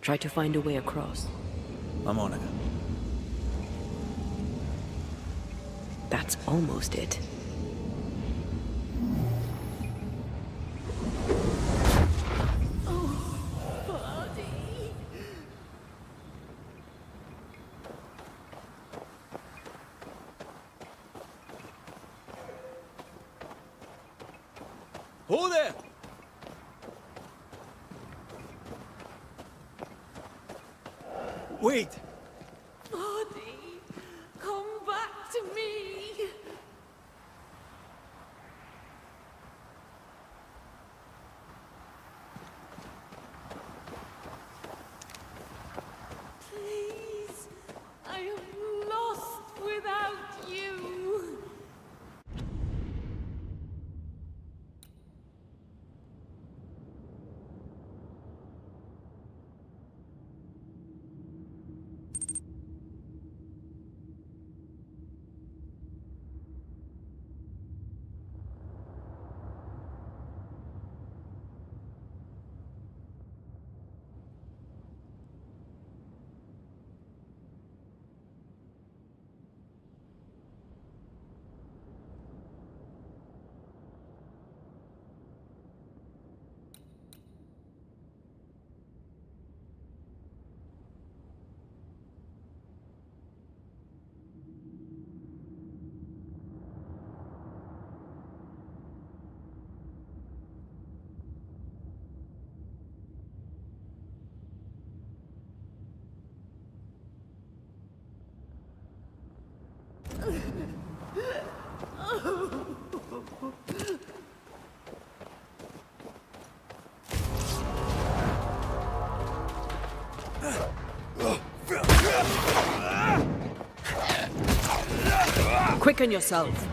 Try to find a way across. I'm on it. That's almost it. Who there? Wait! Body, come back to me. Please, I am lost without you. Quicken yourself!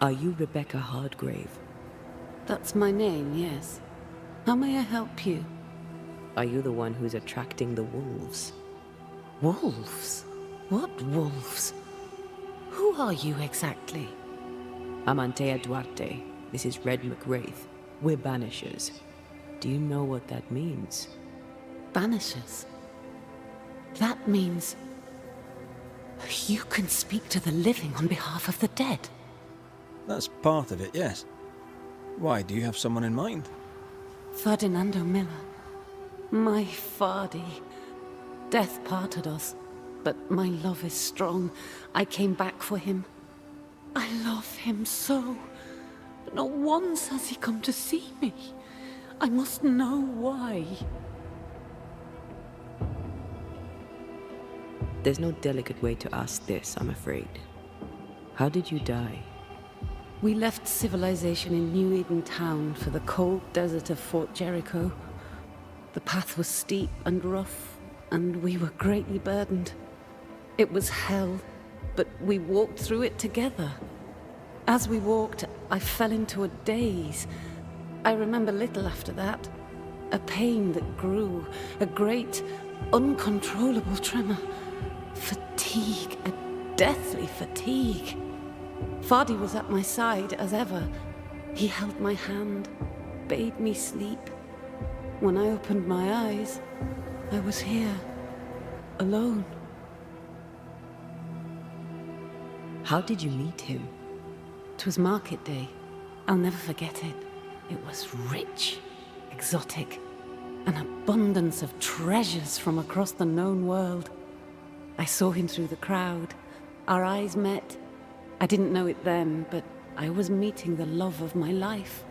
Are you Rebecca Hardgrave? That's my name, yes. How may I help you? Are you the one who's attracting the wolves? Wolves? What wolves? Who are you exactly? I'm Antea Duarte. This is Red McWraith. We're Banishers. Do you know what that means? Banishers? That means you can speak to the living on behalf of the dead. That's part of it, yes. Why, do you have someone in mind? Ferdinando Miller. My Fardy. Death parted us, but my love is strong. I came back for him. I love him so. But not once has he come to see me. I must know why. There's no delicate way to ask this, I'm afraid. How did you die? We left civilization in New Eden Town for the cold desert of Fort Jericho. The path was steep and rough, and we were greatly burdened. It was hell, but we walked through it together. As we walked, I fell into a daze. I remember little after that. A pain that grew, a great, uncontrollable tremor. Fatigue, a deathly fatigue. Fardy was at my side as ever. He held my hand, bade me sleep. When I opened my eyes, I was here, alone. How did you meet him? 'Twas market day. I'll never forget it. It was rich, exotic, an abundance of treasures from across the known world. I saw him through the crowd. Our eyes met. I didn't know it then, but I was meeting the love of my life.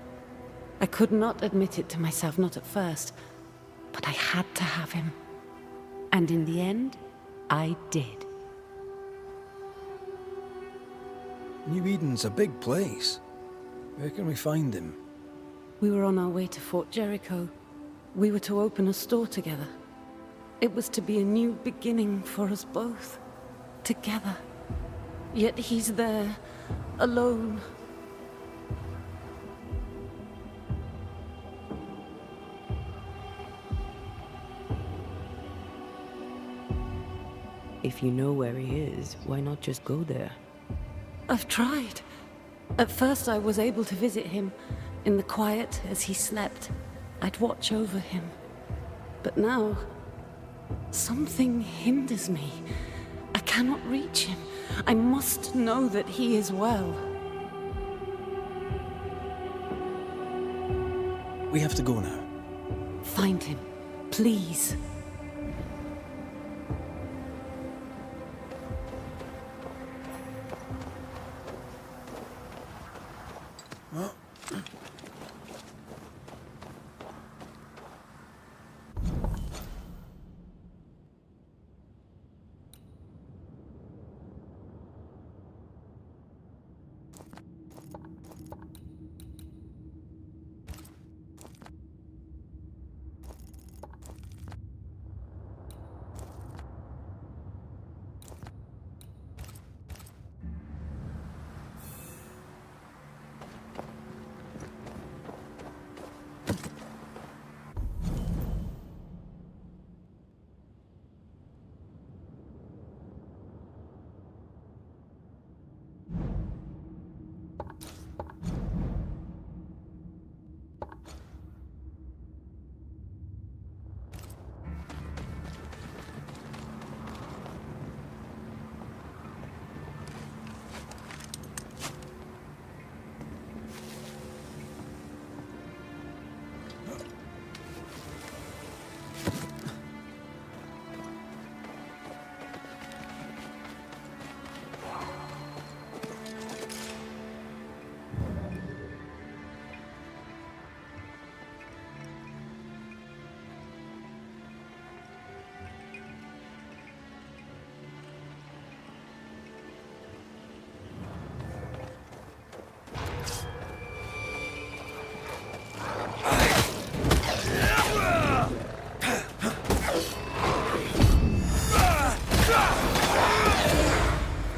I could not admit it to myself, not at first, but I had to have him. And in the end, I did. New Eden's a big place. Where can we find him? We were on our way to Fort Jericho. We were to open a store together. It was to be a new beginning for us both. Together. Yet he's there, alone. If you know where he is, why not just go there? I've tried. At first I was able to visit him in the quiet as he slept. I'd watch over him. But now, something hinders me. I cannot reach him. I must know that he is well. We have to go now. Find him, please.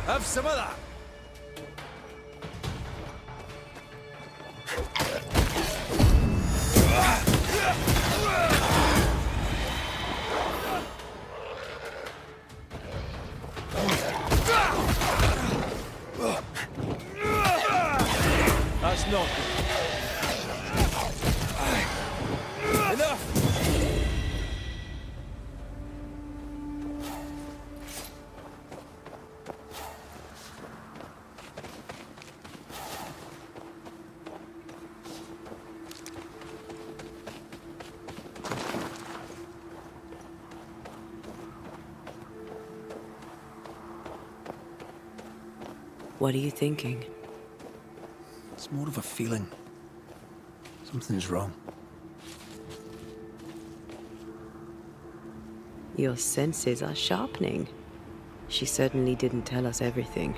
Have some of that! That's not good. Enough! What are you thinking? It's more of a feeling. Something's wrong. Your senses are sharpening. She certainly didn't tell us everything.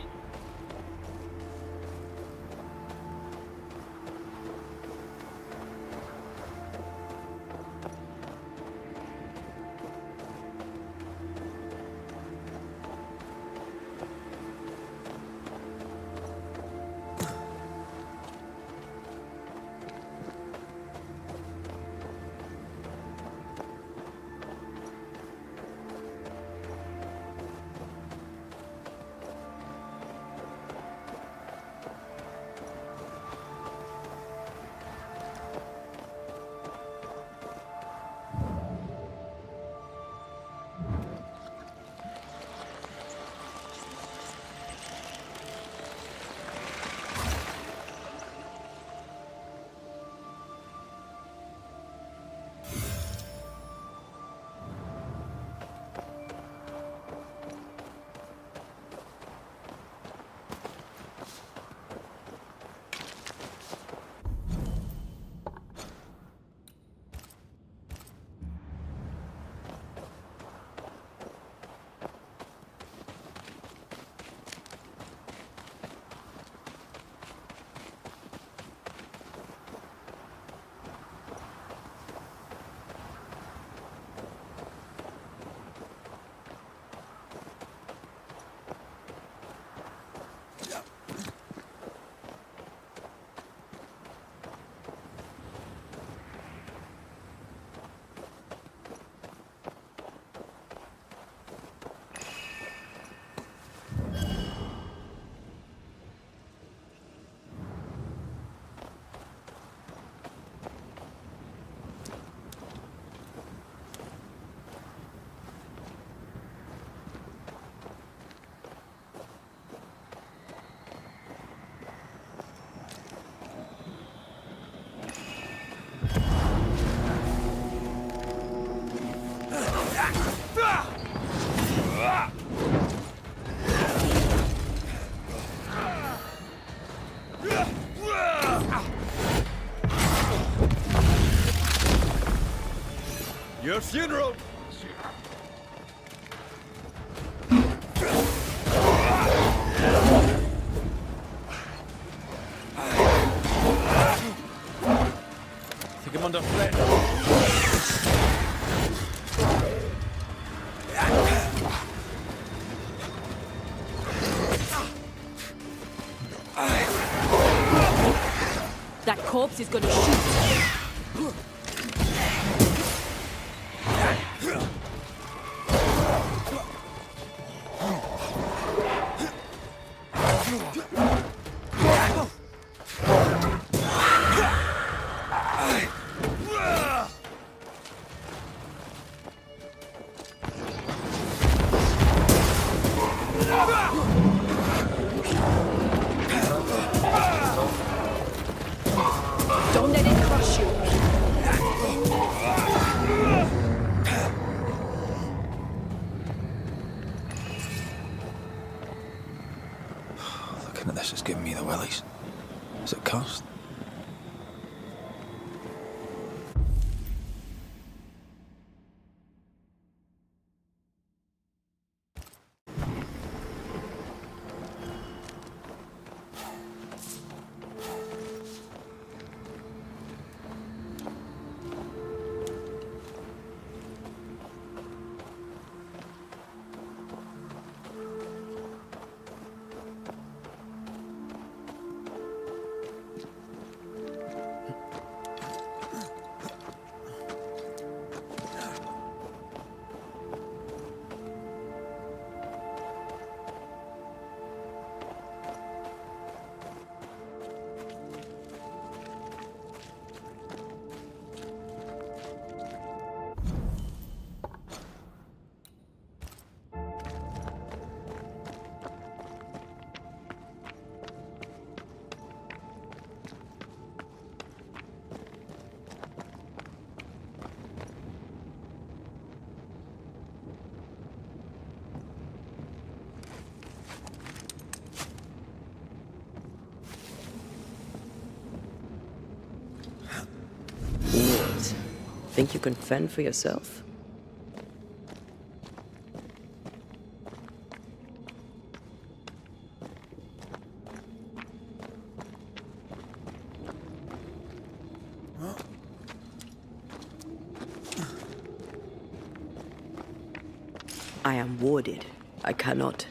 Your funeral! Think I'm under threat. That corpse is gonna shoot. Don't let it crush you. Looking at this is giving me the willies. Is it cursed? What? Think you can fend for yourself? I am warded. I cannot.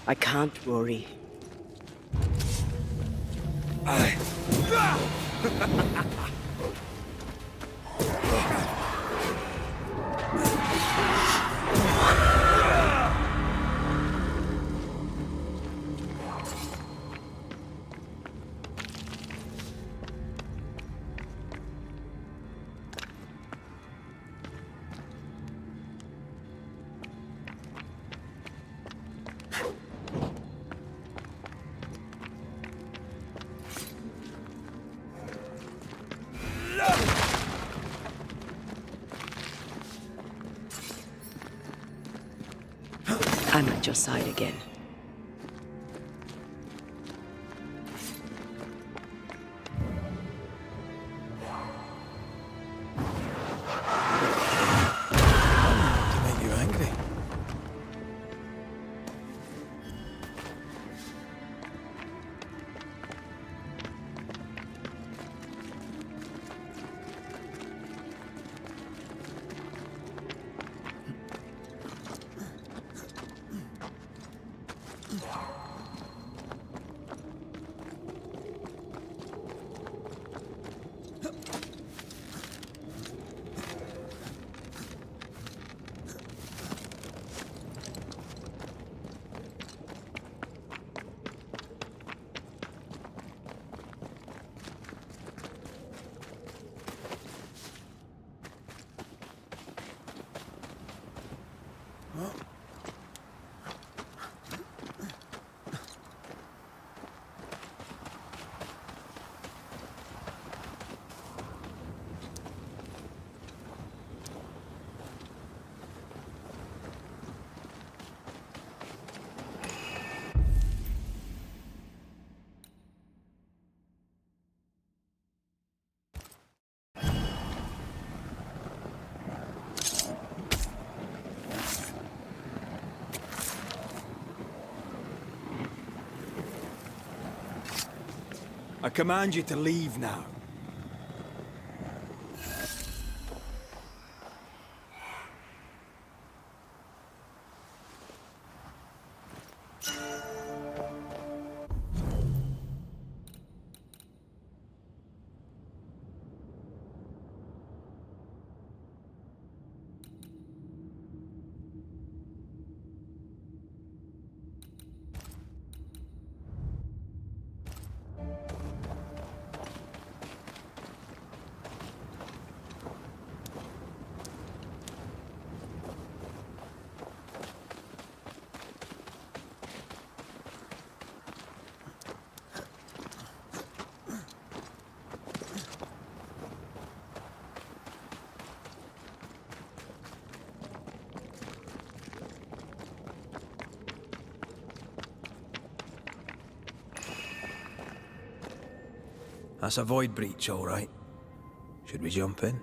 I can't, Rory. I'm at your side again. To make you angry. I command you to leave now. That's a void breach, all right. Should we jump in?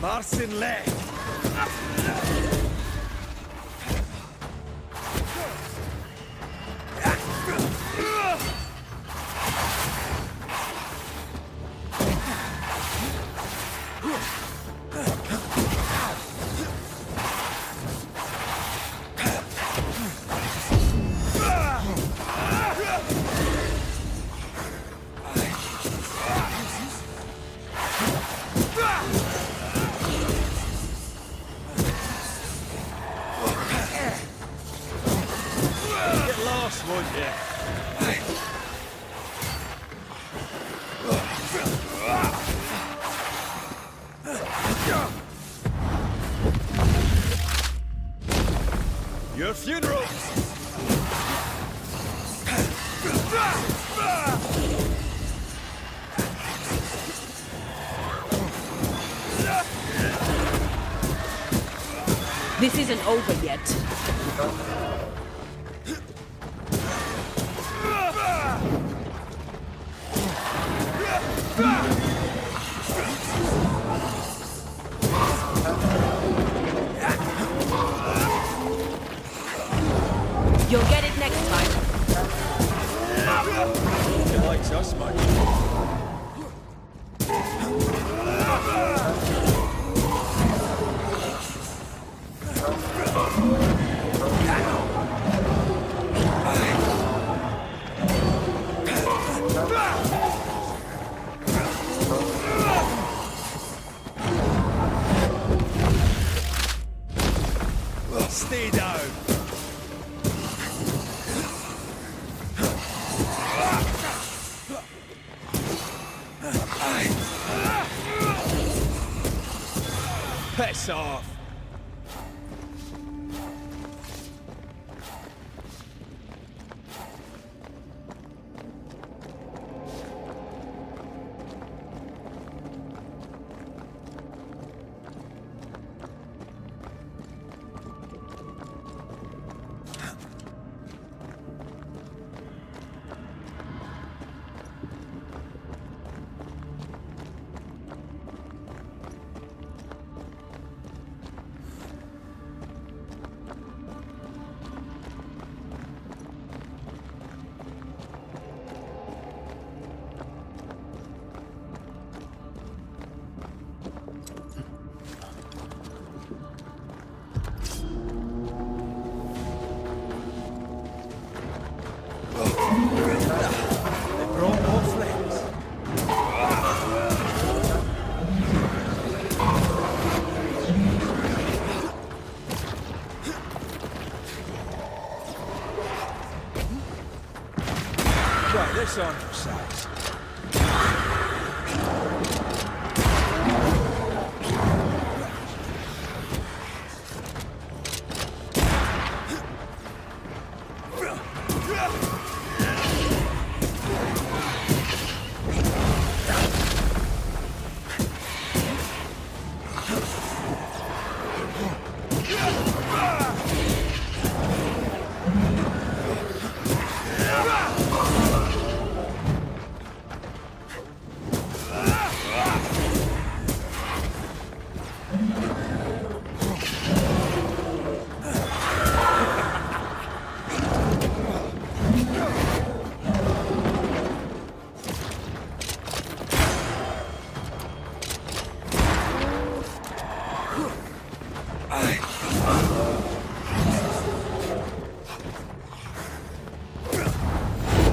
Marcin left. Your funeral! This isn't over yet. You'll get it next time. He likes us much. Stay down. Piss off. size.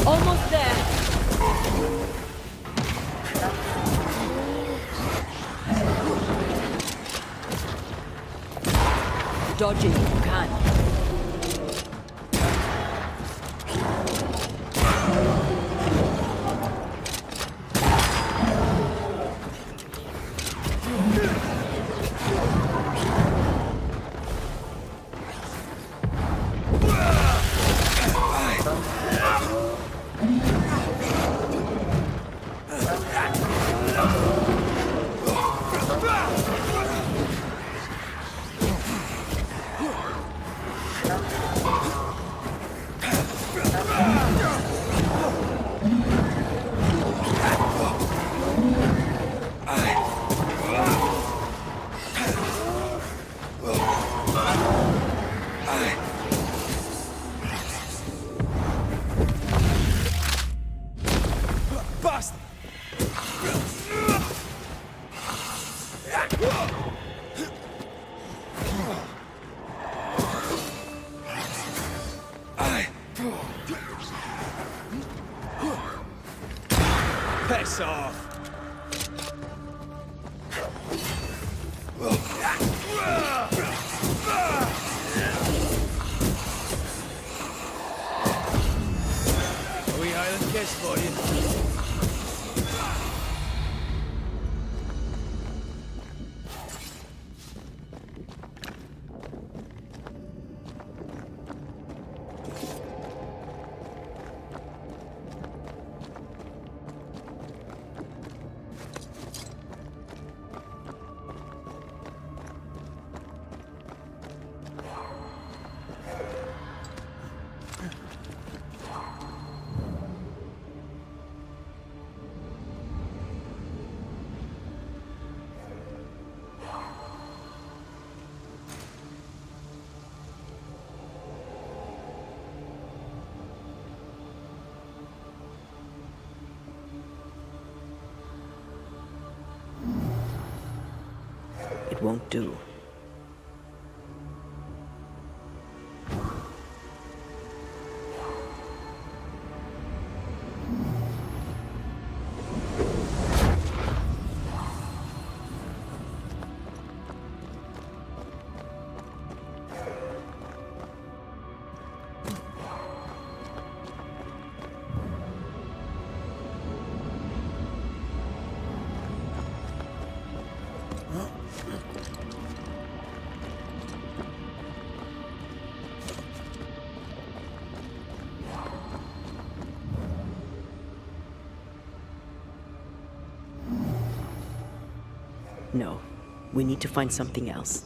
Almost there. Dodge it if you can. Bastard! Piss off! A wee Highland kiss for you. It won't do. No, we need to find something else.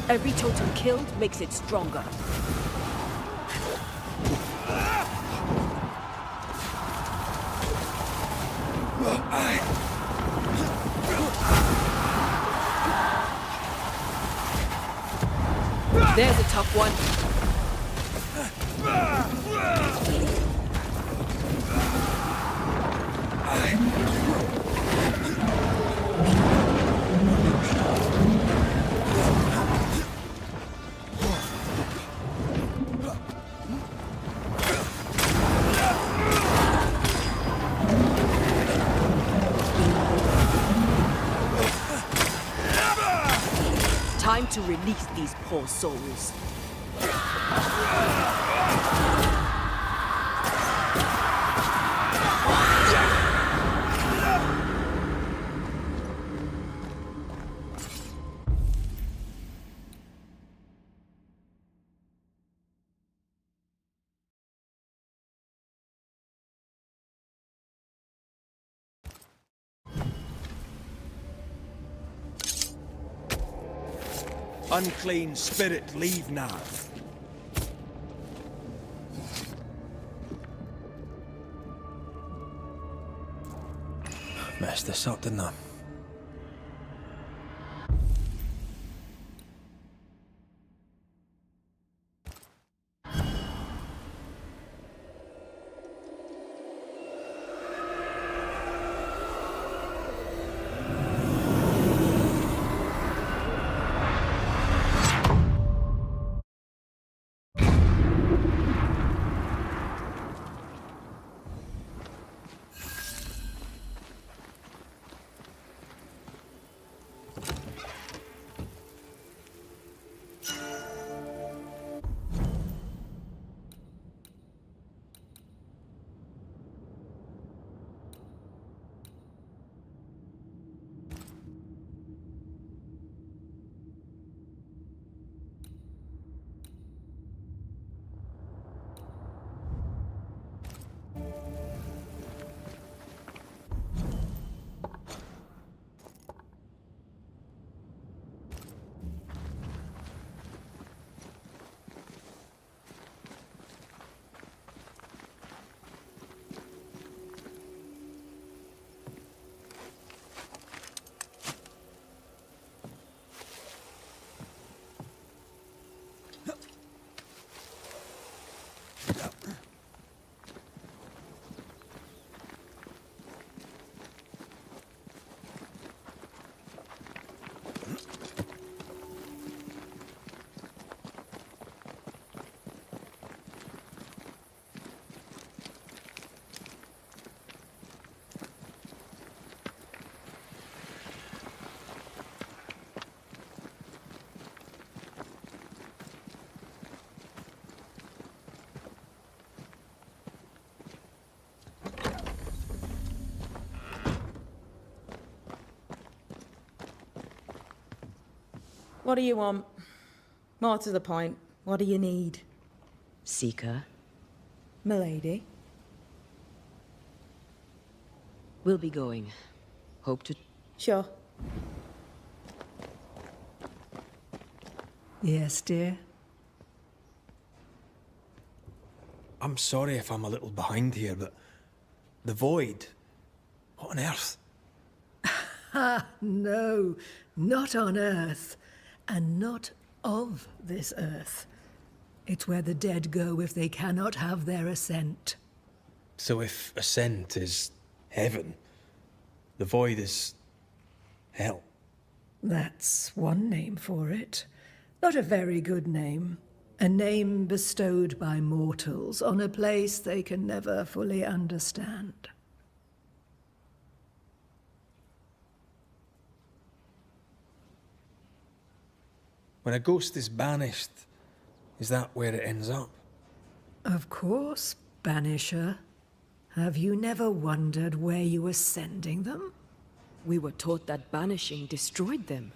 Every totem killed makes it stronger. There's a tough one. Time to release these poor souls. Unclean spirit, leave now. Messed this up, didn't I? What do you want? More to the point, what do you need? Seeker, Milady? we'll be going. Hope to... Sure. Yes, dear? I'm sorry if I'm a little behind here, but the void, what on earth? No, not on Earth, and not of this Earth. It's where the dead go if they cannot have their ascent. So if ascent is heaven, the void is hell. That's one name for it. Not a very good name. A name bestowed by mortals on a place they can never fully understand. When a ghost is banished, is that where it ends up? Of course, Banisher. Have you never wondered where you were sending them? We were taught that banishing destroyed them.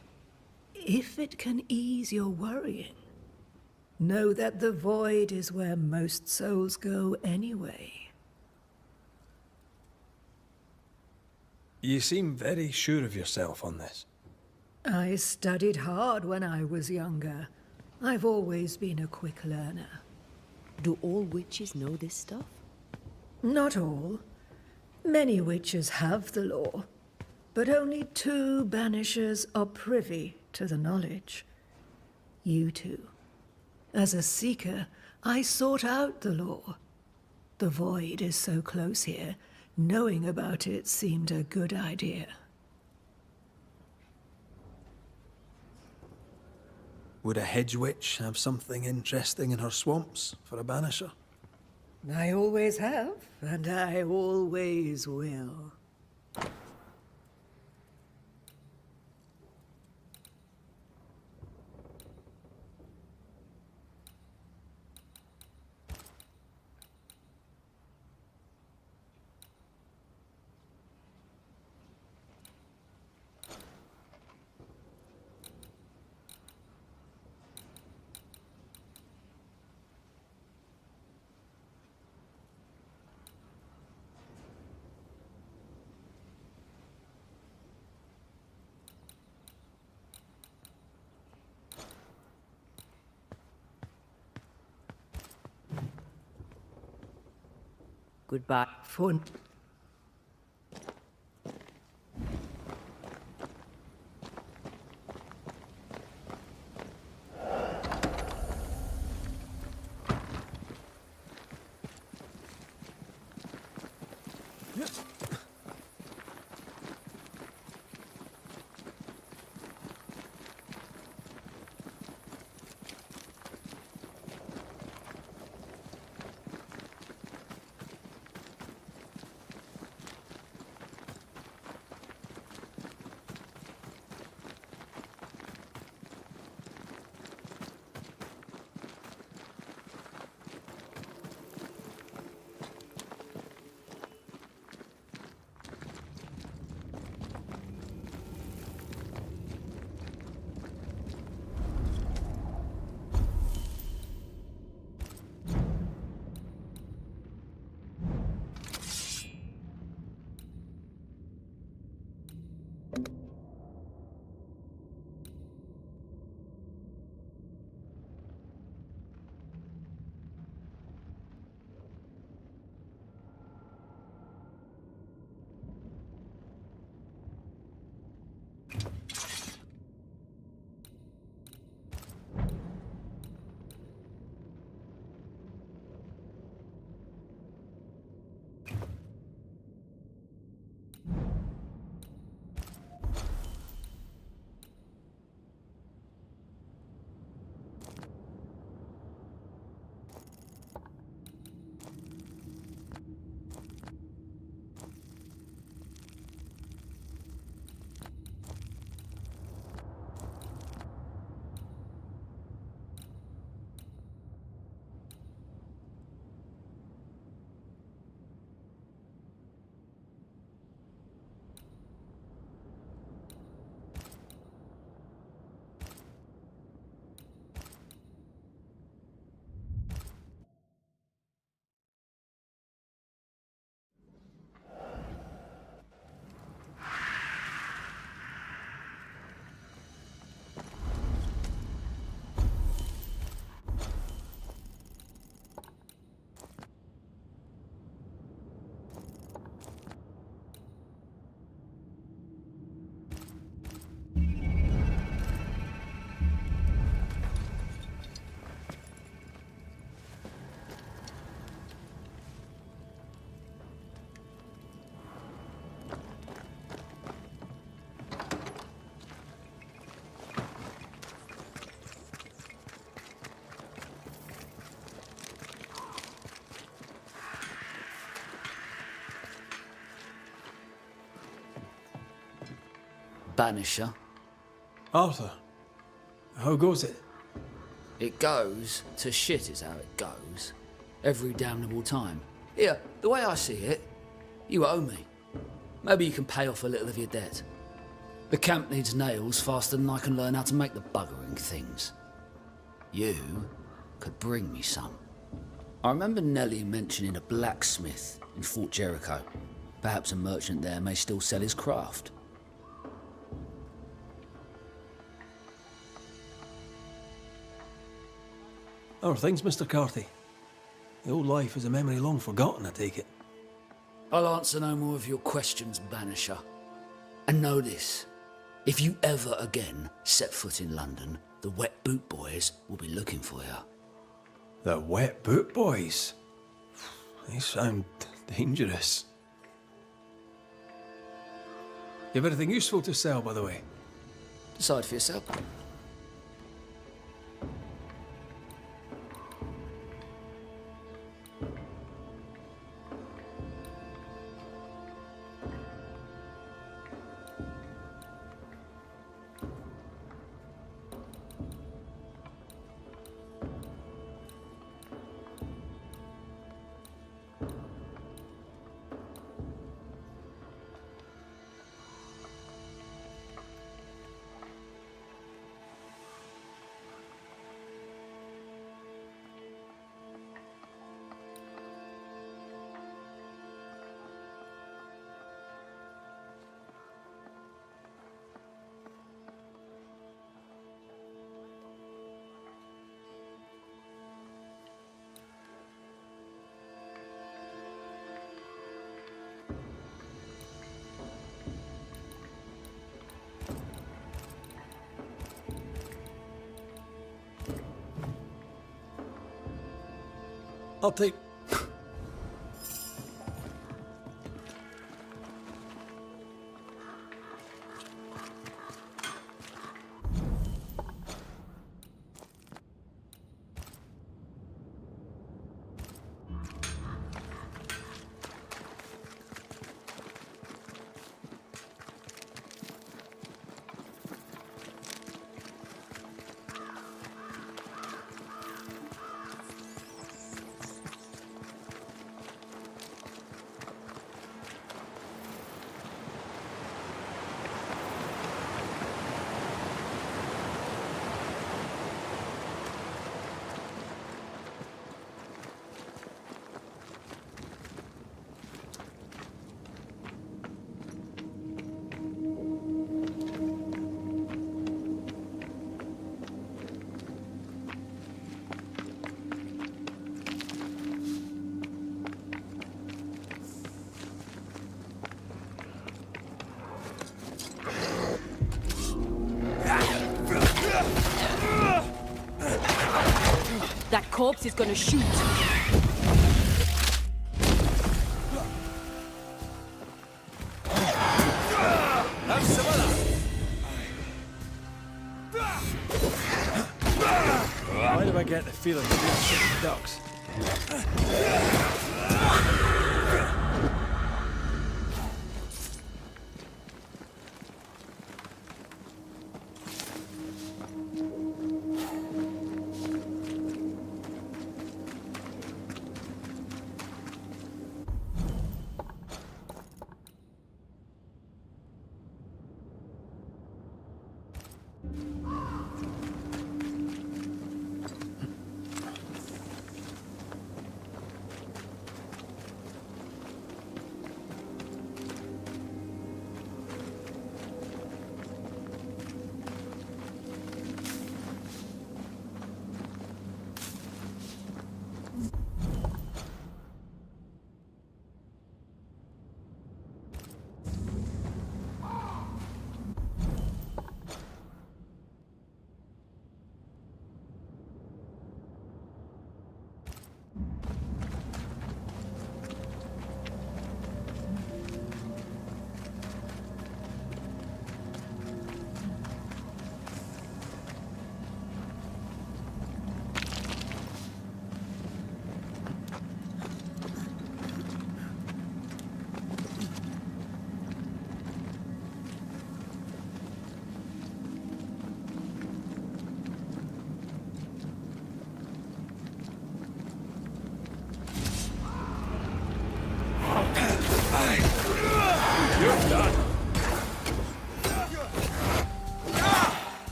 If it can ease your worrying. Know that the void is where most souls go anyway. You seem very sure of yourself on this. I studied hard when I was younger. I've always been a quick learner. Do all witches know this stuff? Not all. Many witches have the law, but only 2 banishers are privy to the knowledge. You two. As a seeker, I sought out the law. The void is so close here, knowing about it seemed a good idea. Would a hedge witch have something interesting in her swamps for a banisher? I always have, and I always will. Goodbye. For Banisher. Arthur, how goes it? It goes to shit is how it goes. Every damnable time. Here, the way I see it, you owe me. Maybe you can pay off a little of your debt. The camp needs nails faster than I can learn how to make the buggering things. You could bring me some. I remember Nellie mentioning a blacksmith in Fort Jericho. Perhaps a merchant there may still sell his craft. How are things, Mr. Carthy? The old life is a memory long forgotten, I take it. I'll answer no more of your questions, Banisher. And know this, if you ever again set foot in London, the Wet Boot Boys will be looking for you. The Wet Boot Boys? They sound dangerous. You have anything useful to sell, by the way? Decide for yourself. I'll take... That corpse is gonna shoot. Why do I get the feeling that you're shooting ducks?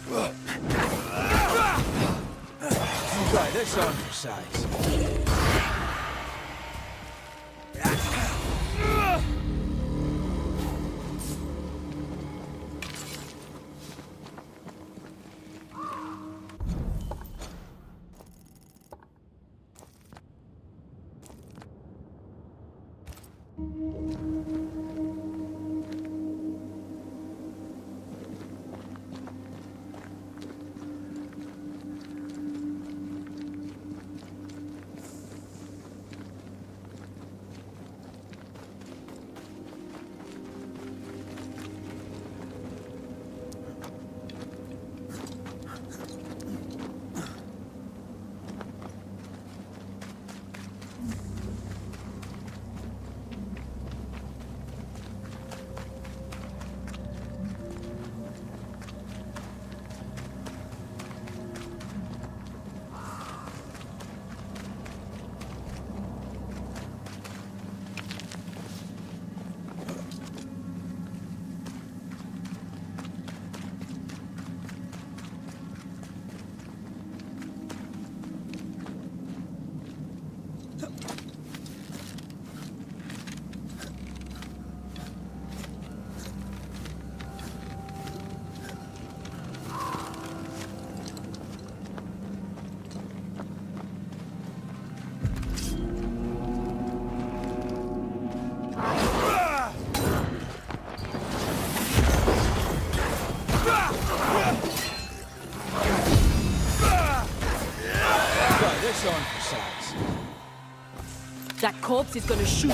Try this on for size. That corpse is gonna shoot.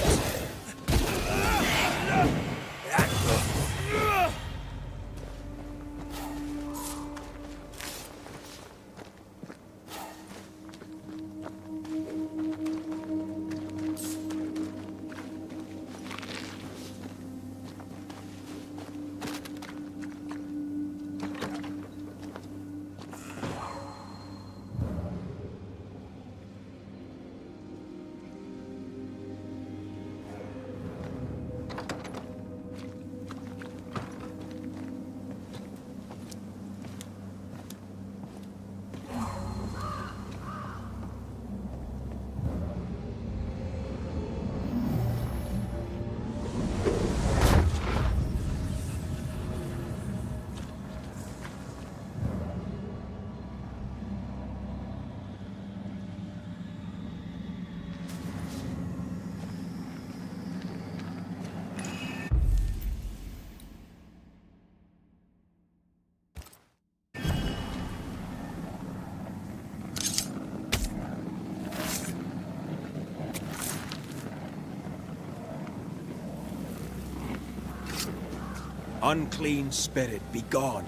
Unclean spirit, be gone.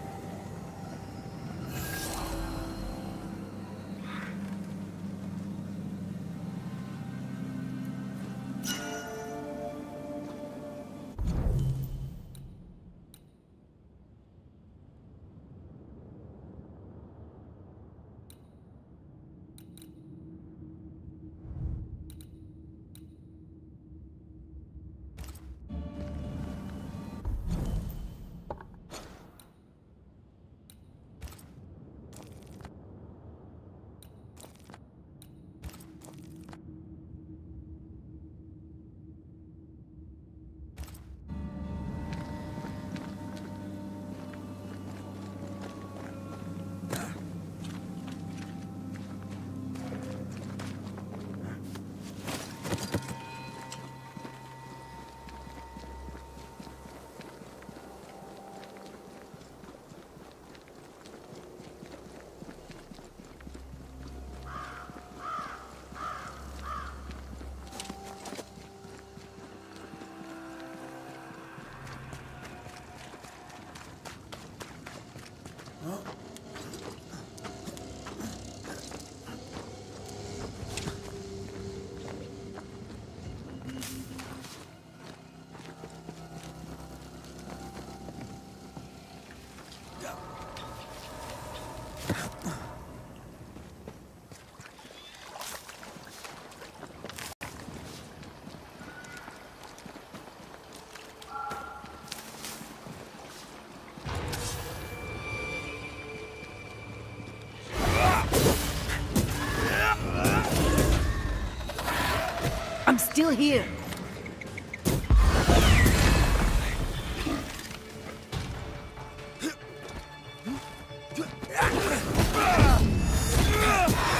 still here.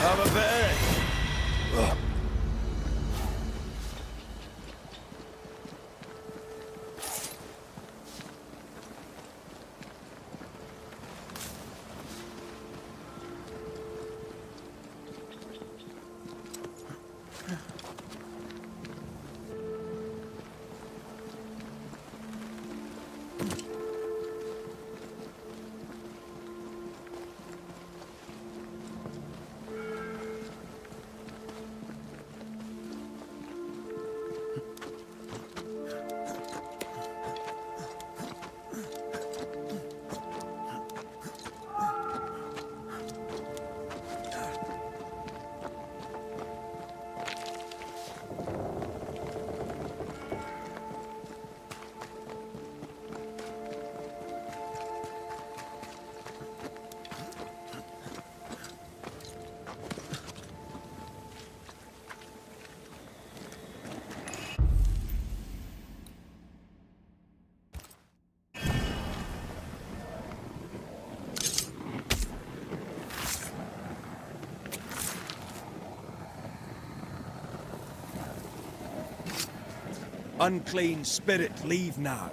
Have a bit. Unclean spirit, leave now.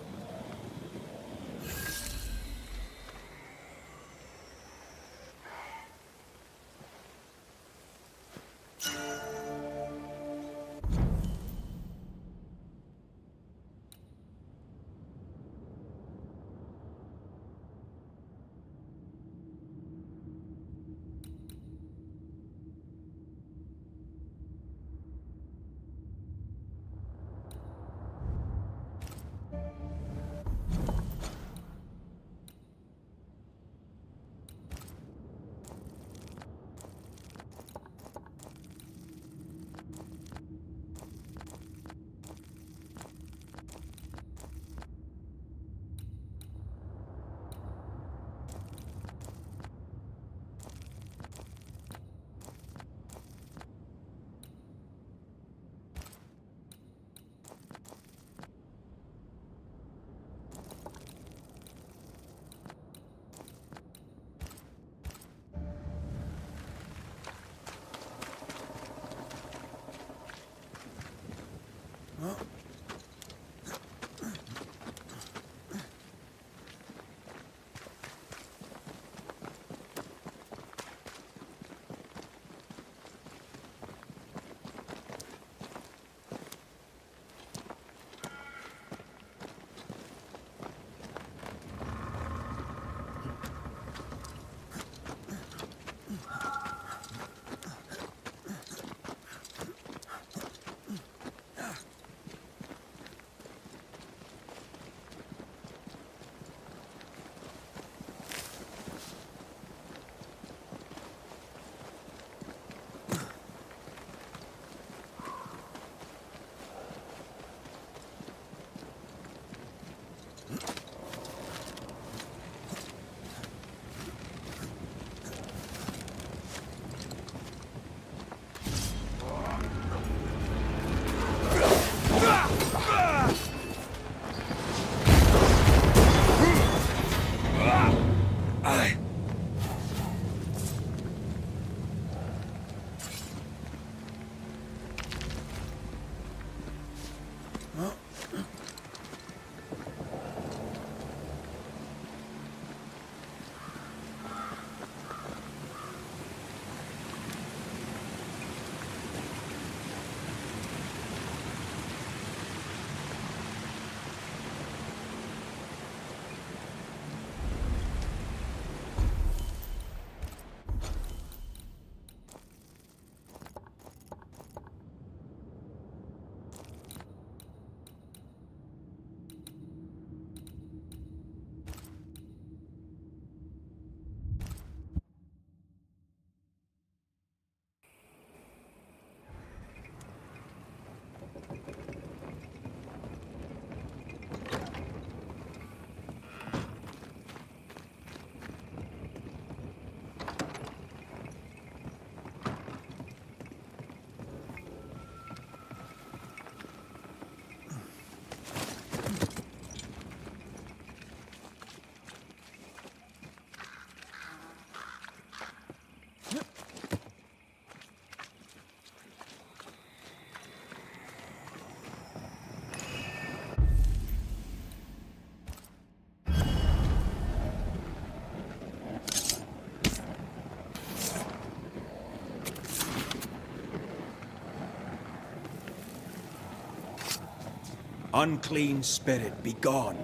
Unclean spirit, be gone.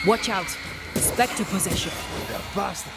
Watch out! Spectre possession. Basta.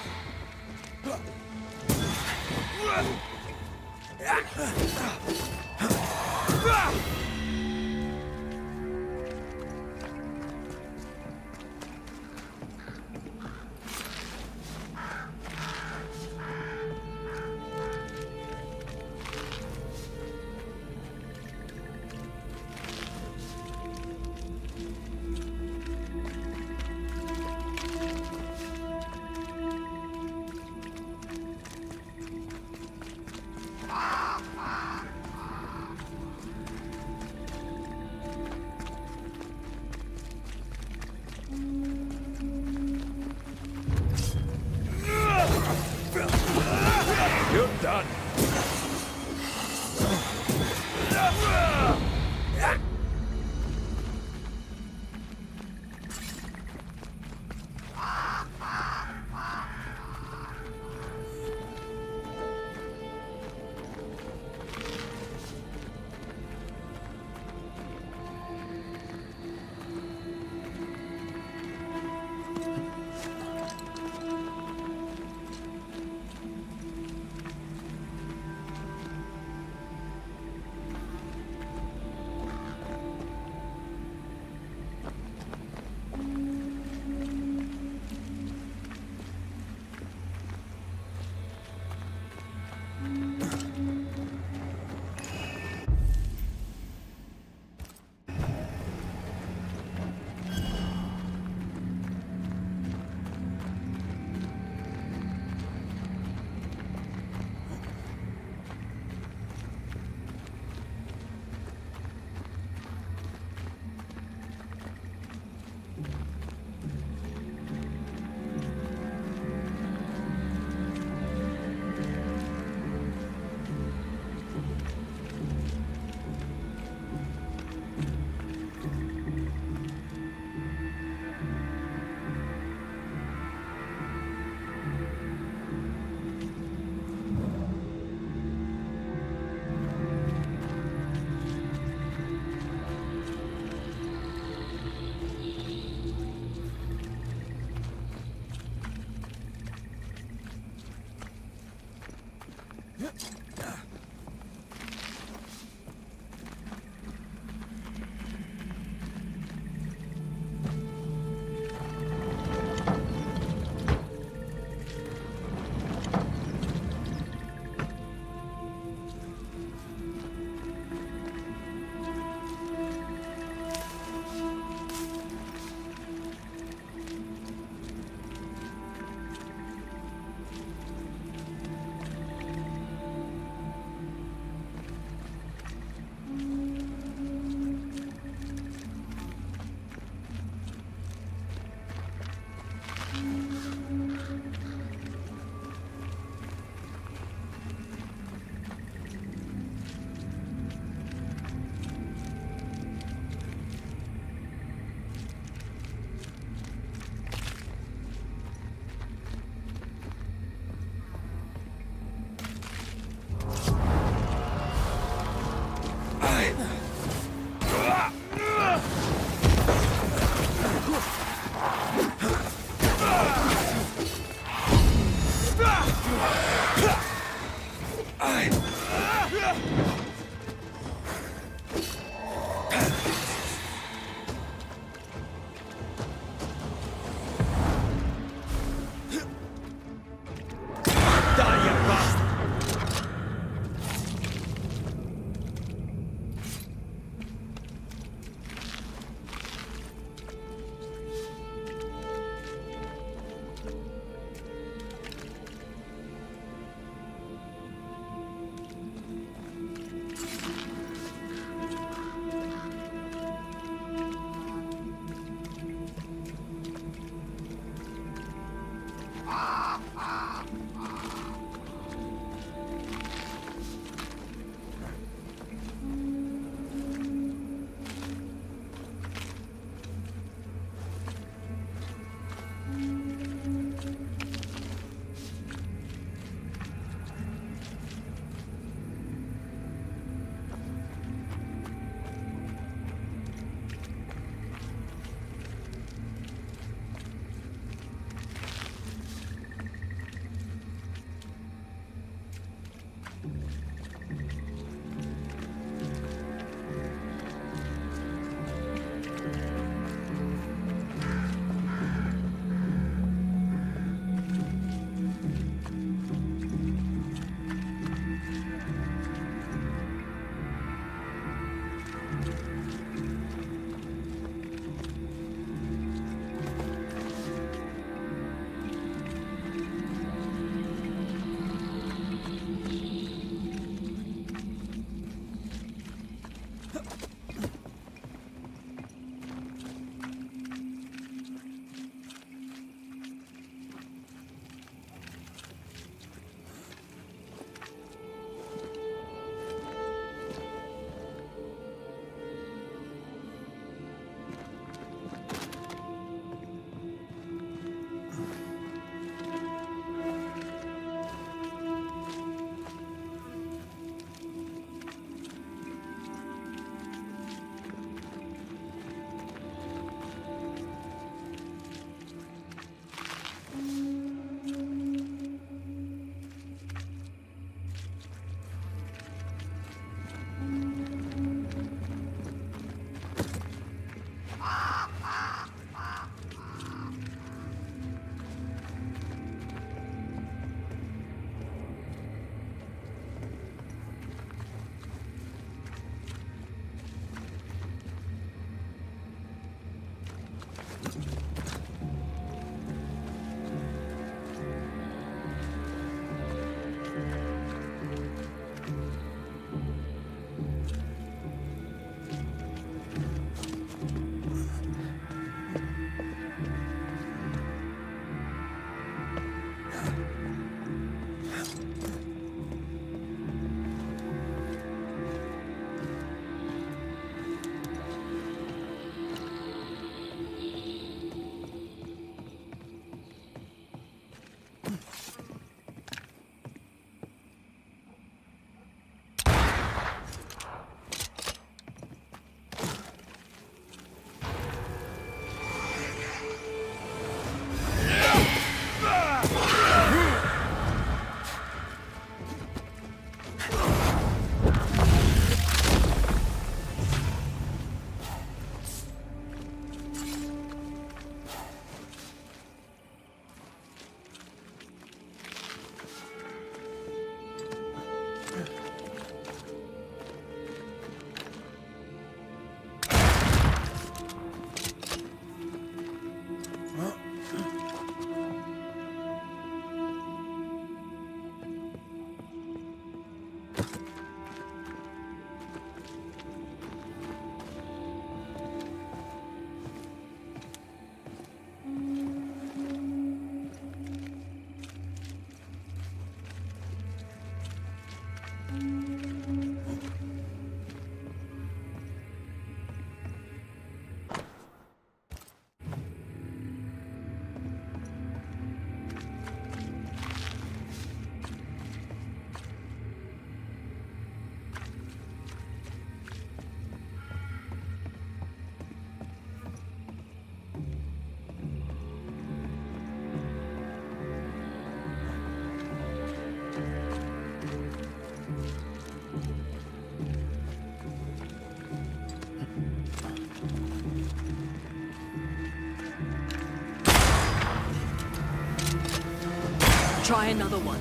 Try another one.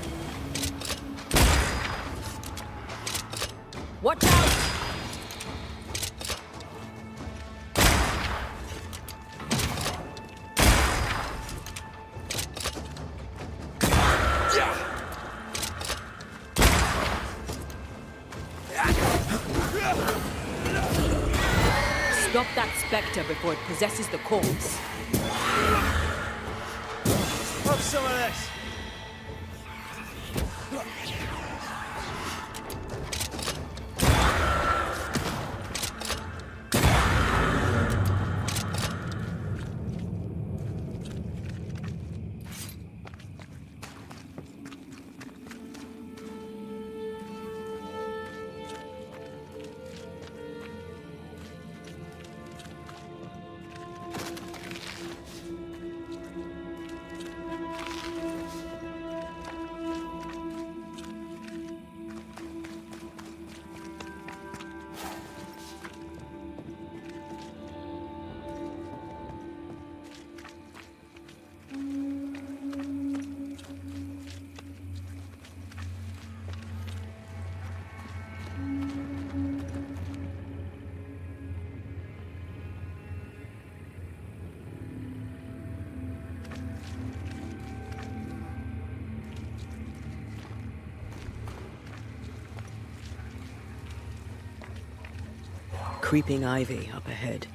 Watch out! Stop that spectre before it possesses the corpse. Have some of this. Creeping ivy up ahead.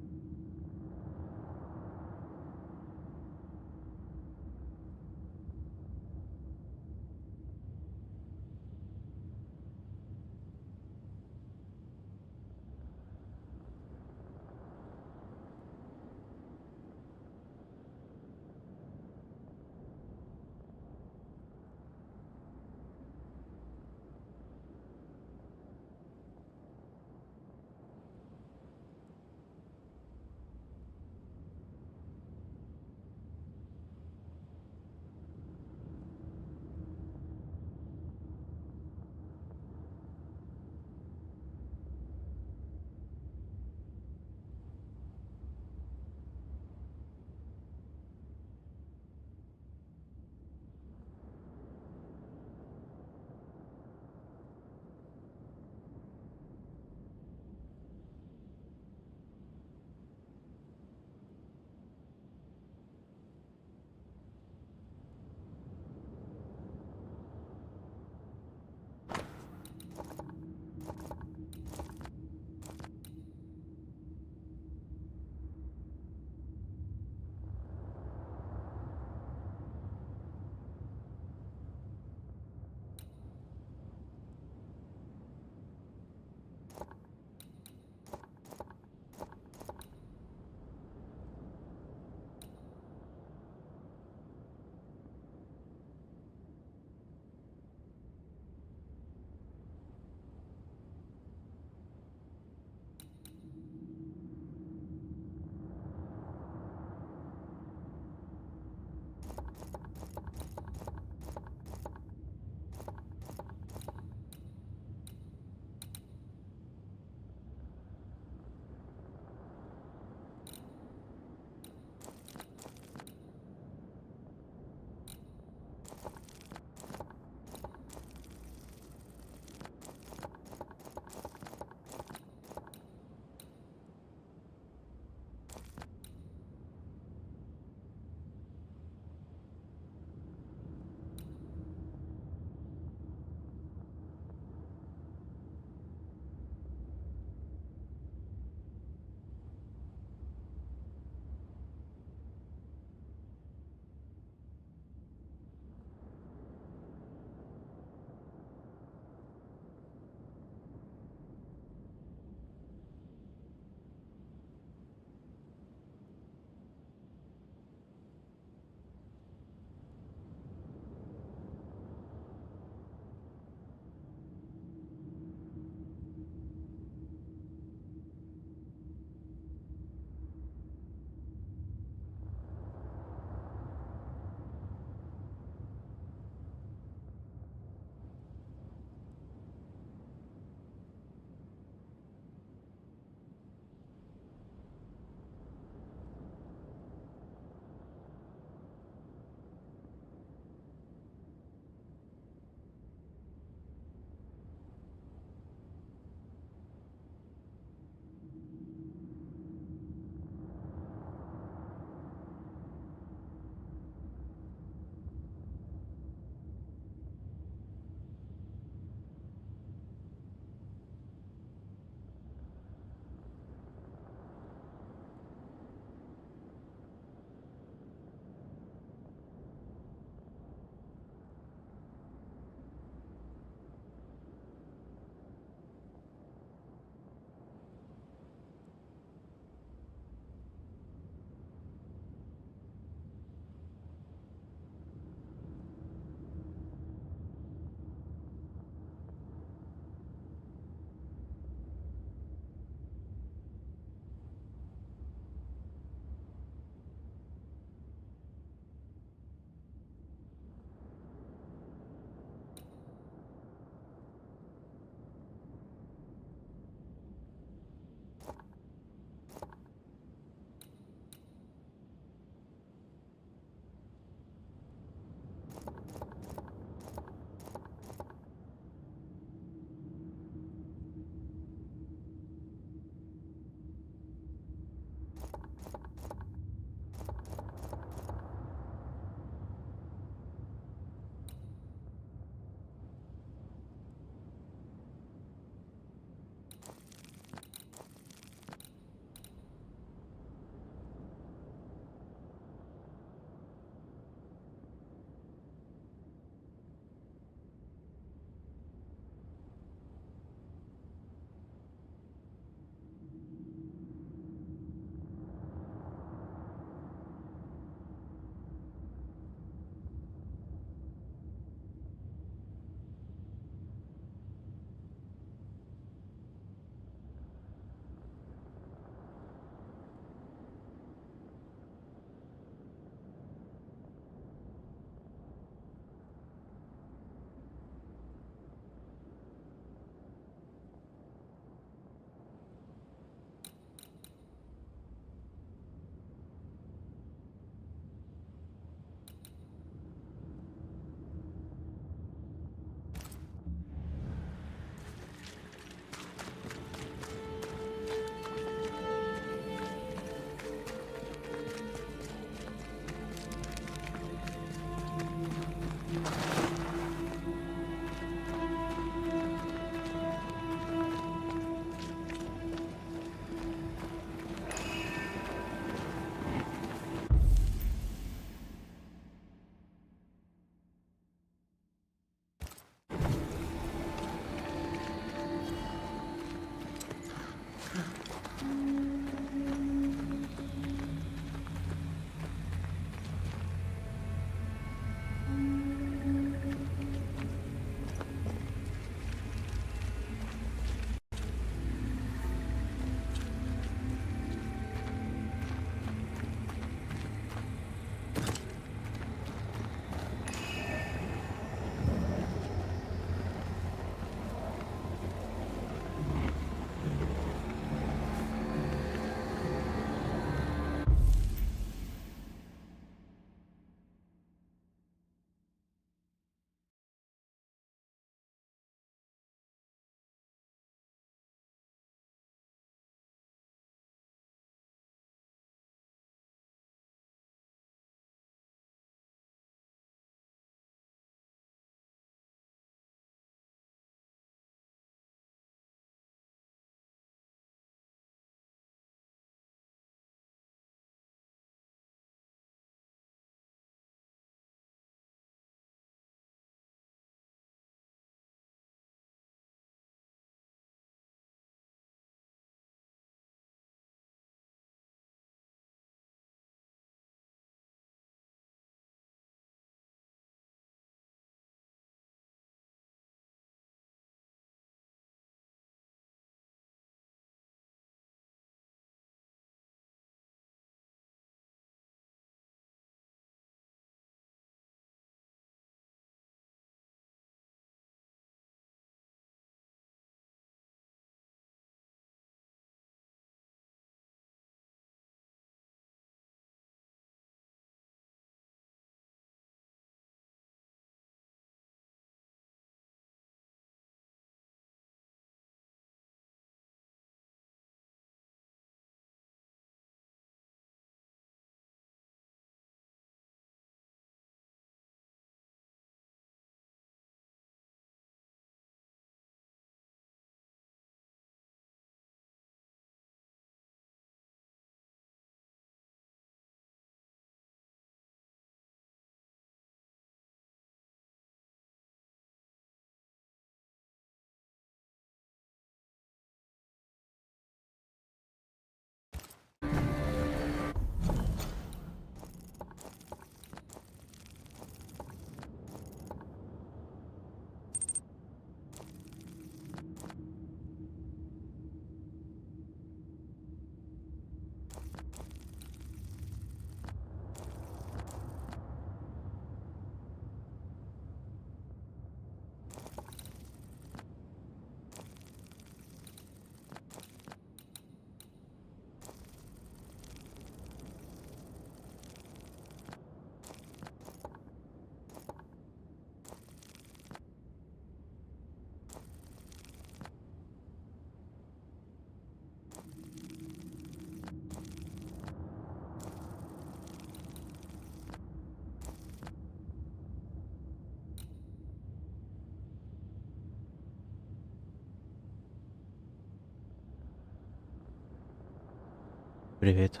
Привет.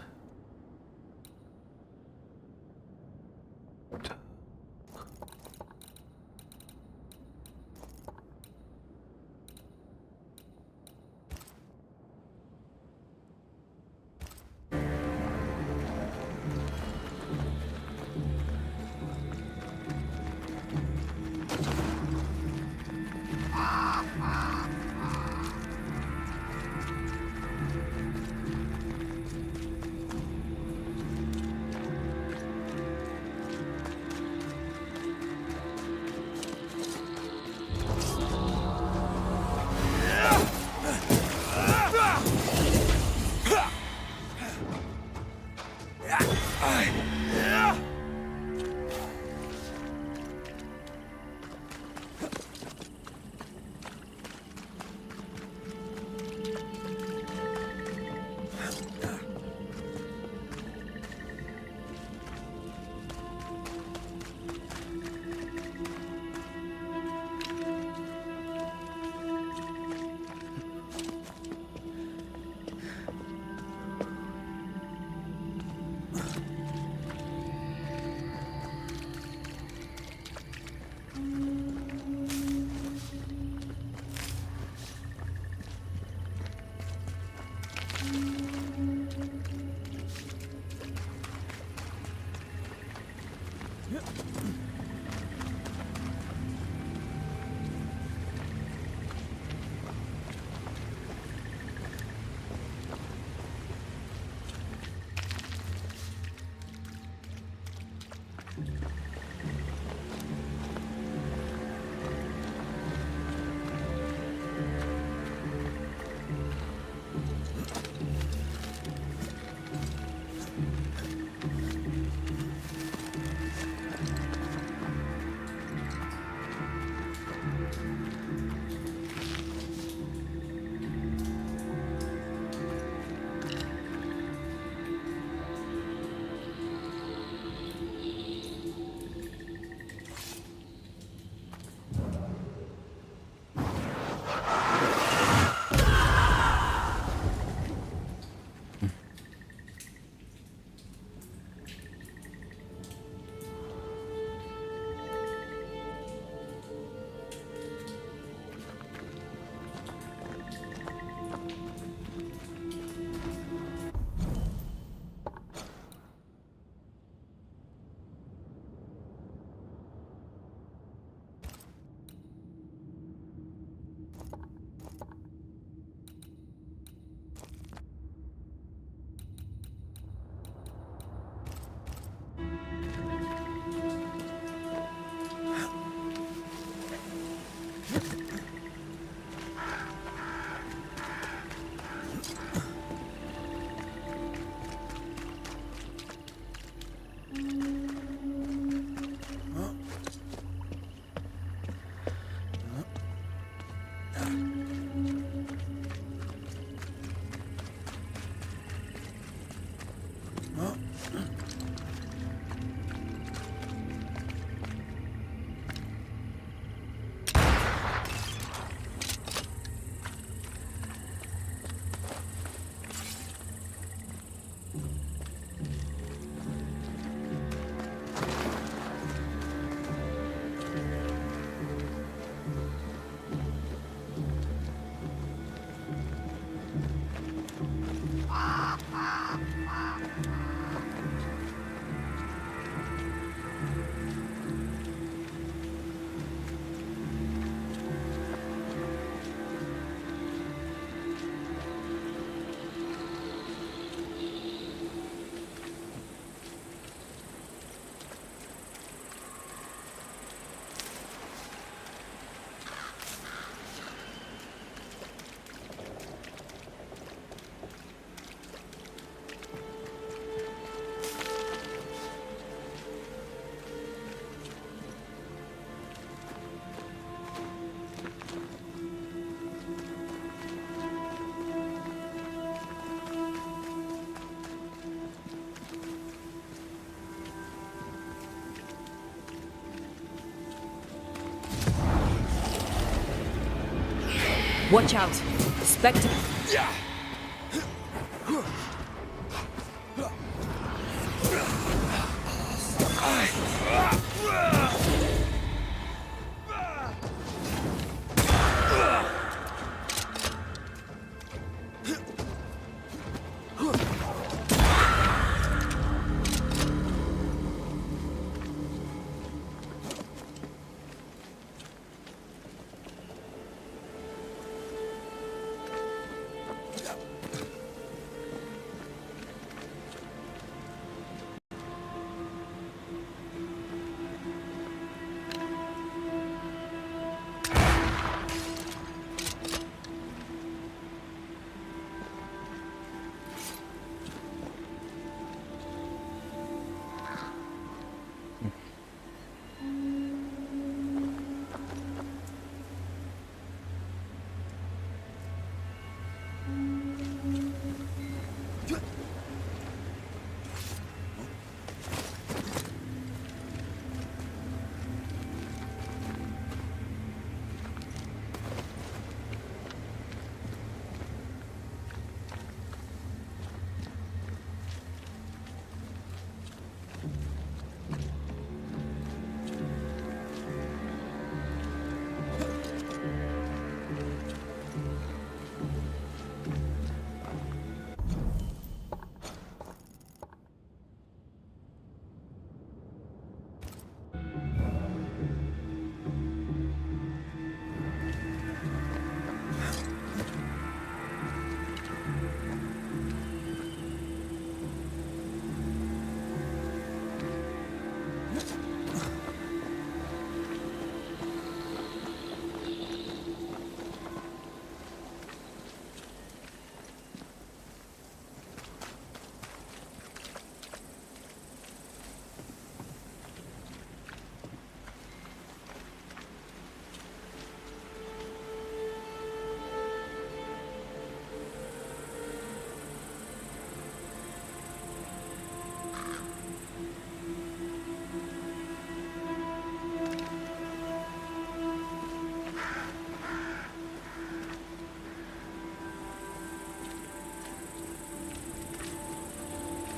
Watch out! Spectre!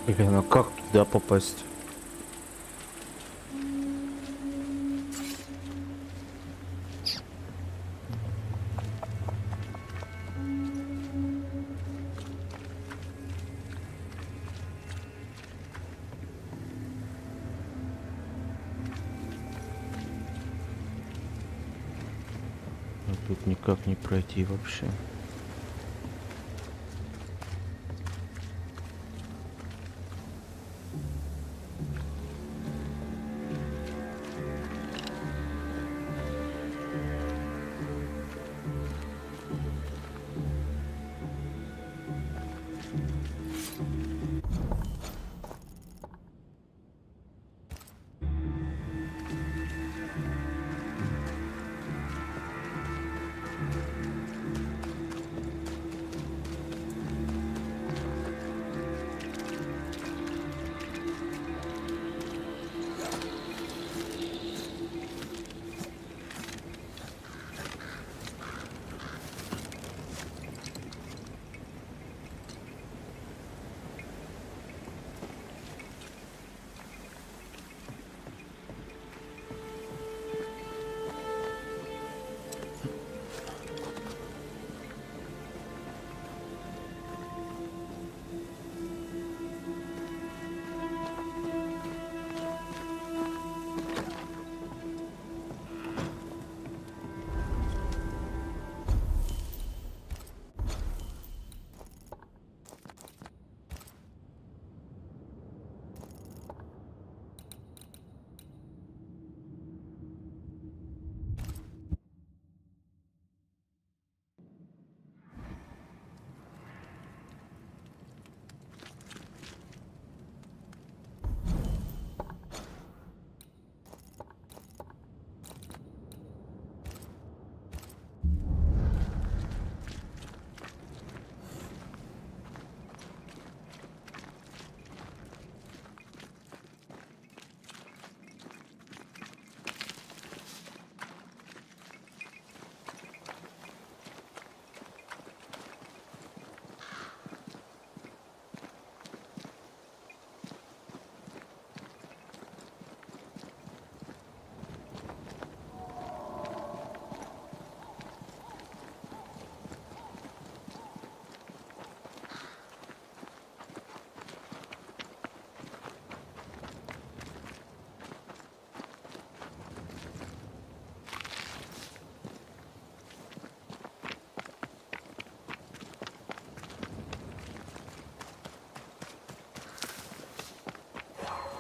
Блин, а как туда попасть? Ну, тут никак не пройти вообще.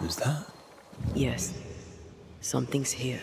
Who's that? Yes, something's here.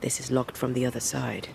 This is locked from the other side.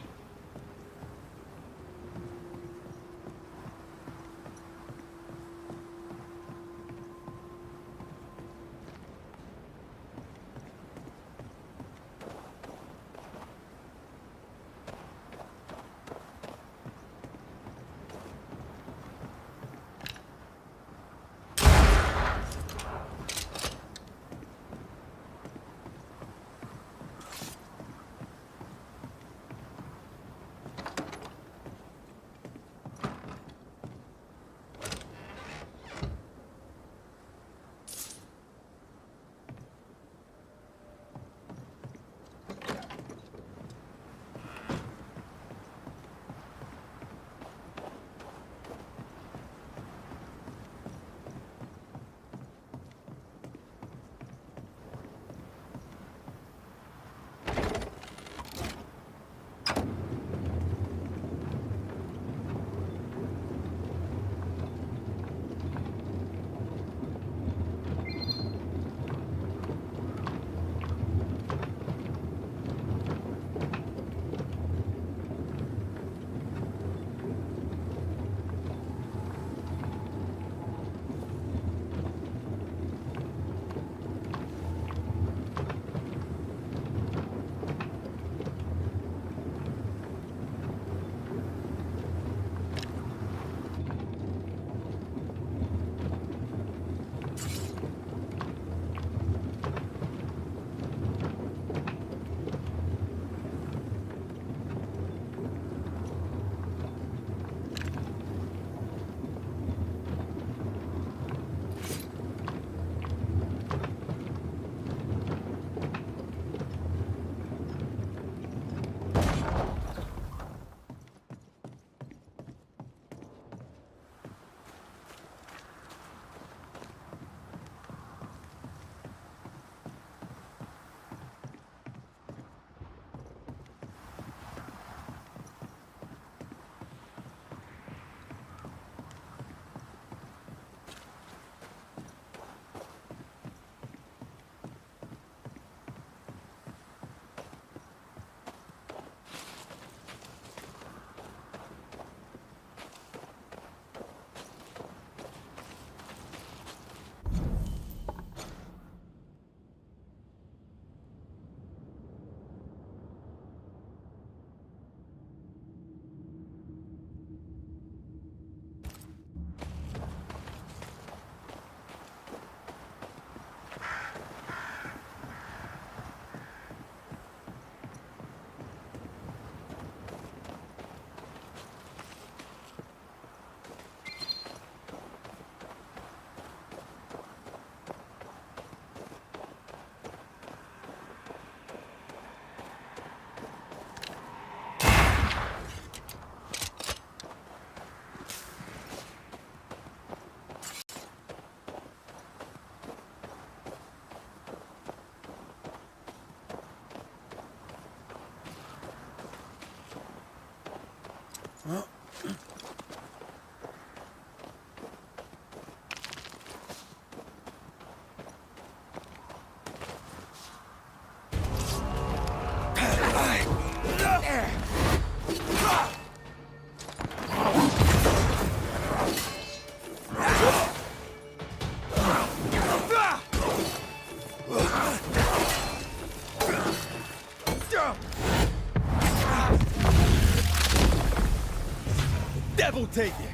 Devil take it!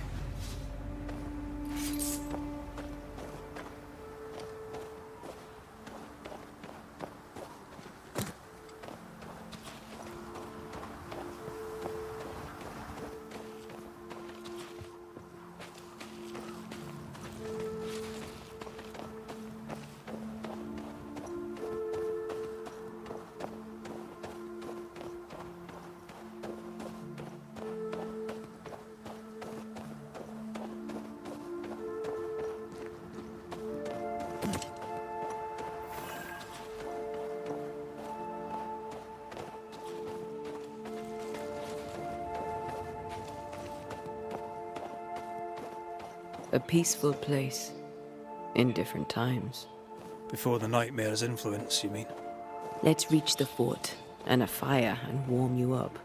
A peaceful place in different times. Before the nightmare's influence, you mean? Let's reach the fort and a fire and warm you up.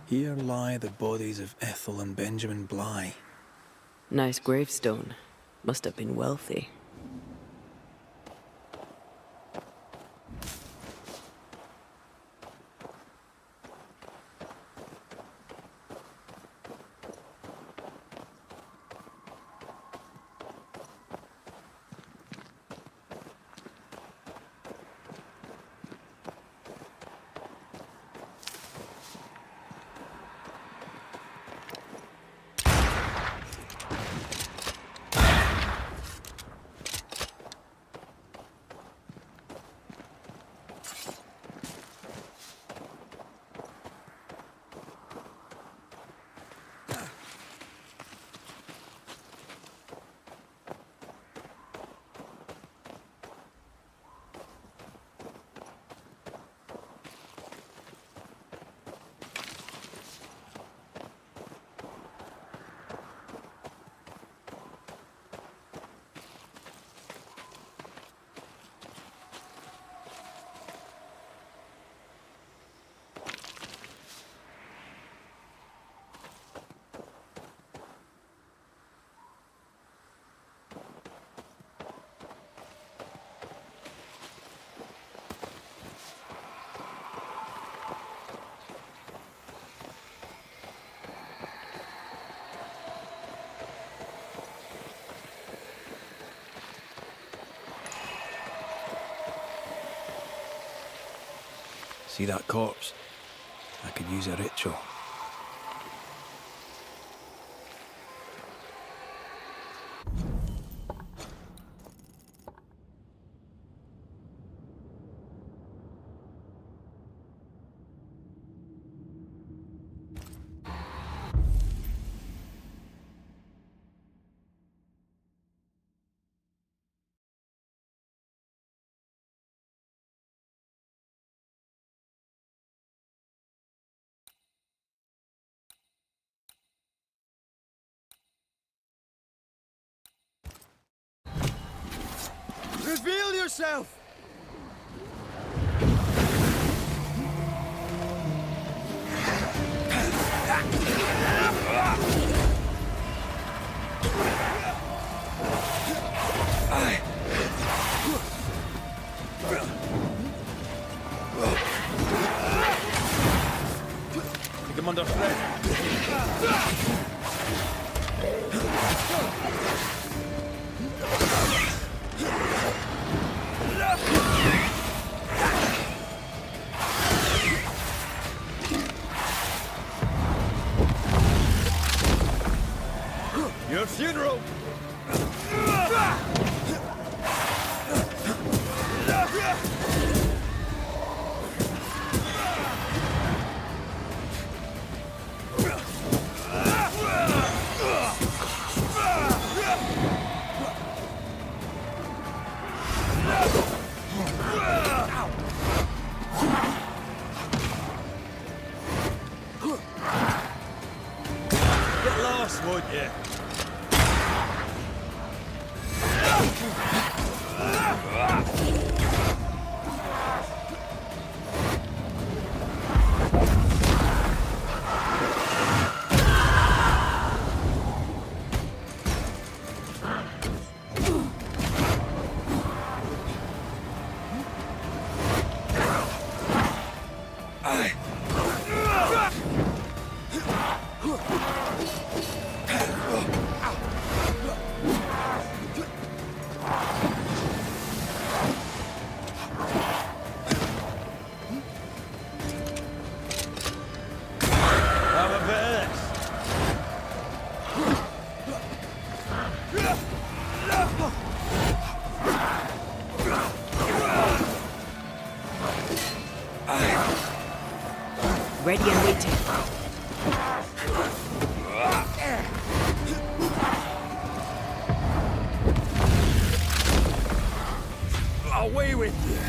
Here lie the bodies of Ethel and Benjamin Bligh. Nice gravestone. Must have been wealthy. See that corpse? I could use a ritual. Reveal yourself! Take him under threat. Your funeral! Get lost, won't you? Ready and waiting. Away with you!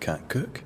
can't cook.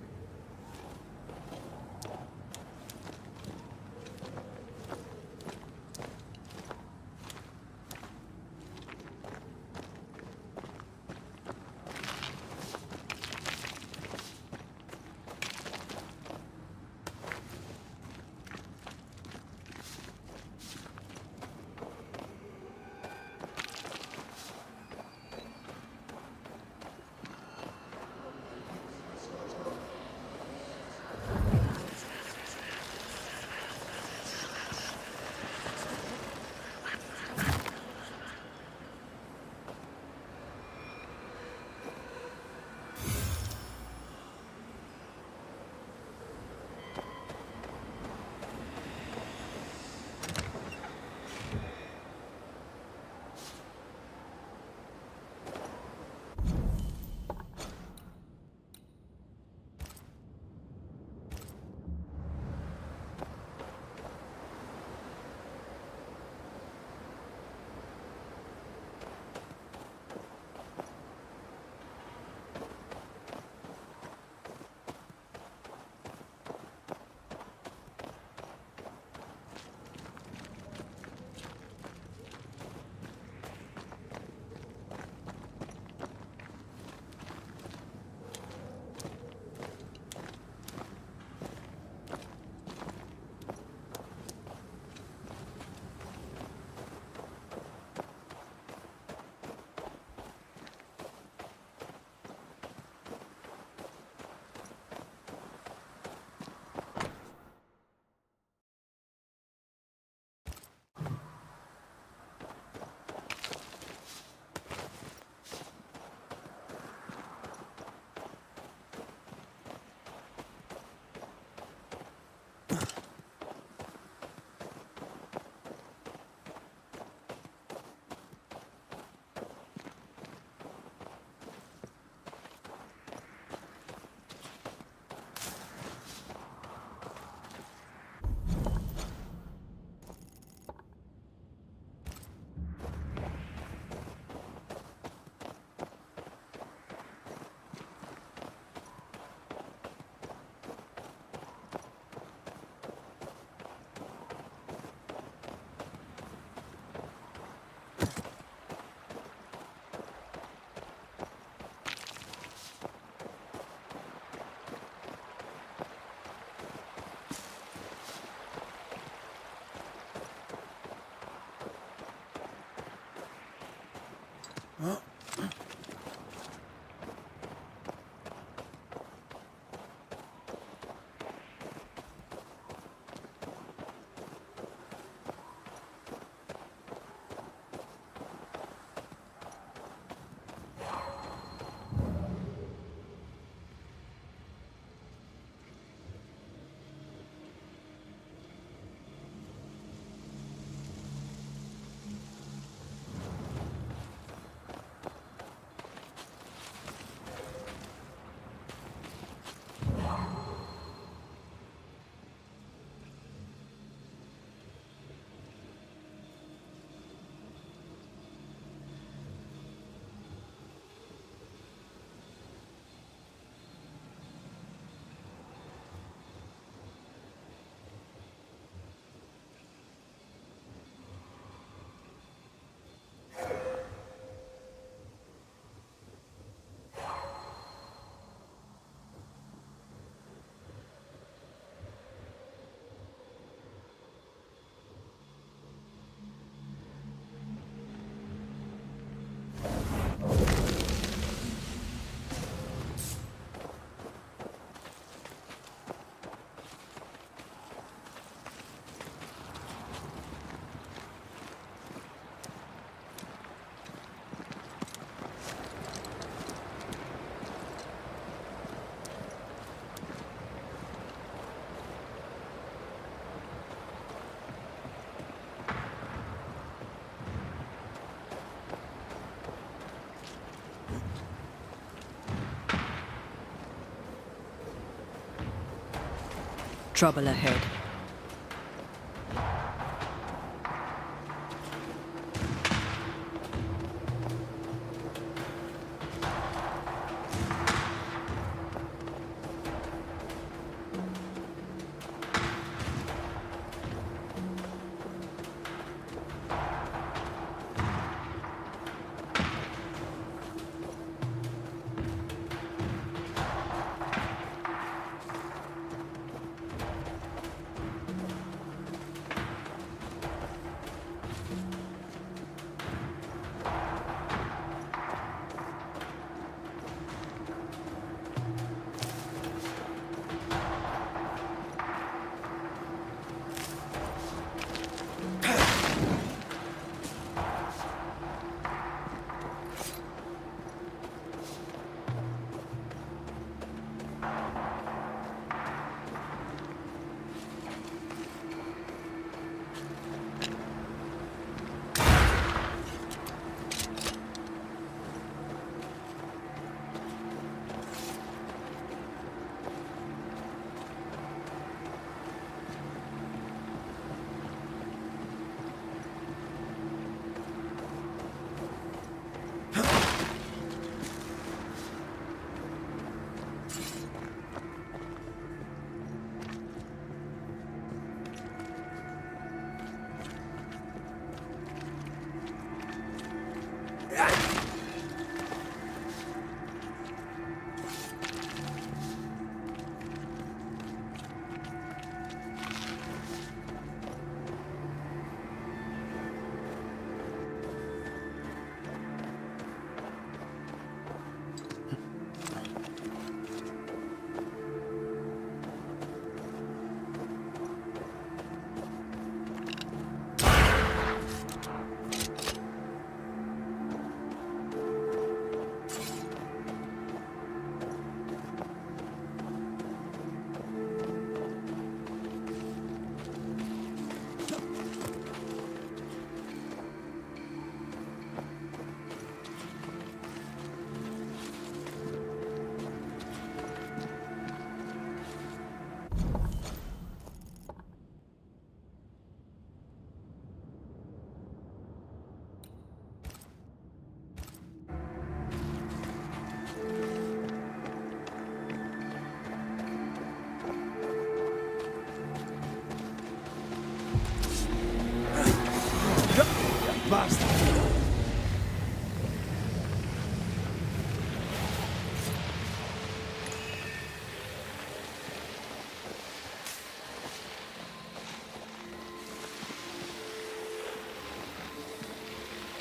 Trouble ahead.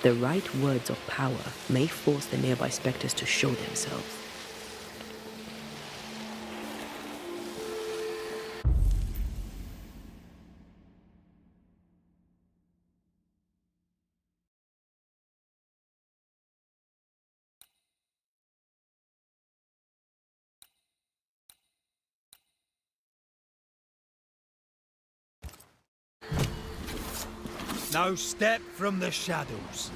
The right words of power may force the nearby spectres to show themselves. Now step from the shadows.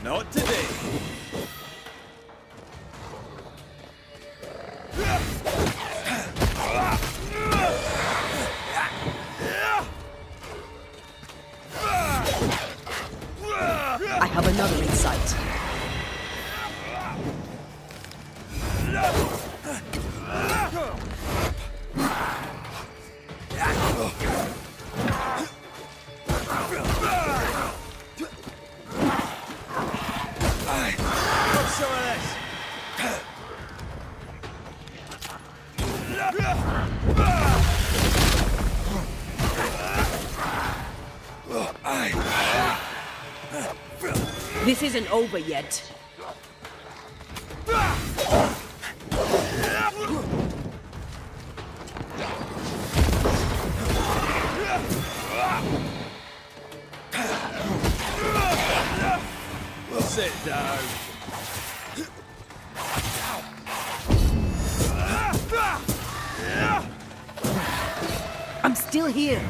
Not today. I have another in sight. Have some of this. This isn't over yet. Sit down. I'm still here.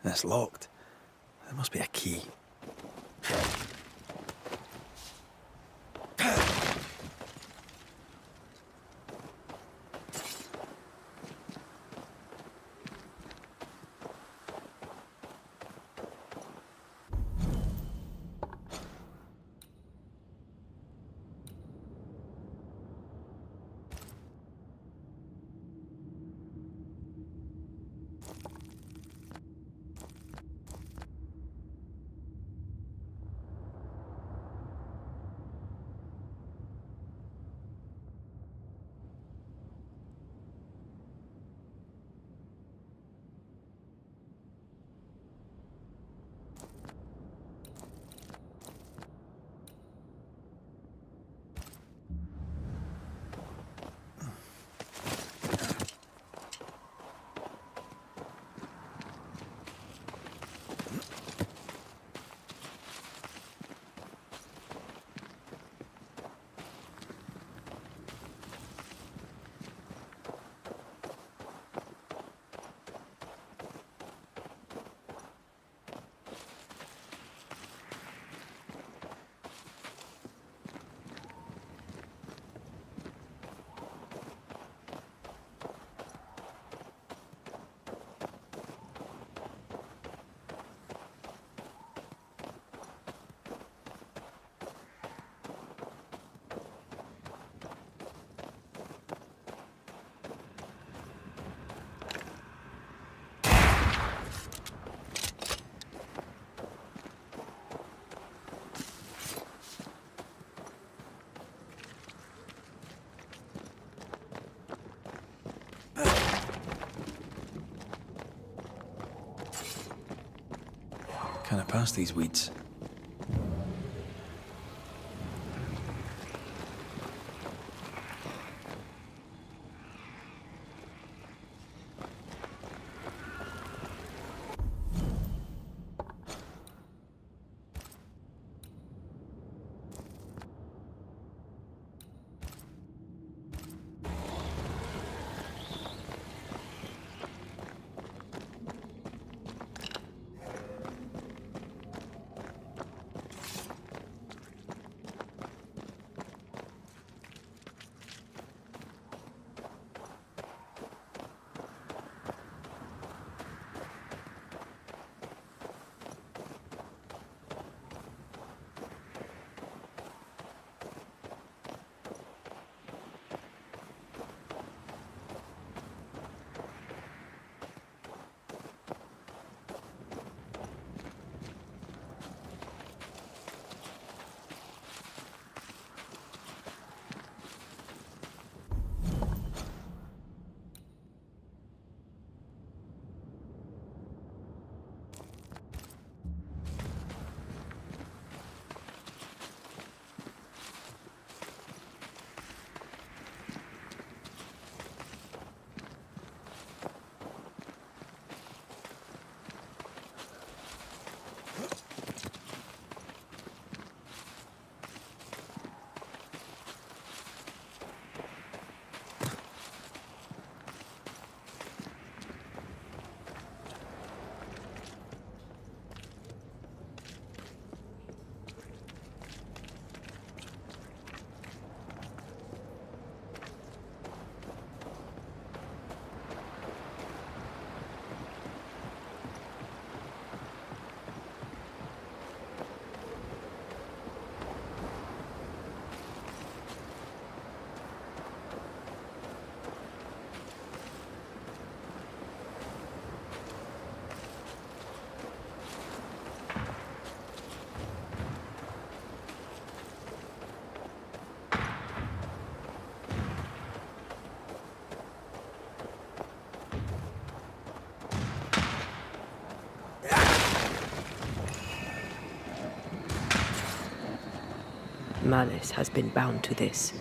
It's locked. There must be a key. Kind of past these weeds. Malice has been bound to this.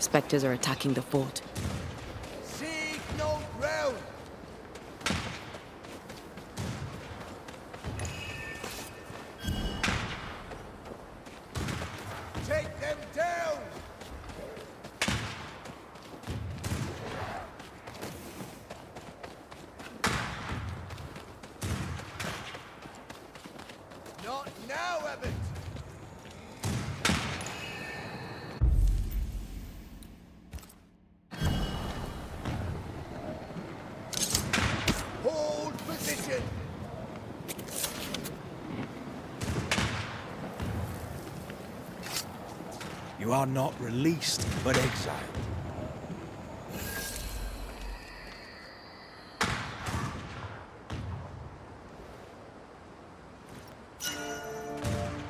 Spectres are attacking the fort. Seek no ground. Take them down. Not now, Abbott. Hold position. You are not released, but exiled.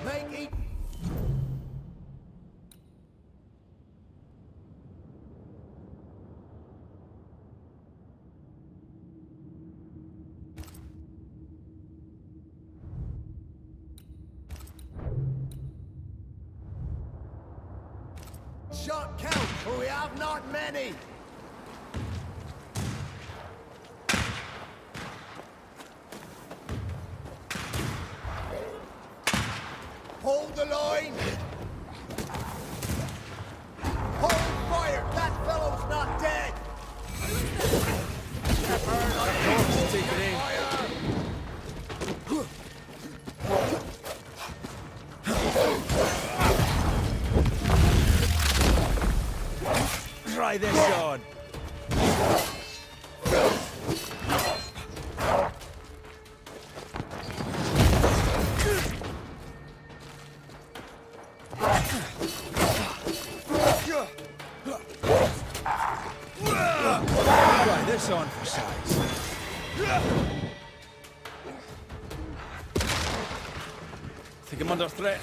Make it. Shot count, for we have not many. Hold the line. Hold fire. That fellow's not dead. Take it in. Try this on. Try this on for size. Think I'm under threat.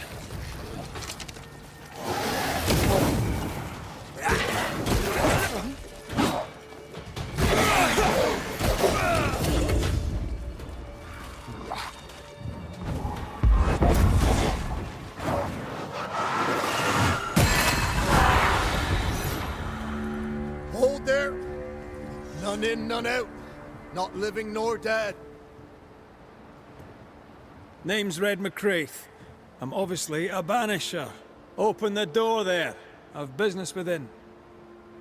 Hold there. None in, none out. Not living nor dead. Name's Red McCraith. I'm obviously a banisher. Open the door there. I've business within.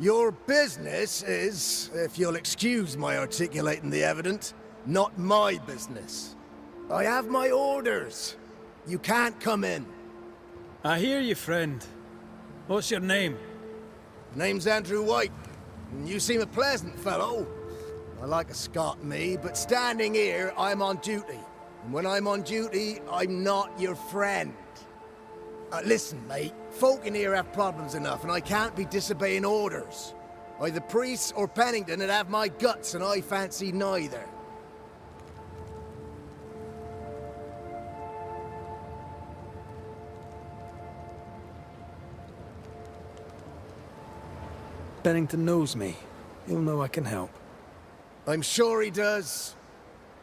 Your business is, if you'll excuse my articulating the evident, not my business. I have my orders. You can't come in. I hear you, friend. What's your name? Name's Andrew White. And you seem a pleasant fellow. I like a Scot, me, but standing here, I'm on duty. And when I'm on duty, I'm not your friend. Listen, mate, folk in here have problems enough, and I can't be disobeying orders. Either priests or Pennington would have my guts, and I fancy neither. Bennington knows me. He'll know I can help. I'm sure he does.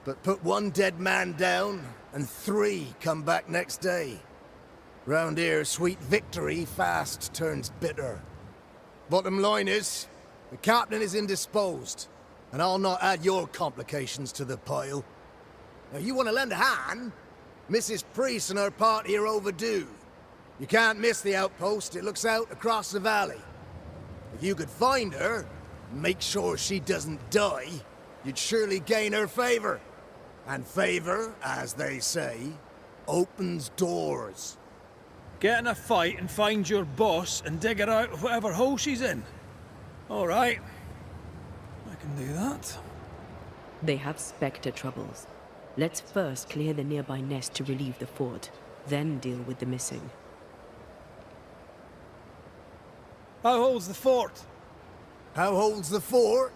But put one dead man down, and 3 come back next day. Round here, sweet victory fast turns bitter. Bottom line is, the captain is indisposed, and I'll not add your complications to the pile. Now, you want to lend a hand? Mrs. Priest and her party are overdue. You can't miss the outpost. It looks out across the valley. If you could find her, and make sure she doesn't die, you'd surely gain her favor. And favor, as they say, opens doors. Get in a fight and find your boss and dig her out of whatever hole she's in. All right. I can do that. They have Spectre troubles. Let's first clear the nearby nest to relieve the fort, then deal with the missing. How holds the fort? How holds the fort?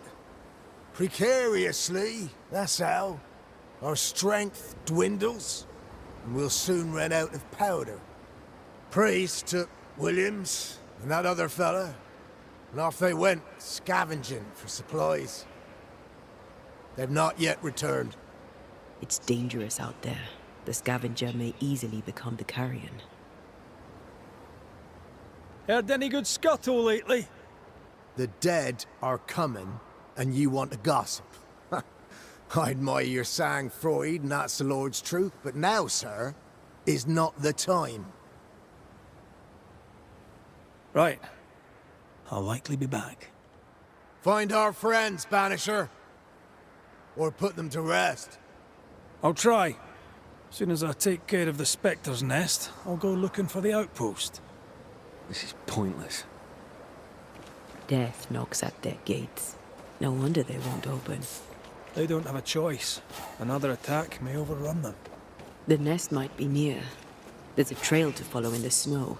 Precariously, that's how. Our strength dwindles, and we'll soon run out of powder. Priest took Williams and that other fella, and off they went, scavenging for supplies. They've not yet returned. It's dangerous out there. The scavenger may easily become the carrion. Heard any good scuttle lately? The dead are coming, and you want to gossip. I admire your sang-froid, and that's the Lord's truth, but now, sir, is not the time. Right. I'll likely be back. Find our friends, Banisher. Or put them to rest. I'll try. Soon as I take care of the Spectre's nest, I'll go looking for the outpost. This is pointless. Death knocks at their gates. No wonder they won't open. They don't have a choice. Another attack may overrun them. The nest might be near. There's a trail to follow in the snow.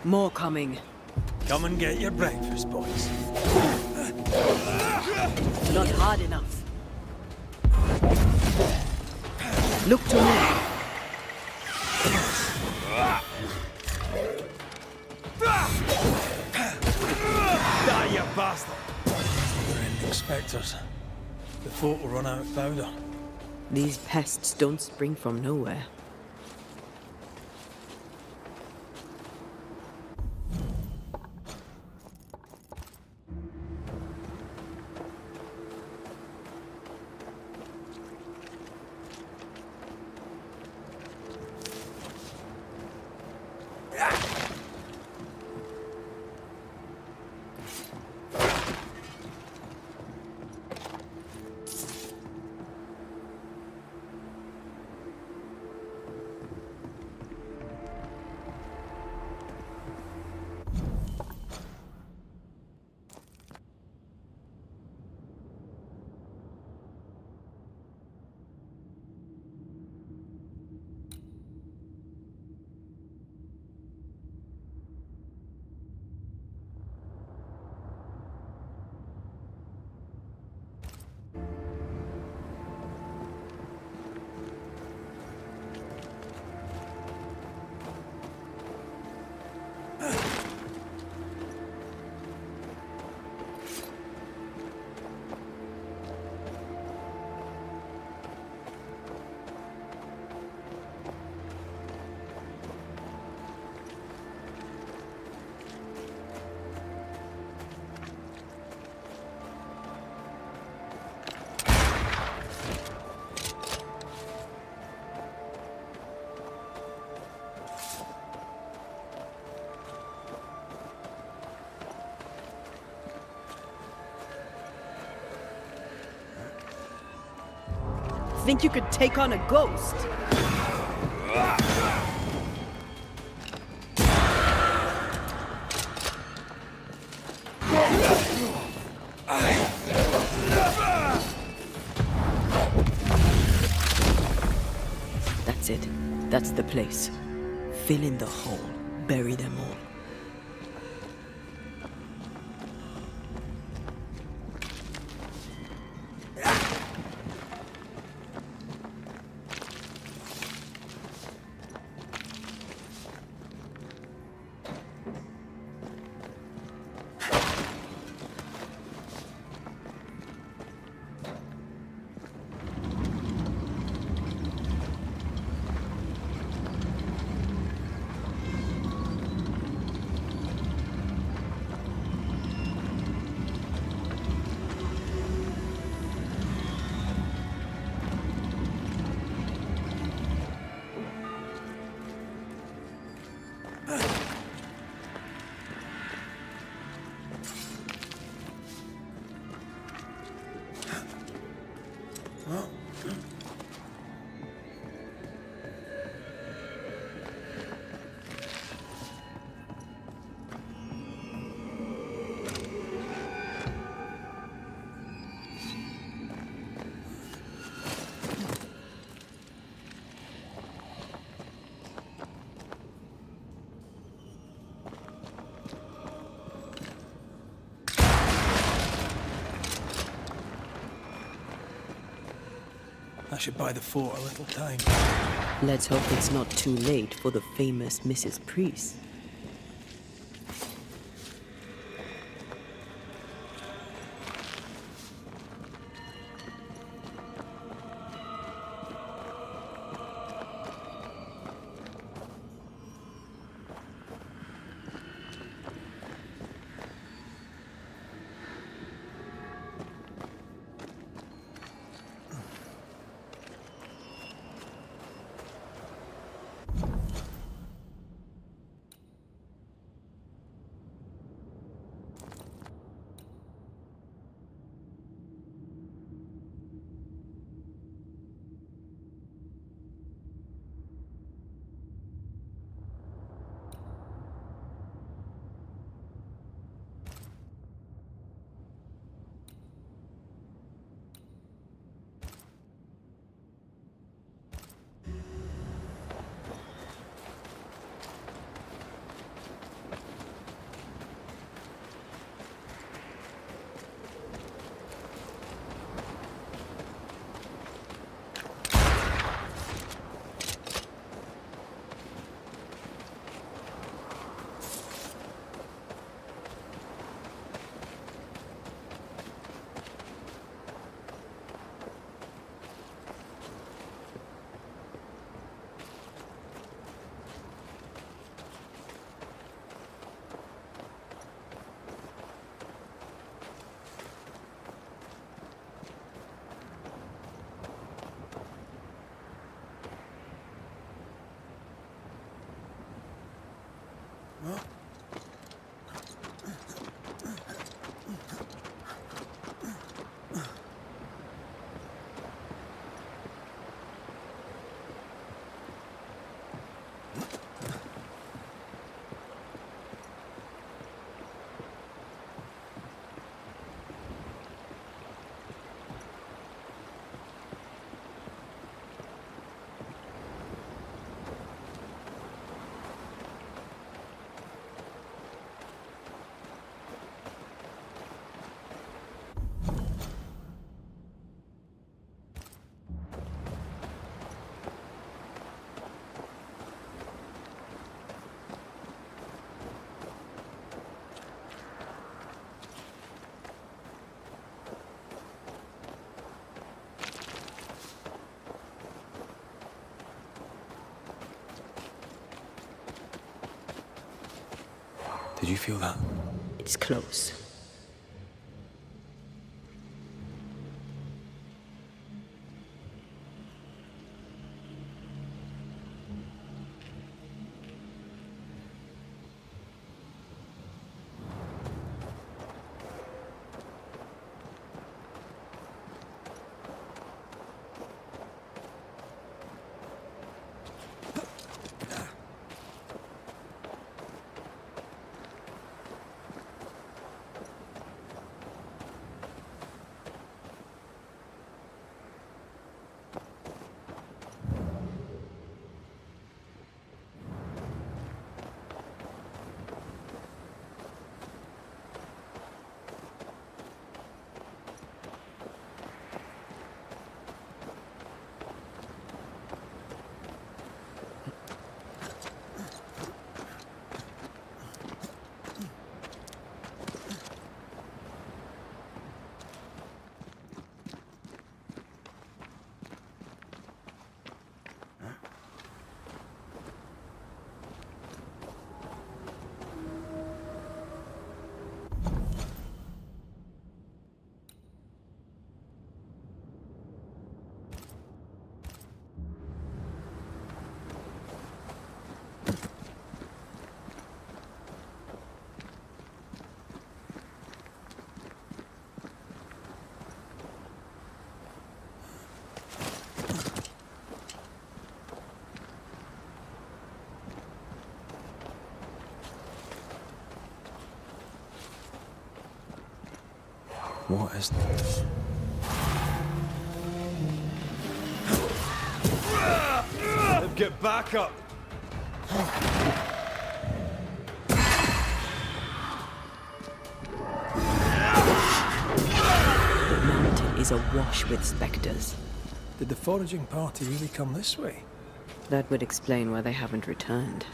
More coming. Come and get your breakfast, boys. Not hard enough. Look to me. Die, you bastard! We're in Spectres. The folk will run out of powder. These pests don't spring from nowhere. Think you could take on a ghost? That's it. That's the place. Fill in the hole. Bury them all. That should buy the fort a little time. Let's hope it's not too late for the famous Mrs. Priest. Did you feel that? It's close. What is... Get back up! The mountain is awash with specters. Did the foraging party really come this way? That would explain why they haven't returned.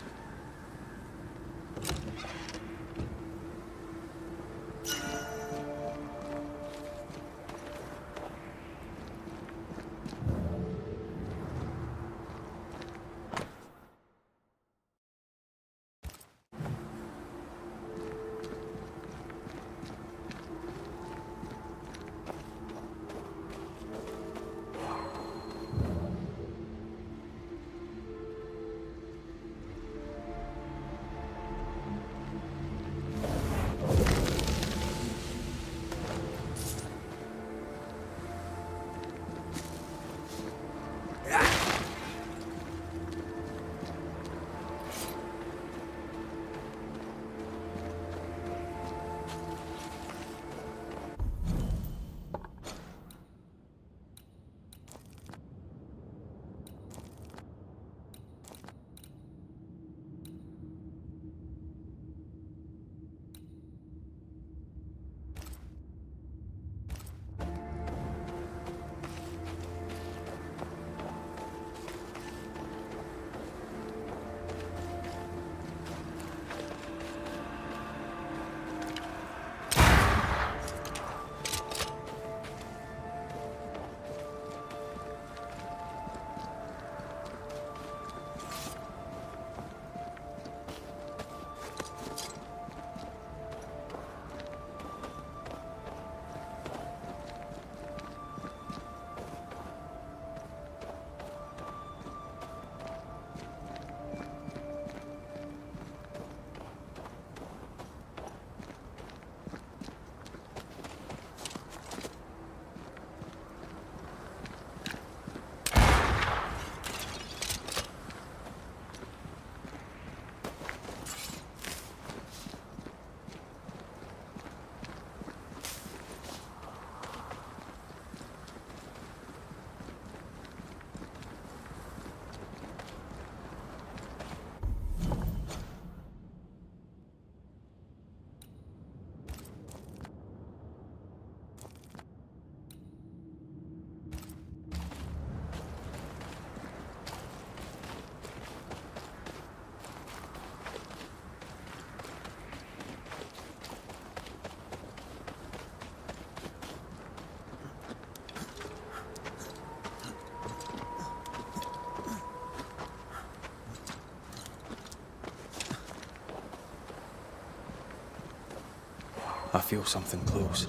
I feel something close.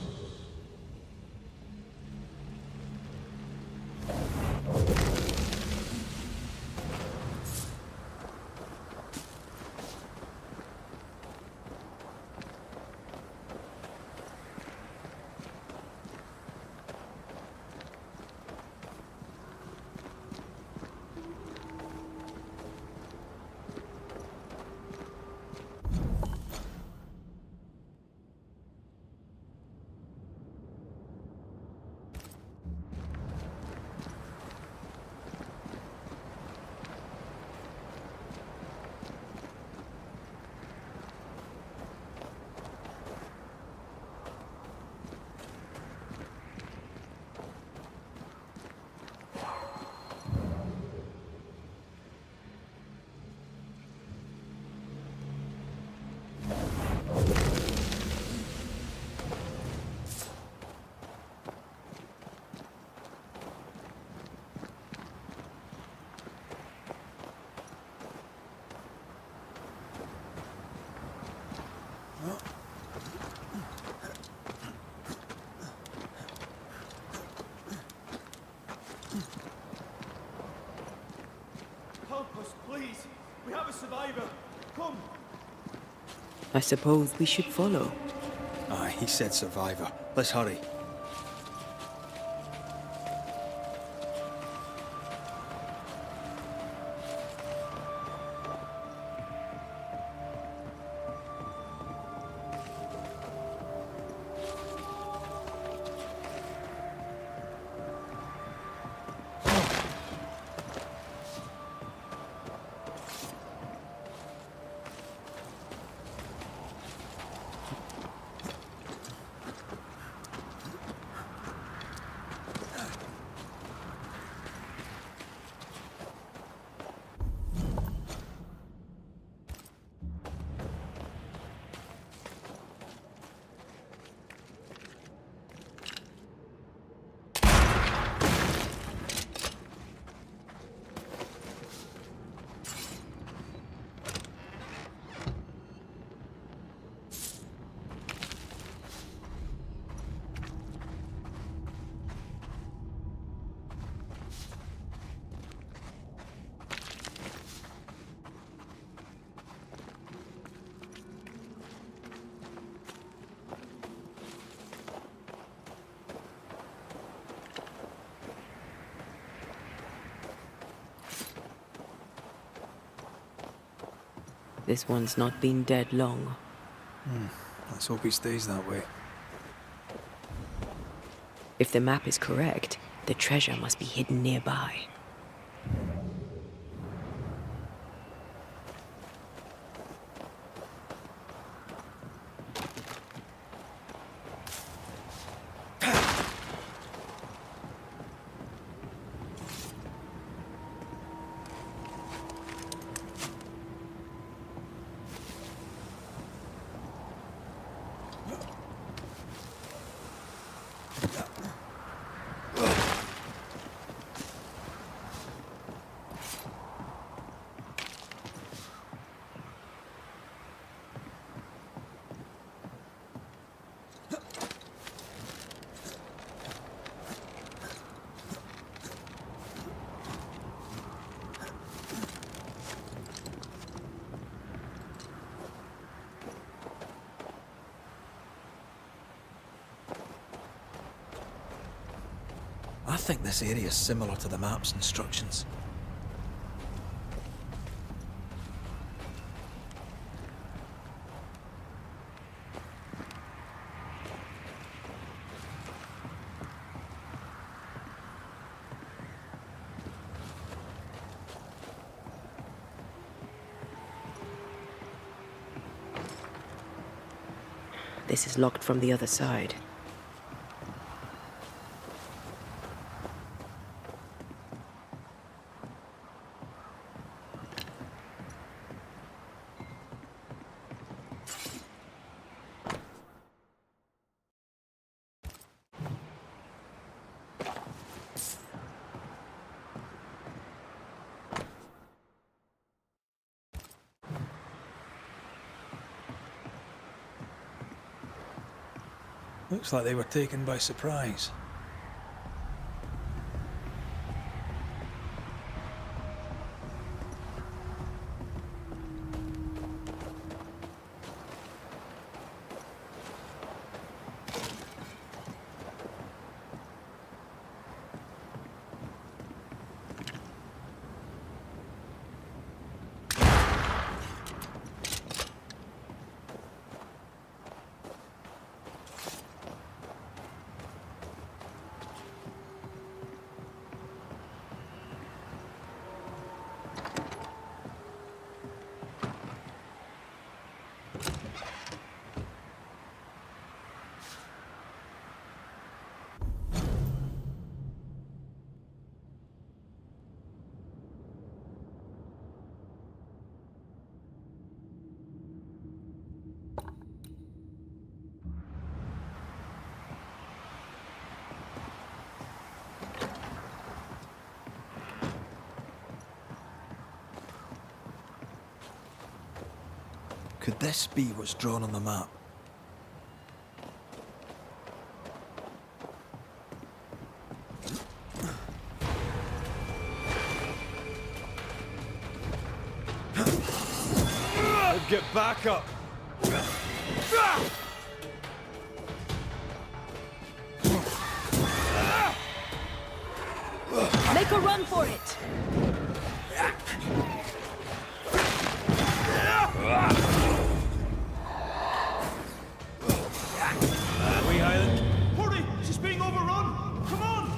Help us, please. We have a survivor. Come. I suppose we should follow. Aye, he said survivor. Let's hurry. This one's not been dead long. Let's hope he stays that way. If the map is correct, the treasure must be hidden nearby. I think this area is similar to the map's instructions. This is locked from the other side. Looks like they were taken by surprise. Could this be what's drawn on the map? Get back up! Make a run for it! Wee Highland! Hurry! She's being overrun! Come on!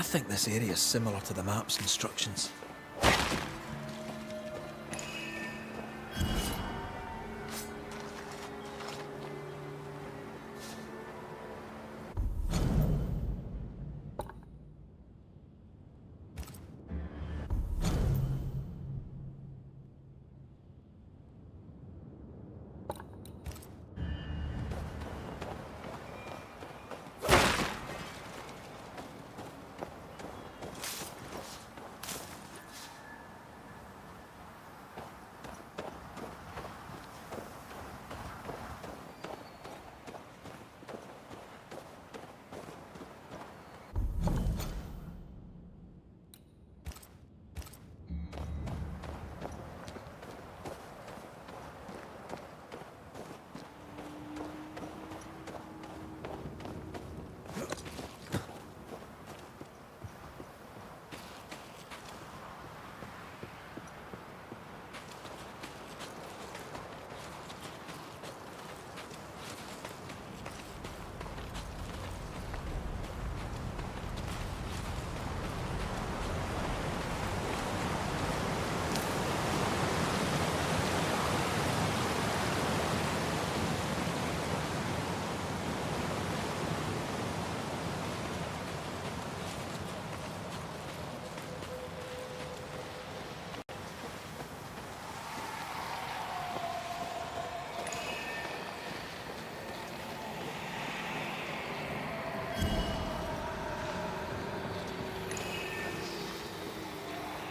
I think this area is similar to the map's instructions.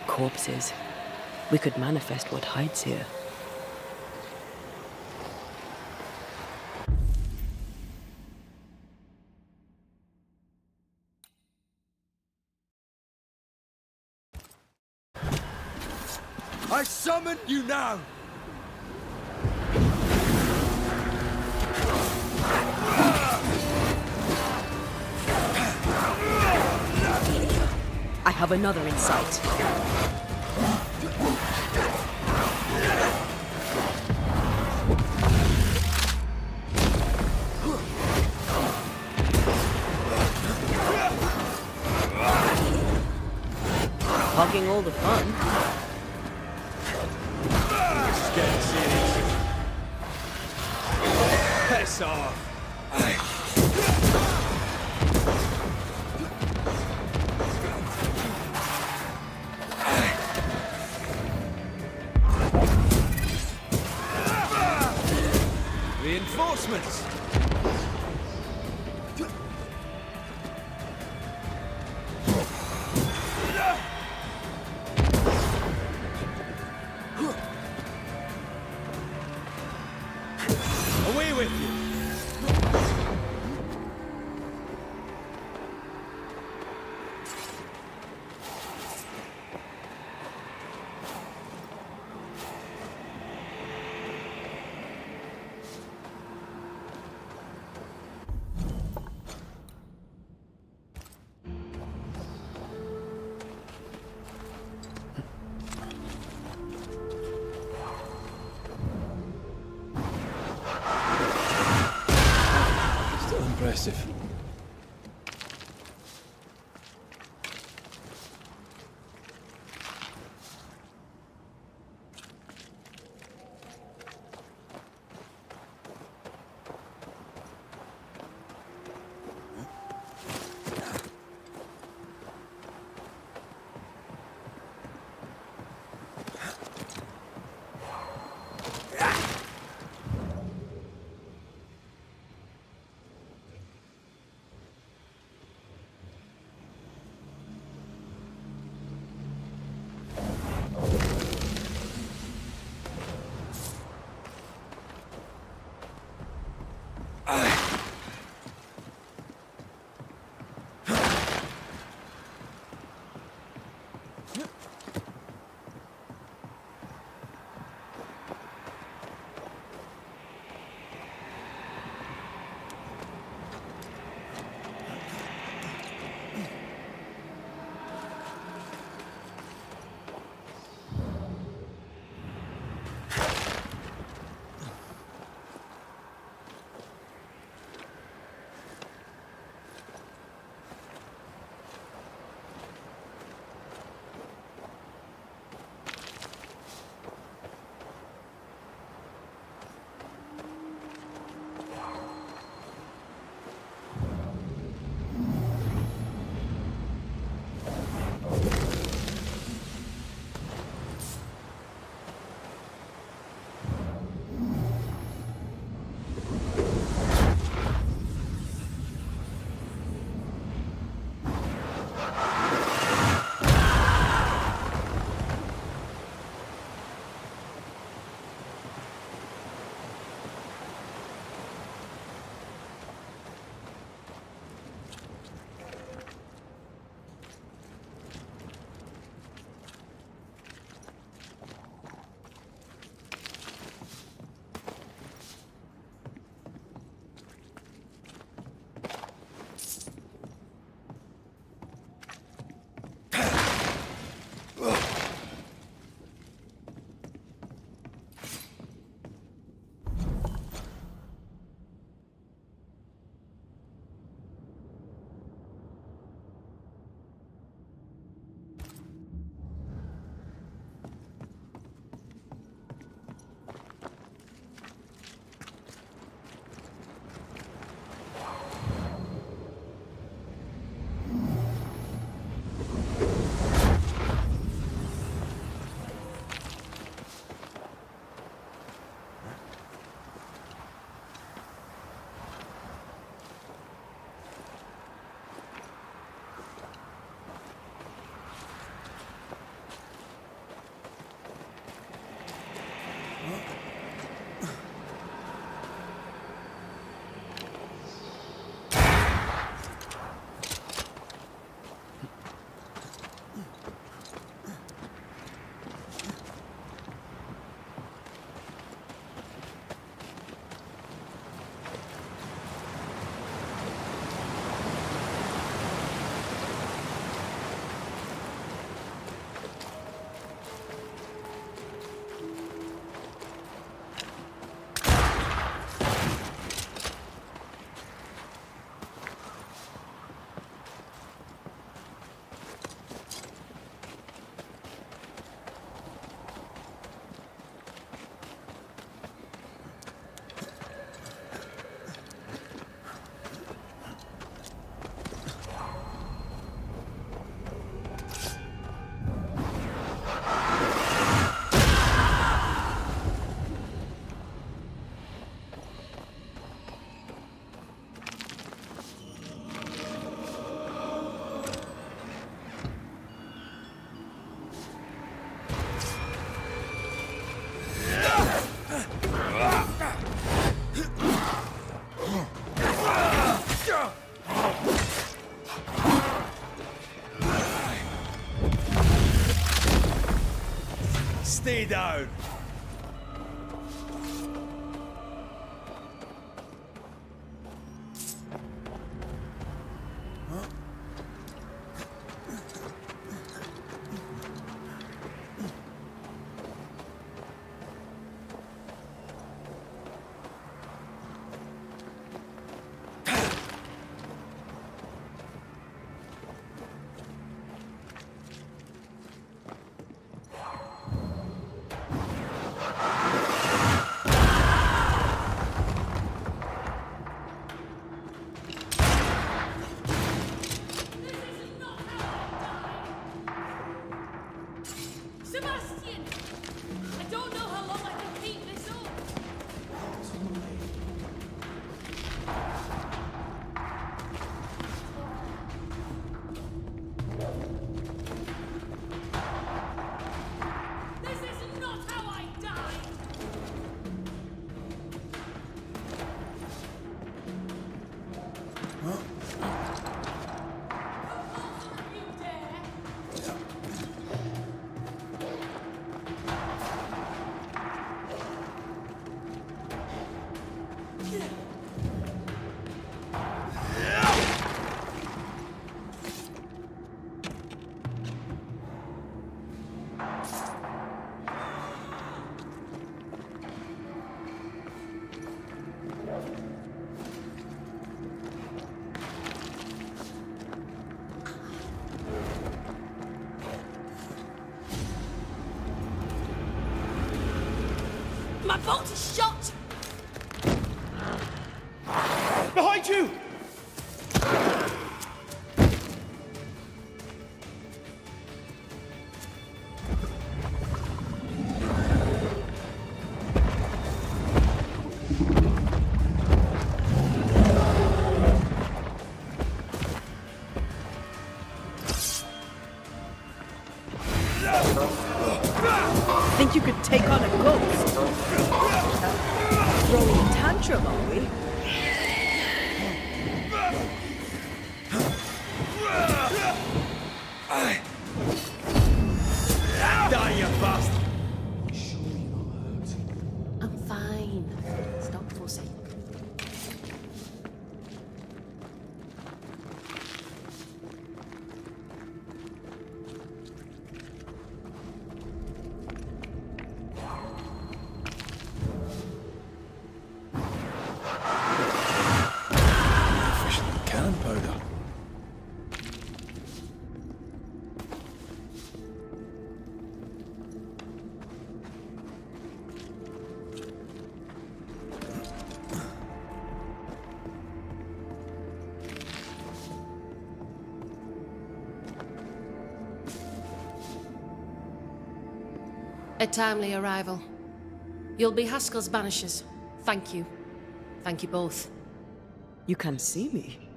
Corpses. We could manifest what hides here. I summon you now! I have another in sight. Hogging all the fun. This is getting serious. Piss off. Reinforcements! Away with you! Still impressive. Lay down! Sebastian! I don't know how long I can keep this up. This is not how I die! You dare! My bolt is shot! Behind you! Think you could take on a ghost? Throwing a tantrum, are we? Die, you bastard! I'm fine. Stop fussing. Cannon powder. A timely arrival. You'll be Haskell's Banishers. Thank you. Thank you both. You can see me.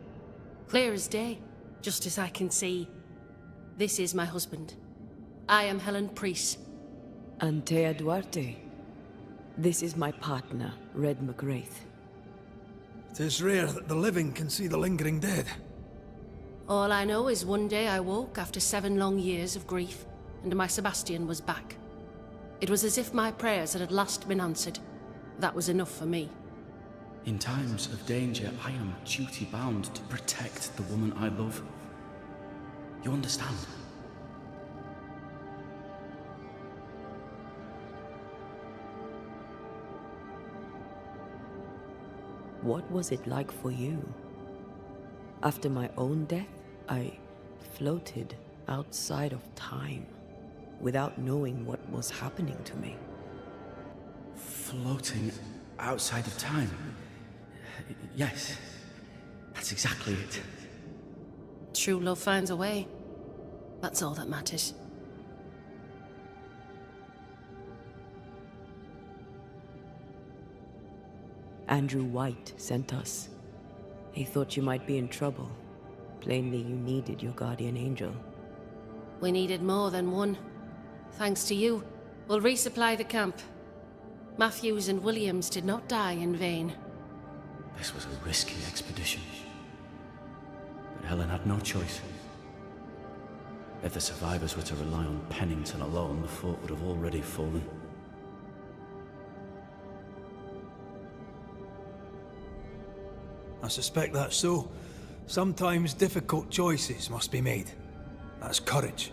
Clear as day, just as I can see. This is my husband. I am Helen Priest. Antea Duarte. This is my partner, Red McWraith. 'Tis rare that the living can see the lingering dead. All I know is one day I woke after 7 long years of grief, and my Sebastian was back. It was as if my prayers had at last been answered. That was enough for me. In times of danger, I am duty-bound to protect the woman I love. You understand? What was it like for you? After my own death, I floated outside of time, without knowing what was happening to me. Floating outside of time? Yes, that's exactly it. True love finds a way. That's all that matters. Andrew White sent us. He thought you might be in trouble. Plainly, you needed your guardian angel. We needed more than one. Thanks to you, we'll resupply the camp. Matthews and Williams did not die in vain. This was a risky expedition. But Helen had no choice. If the survivors were to rely on Pennington alone, the fort would have already fallen. I suspect that's so. Sometimes difficult choices must be made. That's courage.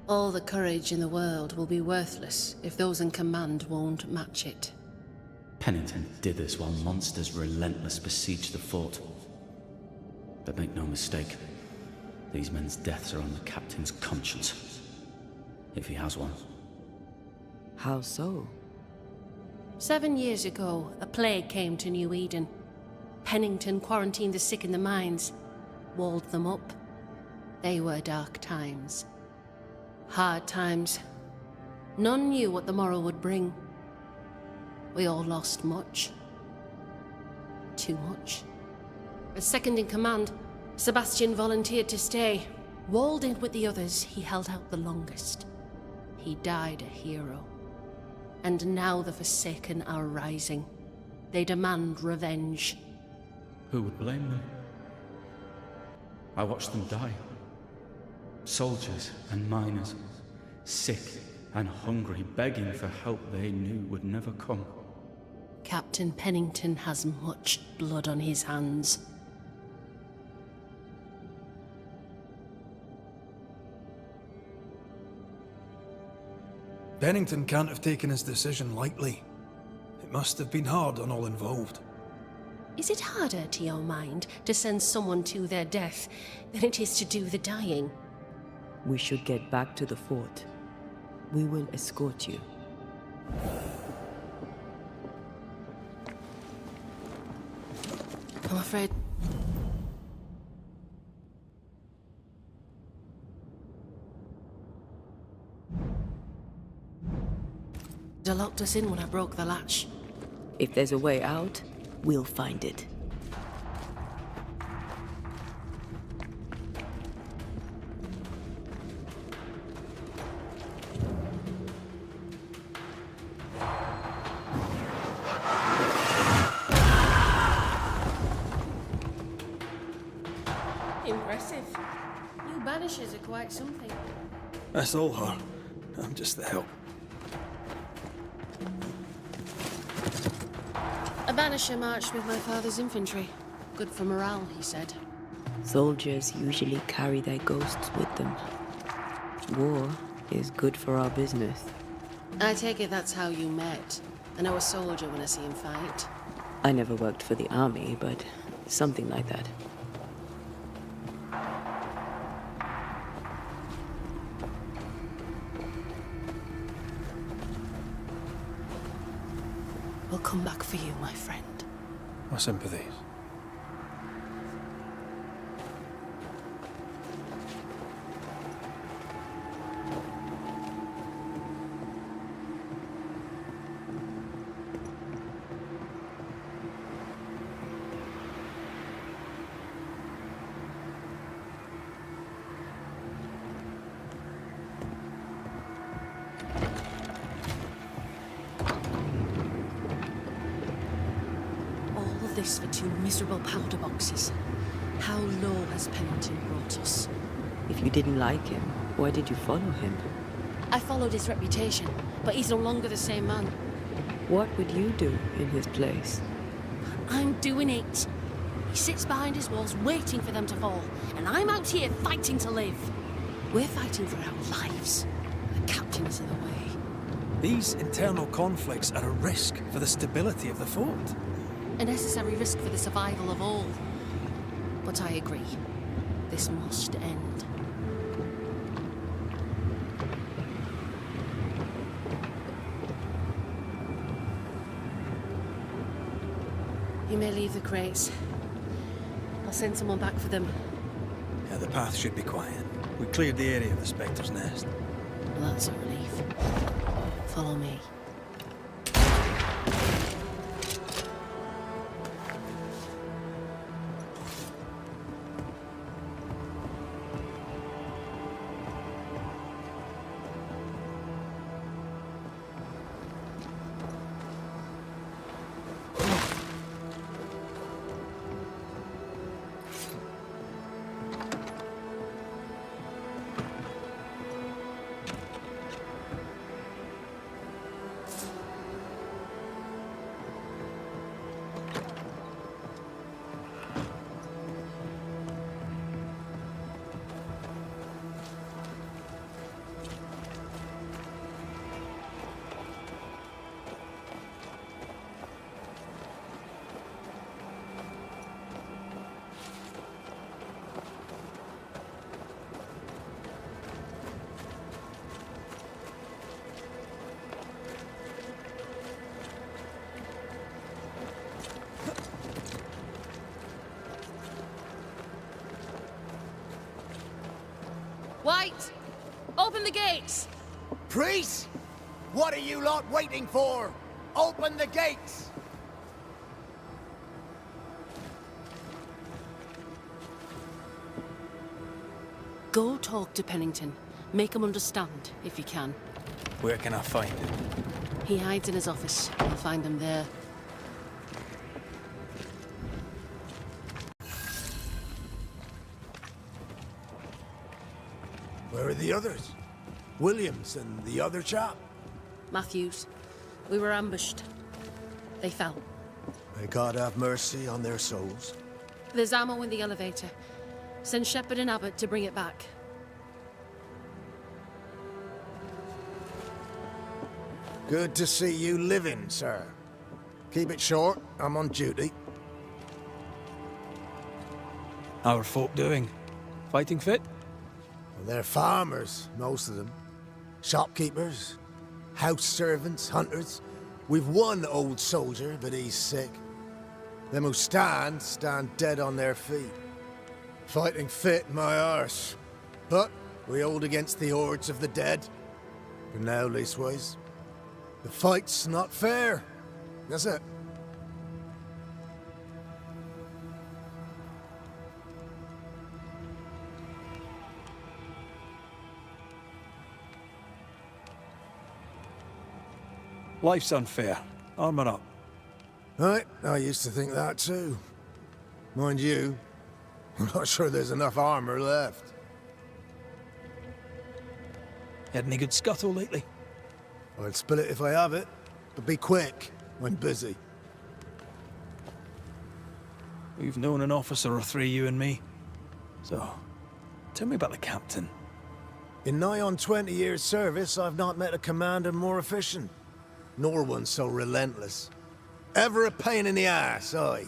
All the courage in the world will be worthless if those in command won't match it. Pennington did this while monsters relentless besieged the fort. But make no mistake, these men's deaths are on the captain's conscience. If he has one. How so? 7 years ago, a plague came to New Eden. Pennington quarantined the sick in the mines, walled them up. They were dark times. Hard times. None knew what the morrow would bring. We all lost much. Too much. As second in command, Sebastian volunteered to stay. Walled in with the others, he held out the longest. He died a hero. And now the Forsaken are rising. They demand revenge. Who would blame them? I watched them die. Soldiers and miners, sick and hungry, begging for help they knew would never come. Captain Pennington has much blood on his hands. Pennington can't have taken his decision lightly. It must have been hard on all involved. Is it harder, to your mind, to send someone to their death than it is to do the dying? We should get back to the fort. We will escort you. I'm afraid... They locked us in when I broke the latch. If there's a way out, we'll find it. Impressive. You Banishers are quite something. That's all her. I'm just the help. A Banisher marched with my father's infantry. Good for morale, he said. Soldiers usually carry their ghosts with them. War is good for our business. I take it that's how you met. I know a soldier when I see him fight. I never worked for the army, but something like that. We'll come back for you, my friend. My sympathies. This for 2 miserable powder boxes. How low has Pennington brought us? If you didn't like him, why did you follow him? I followed his reputation, but he's no longer the same man. What would you do in his place? I'm doing it. He sits behind his walls waiting for them to fall, and I'm out here fighting to live. We're fighting for our lives. The captain is in the way. These internal conflicts are a risk for the stability of the fort. A necessary risk for the survival of all. But I agree. This must end. You may leave the crates. I'll send someone back for them. Yeah, the path should be quiet. We cleared the area of the Spectre's nest. Well, that's a relief. Follow me. Open the gates! Priest! What are you lot waiting for? Open the gates! Go talk to Pennington. Make him understand, if you can. Where can I find him? He hides in his office. You'll find him there. Where are the others? Williams and the other chap? Matthews. We were ambushed. They fell. May God have mercy on their souls. There's ammo in the elevator. Send Shepard and Abbott to bring it back. Good to see you living, sir. Keep it short, I'm on duty. How are folk doing? Fighting fit? Well, they're farmers, most of them. Shopkeepers, house servants, hunters. We've one old soldier, but he's sick. Them who stand dead on their feet. Fighting fit, my arse. But we hold against the hordes of the dead. For now, leastways. The fight's not fair. That's it. Life's unfair. Armour up. Right, I used to think that too. Mind you, I'm not sure there's enough armor left. Had any good scuttle lately? I'll spill it if I have it, but be quick. I'm busy. We've known an officer or three, you and me. So, tell me about the captain. In nigh on 20 years' service, I've not met a commander more efficient, nor one so relentless. Ever a pain in the ass, aye.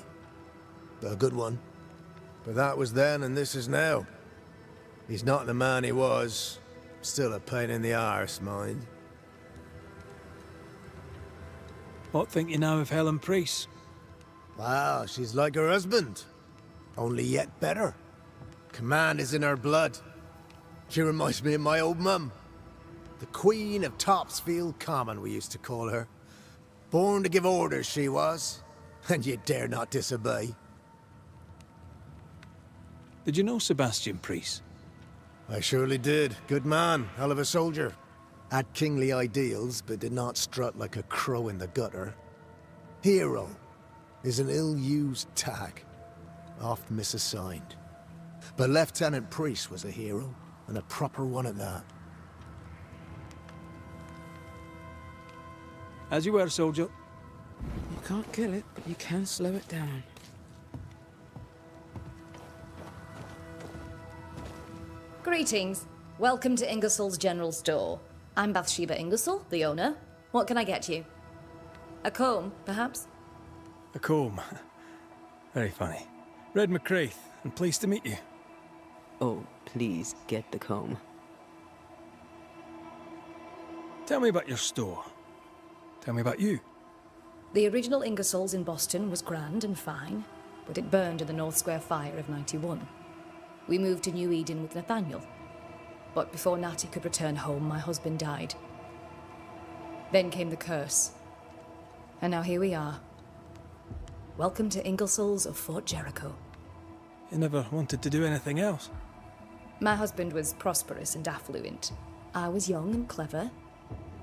But a good one. But that was then and this is now. He's not the man he was. Still a pain in the arse, mind. What think you now of Helen Priest? Wow, she's like her husband. Only yet better. Command is in her blood. She reminds me of my old mum. The Queen of Topsfield Common, we used to call her. Born to give orders, she was. And you dare not disobey. Did you know Sebastian Priest? I surely did. Good man, hell of a soldier. Had kingly ideals, but did not strut like a crow in the gutter. Hero is an ill-used tag, oft misassigned. But Lieutenant Priest was a hero, and a proper one at that. As you were, soldier. You can't kill it, but you can slow it down. Greetings. Welcome to Ingersoll's General Store. I'm Bathsheba Ingersoll, the owner. What can I get you? A comb, perhaps? A comb. Very funny. Red McCraith, and pleased to meet you. Oh, please get the comb. Tell me about your store. Tell me about you. The original Ingersoll's in Boston was grand and fine, but it burned in the North Square fire of '91. We moved to New Eden with Nathaniel. But before Natty could return home, my husband died. Then came the curse. And now here we are. Welcome to Ingersoll's of Fort Jericho. You never wanted to do anything else. My husband was prosperous and affluent. I was young and clever.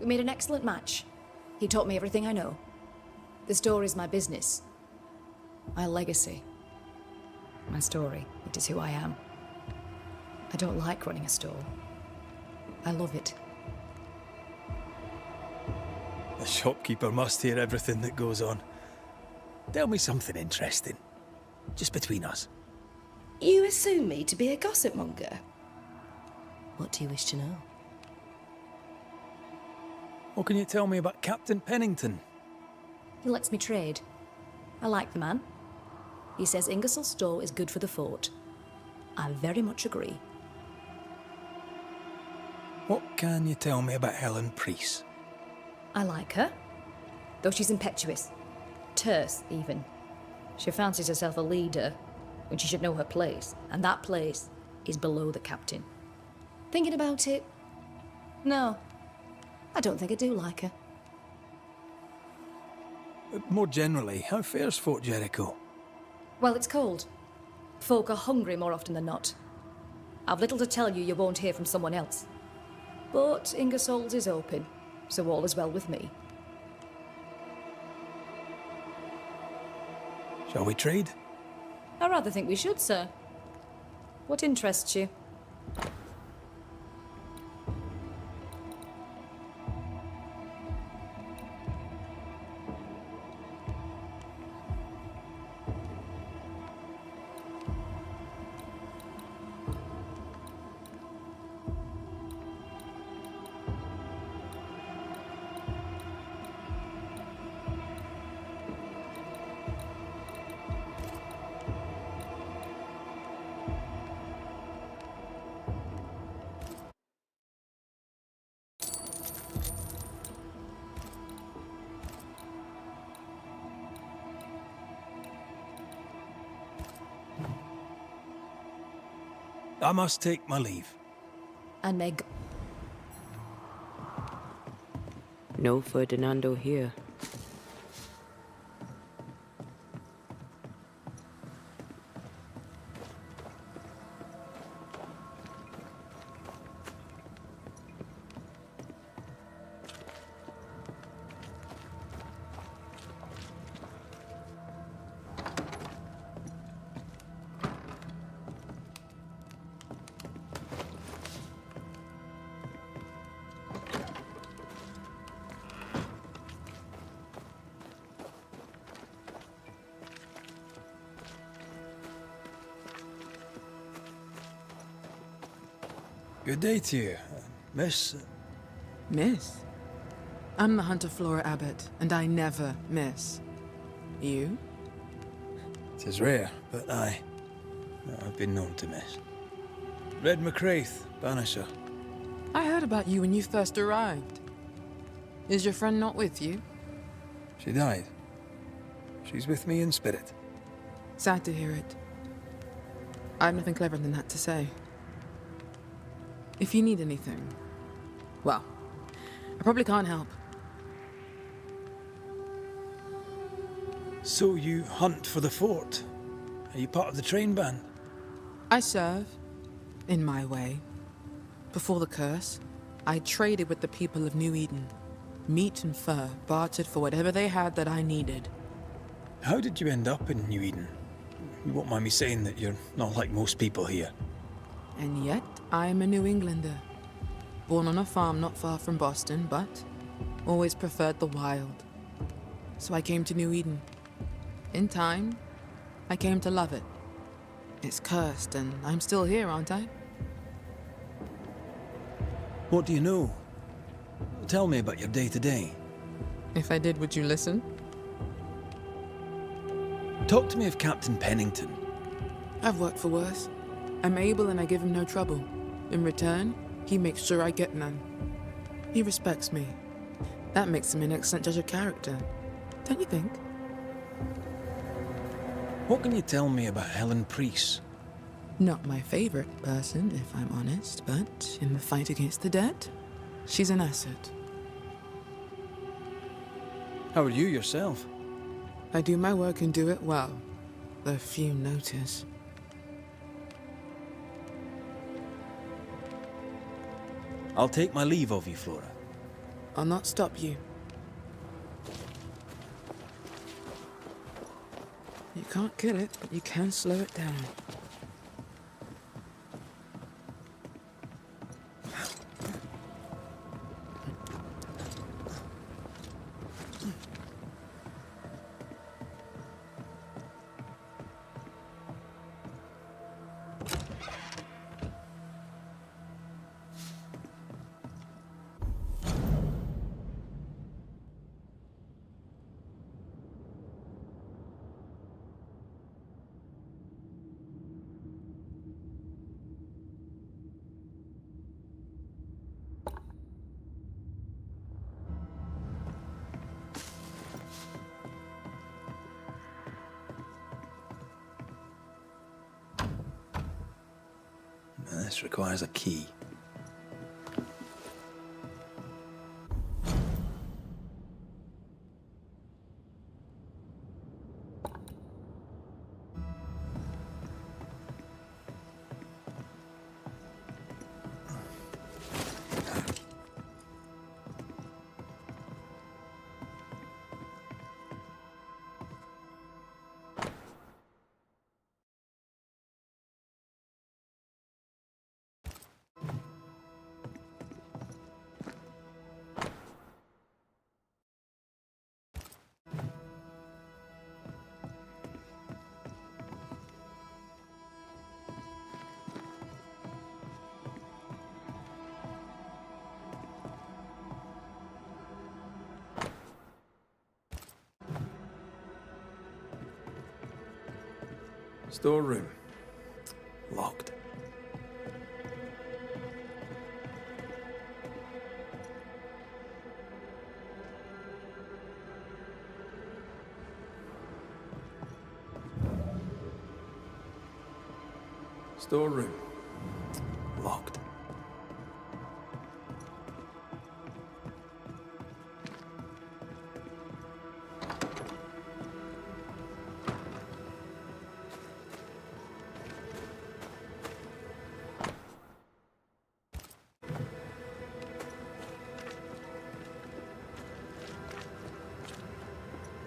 We made an excellent match. He taught me everything I know. The store is my business. My legacy. My story. It is who I am. I don't like running a store. I love it. The shopkeeper must hear everything that goes on. Tell me something interesting. Just between us. You assume me to be a gossip monger? What do you wish to know? What can you tell me about Captain Pennington? He lets me trade. I like the man. He says Ingersoll's store is good for the fort. I very much agree. What can you tell me about Helen Priest? I like her, though she's impetuous. Terse, even. She fancies herself a leader, when she should know her place, and that place is below the captain. Thinking about it, No. I don't think I do like her. More generally, how fares Fort Jericho? Well, it's cold. Folk are hungry more often than not. I've little to tell you won't hear from someone else. But Ingersoll's is open, so all is well with me. Shall we trade? I rather think we should, sir. What interests you? I must take my leave. And Meg. No Ferdinando here. Good day to you, Miss. Miss? I'm the Hunter Flora Abbott, and I never miss. You? It is rare, but I've been known to miss. Red McCraith, Banisher. I heard about you when you first arrived. Is your friend not with you? She died. She's with me in spirit. Sad to hear it. I have nothing cleverer than that to say. If you need anything, well, I probably can't help. So you hunt for the fort? Are you part of the train band? I serve, in my way. Before the curse, I traded with the people of New Eden. Meat and fur bartered for whatever they had that I needed. How did you end up in New Eden? You won't mind me saying that you're not like most people here. And yet, I am a New Englander. Born on a farm not far from Boston, but always preferred the wild. So I came to New Eden. In time, I came to love it. It's cursed, and I'm still here, aren't I? What do you know? Tell me about your day-to-day. If I did, would you listen? Talk to me of Captain Pennington. I've worked for worse. I'm able and I give him no trouble. In return, he makes sure I get none. He respects me. That makes him an excellent judge of character. Don't you think? What can you tell me about Helen Priest? Not my favorite person, if I'm honest, but in the fight against the dead, she's an asset. How are you yourself? I do my work and do it well, though few notice. I'll take my leave of you, Flora. I'll not stop you. You can't kill it, but you can slow it down. This requires a key. Storeroom. Locked. Storeroom. Locked.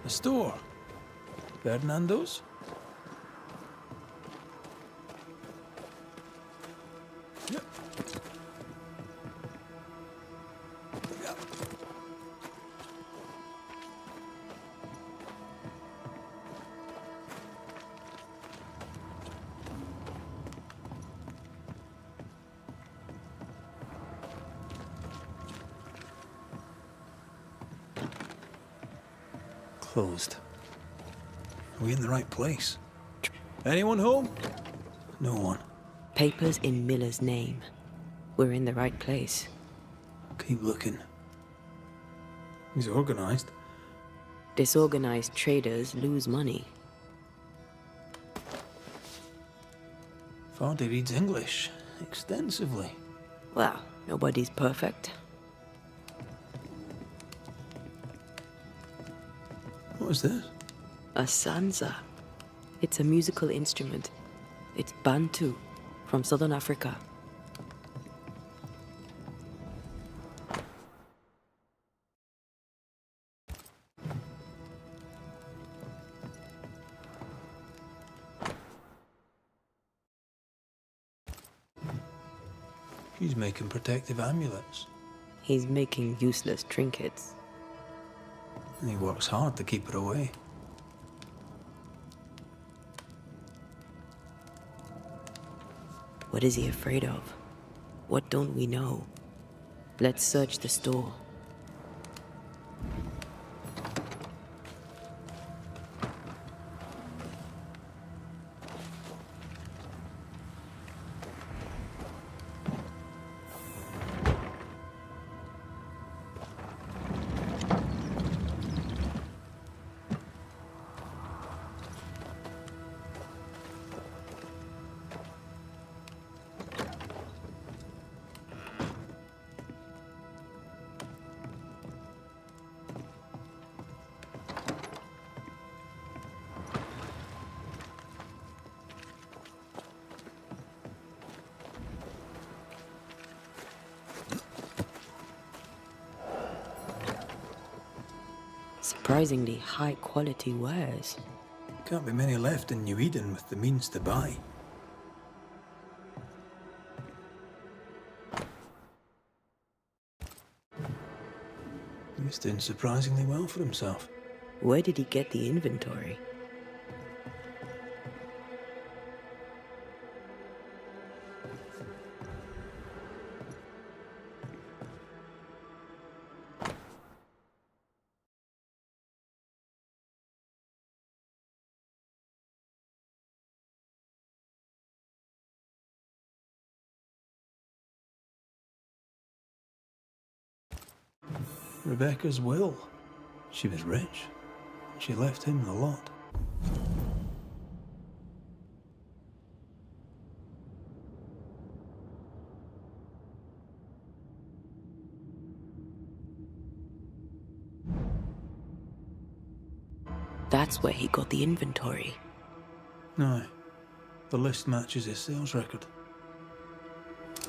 The store. Fernando's? Yep. Yep. Closed. Are we in the right place? Anyone home? No one. Papers in Miller's name. We're in the right place. Keep looking. He's organized. Disorganized traders lose money. Vardy reads English extensively. Well, nobody's perfect. What is this? A sanza. It's a musical instrument. It's Bantu, from southern Africa. He's making protective amulets. He's making useless trinkets. And he works hard to keep it away. What is he afraid of? What don't we know? Let's search the store. Surprisingly high quality wares. Can't be many left in New Eden with the means to buy. He's doing surprisingly well for himself. Where did he get the inventory? Rebecca's will. She was rich. She left him the lot. That's where he got the inventory. No. The list matches his sales record.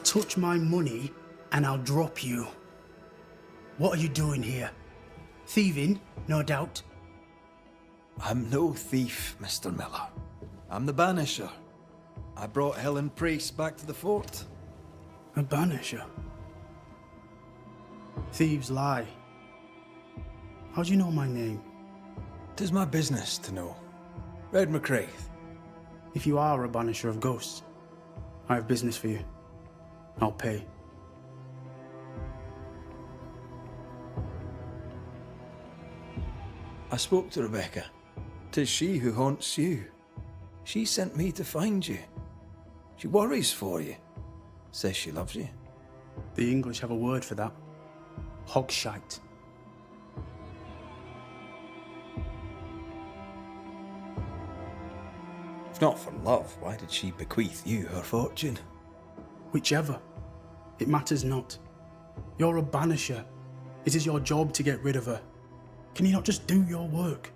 Touch my money and I'll drop you. What are you doing here? Thieving, no doubt. I'm no thief, Mr. Miller. I'm the Banisher. I brought Helen Priest back to the fort. A Banisher? Thieves lie. How do you know my name? 'Tis my business to know. Red McCraith. If you are a Banisher of ghosts, I have business for you. I'll pay. I spoke to Rebecca. 'Tis she who haunts you. She sent me to find you. She worries for you. Says she loves you. The English have a word for that. Hogshite. If not for love, why did she bequeath you her fortune? Whichever. It matters not. You're a banisher. It is your job to get rid of her. Can you not just do your work?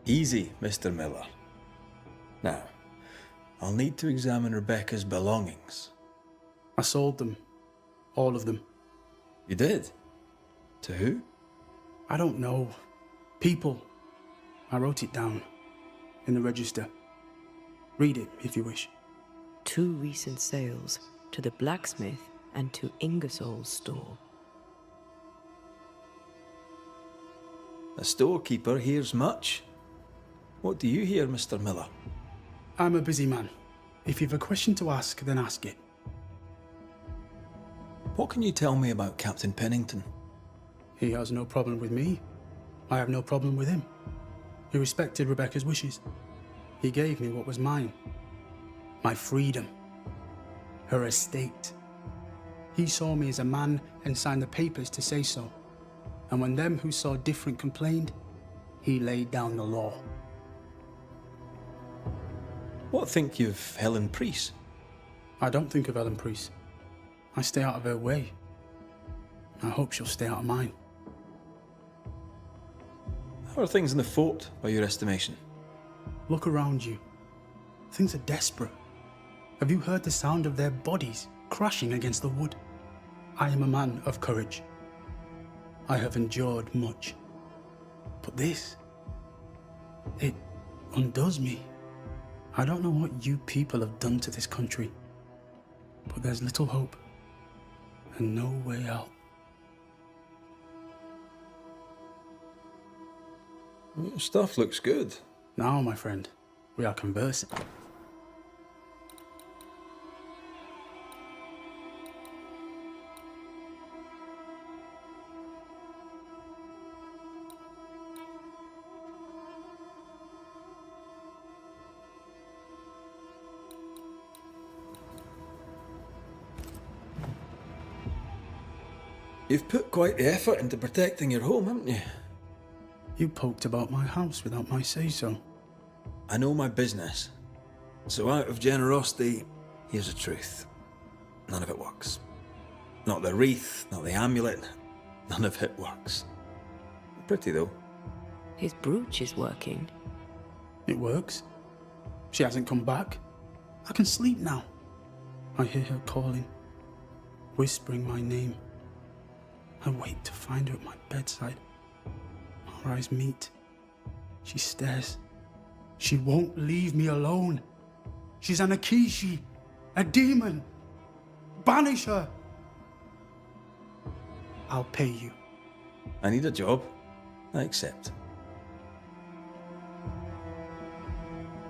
Easy, Mr. Miller. Now, I'll need to examine Rebecca's belongings. I sold them. All of them. You did? To who? I don't know. People. I wrote it down. In the register. Read it, if you wish. 2 recent sales, to the blacksmith and to Ingersoll's store. A storekeeper hears much. What do you hear, Mr. Miller? I'm a busy man. If you've a question to ask, then ask it. What can you tell me about Captain Pennington? He has no problem with me. I have no problem with him. He respected Rebecca's wishes. He gave me what was mine. My freedom. Her estate. He saw me as a man and signed the papers to say so. And when them who saw different complained, he laid down the law. What think you of Helen Priest? I don't think of Helen Priest. I stay out of her way. I hope she'll stay out of mine. How are things in the fort, by your estimation? Look around you. Things are desperate. Have you heard the sound of their bodies crashing against the wood? I am a man of courage. I have endured much. But this, it undoes me. I don't know what you people have done to this country, but there's little hope and no way out. Your stuff looks good. Now, my friend, we are conversing. You've put quite the effort into protecting your home, haven't you? You poked about my house without my say-so. I know my business. So out of generosity, here's the truth. None of it works. Not the wreath, not the amulet, none of it works. Pretty though. His brooch is working. It works. She hasn't come back. I can sleep now. I hear her calling, whispering my name. I wait to find her at my bedside. Our eyes meet. She stares. She won't leave me alone. She's an Akishi, a demon. Banish her. I'll pay you. I need a job. I accept.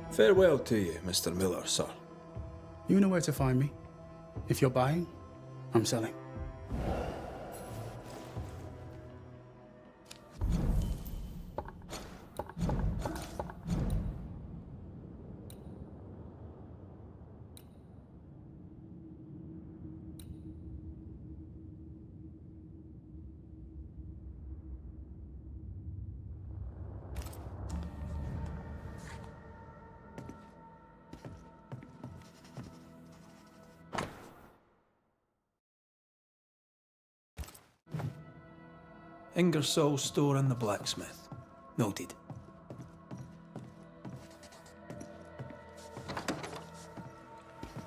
Farewell to you, Mr. Miller, sir. You know where to find me. If you're buying, I'm selling. Ingersoll's store and the blacksmith. Noted.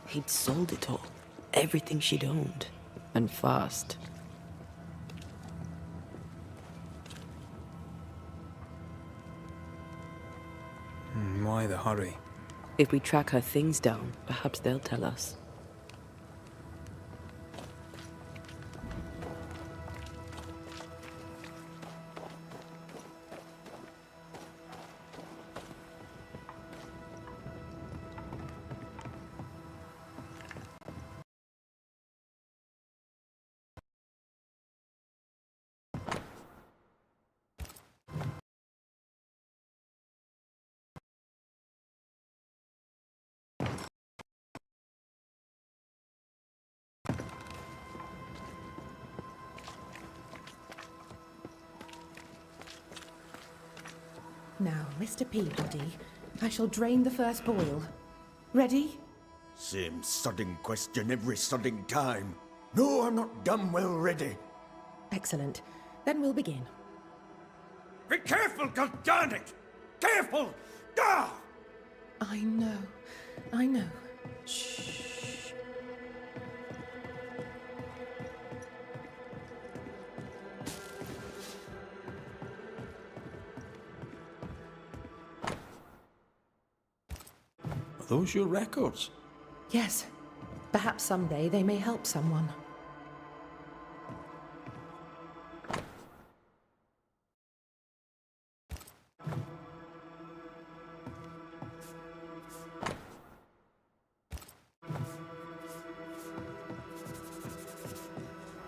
He'd sold it all. Everything she'd owned. And fast. Why the hurry? If we track her things down, perhaps they'll tell us. Now, Mr. Peabody, I shall drain the first boil. Ready? Same sodding question every sodding time. No, I'm not damn well ready. Excellent. Then we'll begin. Be careful, goddammit! Careful! Ah! I know. I know. Shh. Are those your records? Yes. Perhaps someday they may help someone.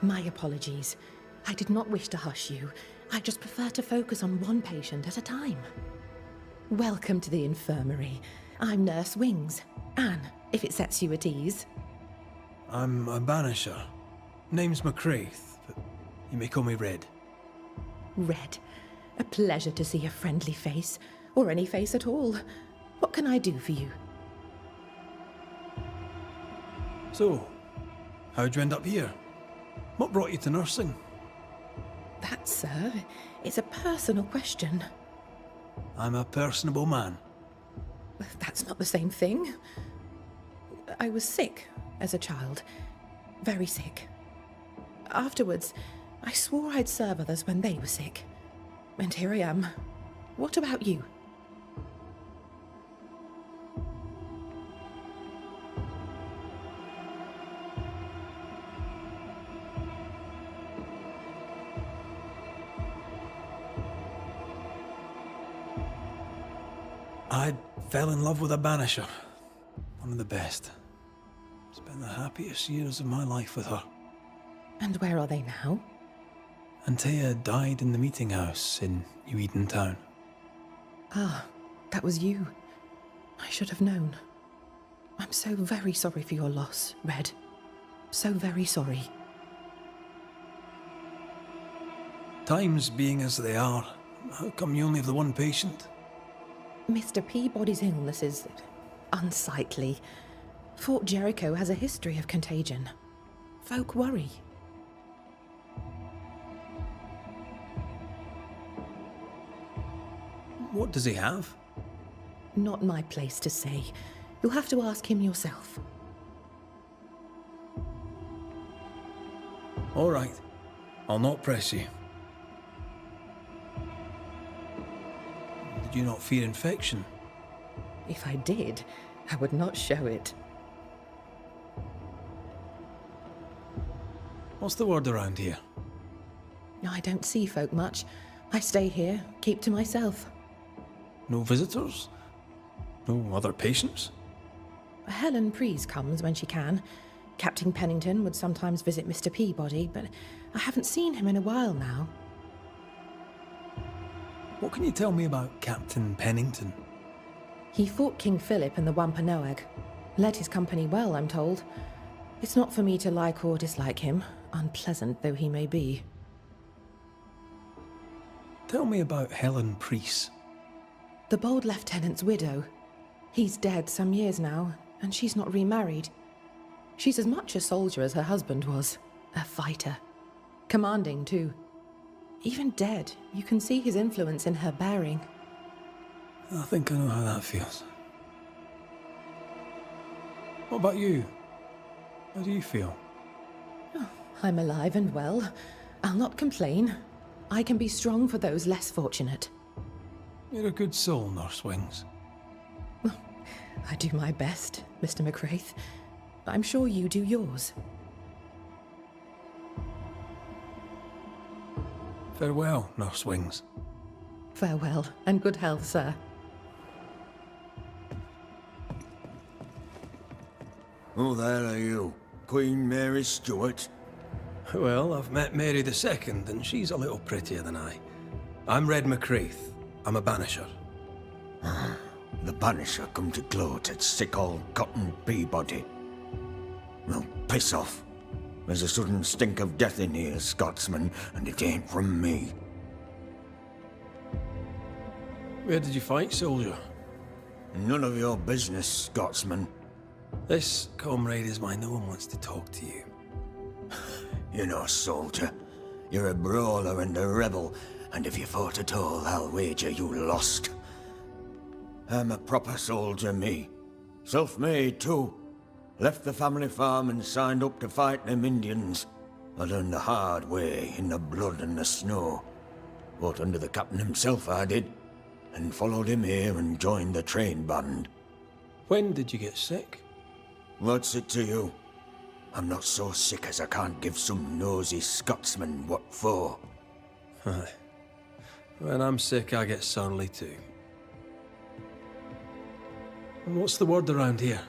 My apologies. I did not wish to hush you. I just prefer to focus on one patient at a time. Welcome to the infirmary. I'm Nurse Wings. Anne, if it sets you at ease. I'm a Banisher. Name's McCraith, but you may call me Red. Red. A pleasure to see a friendly face, or any face at all. What can I do for you? So, how'd you end up here? What brought you to nursing? That, sir, is a personal question. I'm a personable man. That's not the same thing. I was sick as a child. Very sick. Afterwards, I swore I'd serve others when they were sick. And here I am. What about you? I fell in love with a Banisher. One of the best. Spent the happiest years of my life with her. And where are they now? Antea died in the meeting house in New Eden Town. Ah, that was you. I should have known. I'm so very sorry for your loss, Red. So very sorry. Times being as they are, how come you only have the one patient? Mr. Peabody's illness is unsightly. Fort Jericho has a history of contagion. Folk worry. What does he have? Not my place to say. You'll have to ask him yourself. All right. I'll not press you. Did you not fear infection? If I did, I would not show it. What's the word around here? I don't see folk much. I stay here, keep to myself. No visitors? No other patients? Helen Preece comes when she can. Captain Pennington would sometimes visit Mr. Peabody, but I haven't seen him in a while now. What can you tell me about Captain Pennington? He fought King Philip in the Wampanoag. Led his company well, I'm told. It's not for me to like or dislike him, unpleasant though he may be. Tell me about Helen Preece. The bold lieutenant's widow. He's dead some years now, and she's not remarried. She's as much a soldier as her husband was. A fighter. Commanding, too. Even dead, you can see his influence in her bearing. I think I know how that feels. What about you? How do you feel? Oh, I'm alive and well. I'll not complain. I can be strong for those less fortunate. You're a good soul, Nurse Wings. I do my best, Mr. McCraith. I'm sure you do yours. Farewell, Nurse Wings. Farewell, and good health, sir. Who the hell are you? Queen Mary Stuart? Well, I've met Mary II, and she's a little prettier than I. I'm Red McCraith. I'm a Banisher. The Banisher come to gloat at sick old Cotton Peabody. Well, piss off. There's a sudden stink of death in here, Scotsman, and it ain't from me. Where did you fight, soldier? None of your business, Scotsman. This comrade is why no one wants to talk to you. You're no soldier. You're a brawler and a rebel, and if you fought at all, I'll wager you lost. I'm a proper soldier, me. Self-made, too. Left the family farm and signed up to fight them Indians. I learned the hard way, in the blood and the snow. Fought under the captain himself, I did, and followed him here and joined the train band. When did you get sick? What's it to you? I'm not so sick as I can't give some nosy Scotsman what for. Aye. When I'm sick, I get surly too. And what's the word around here?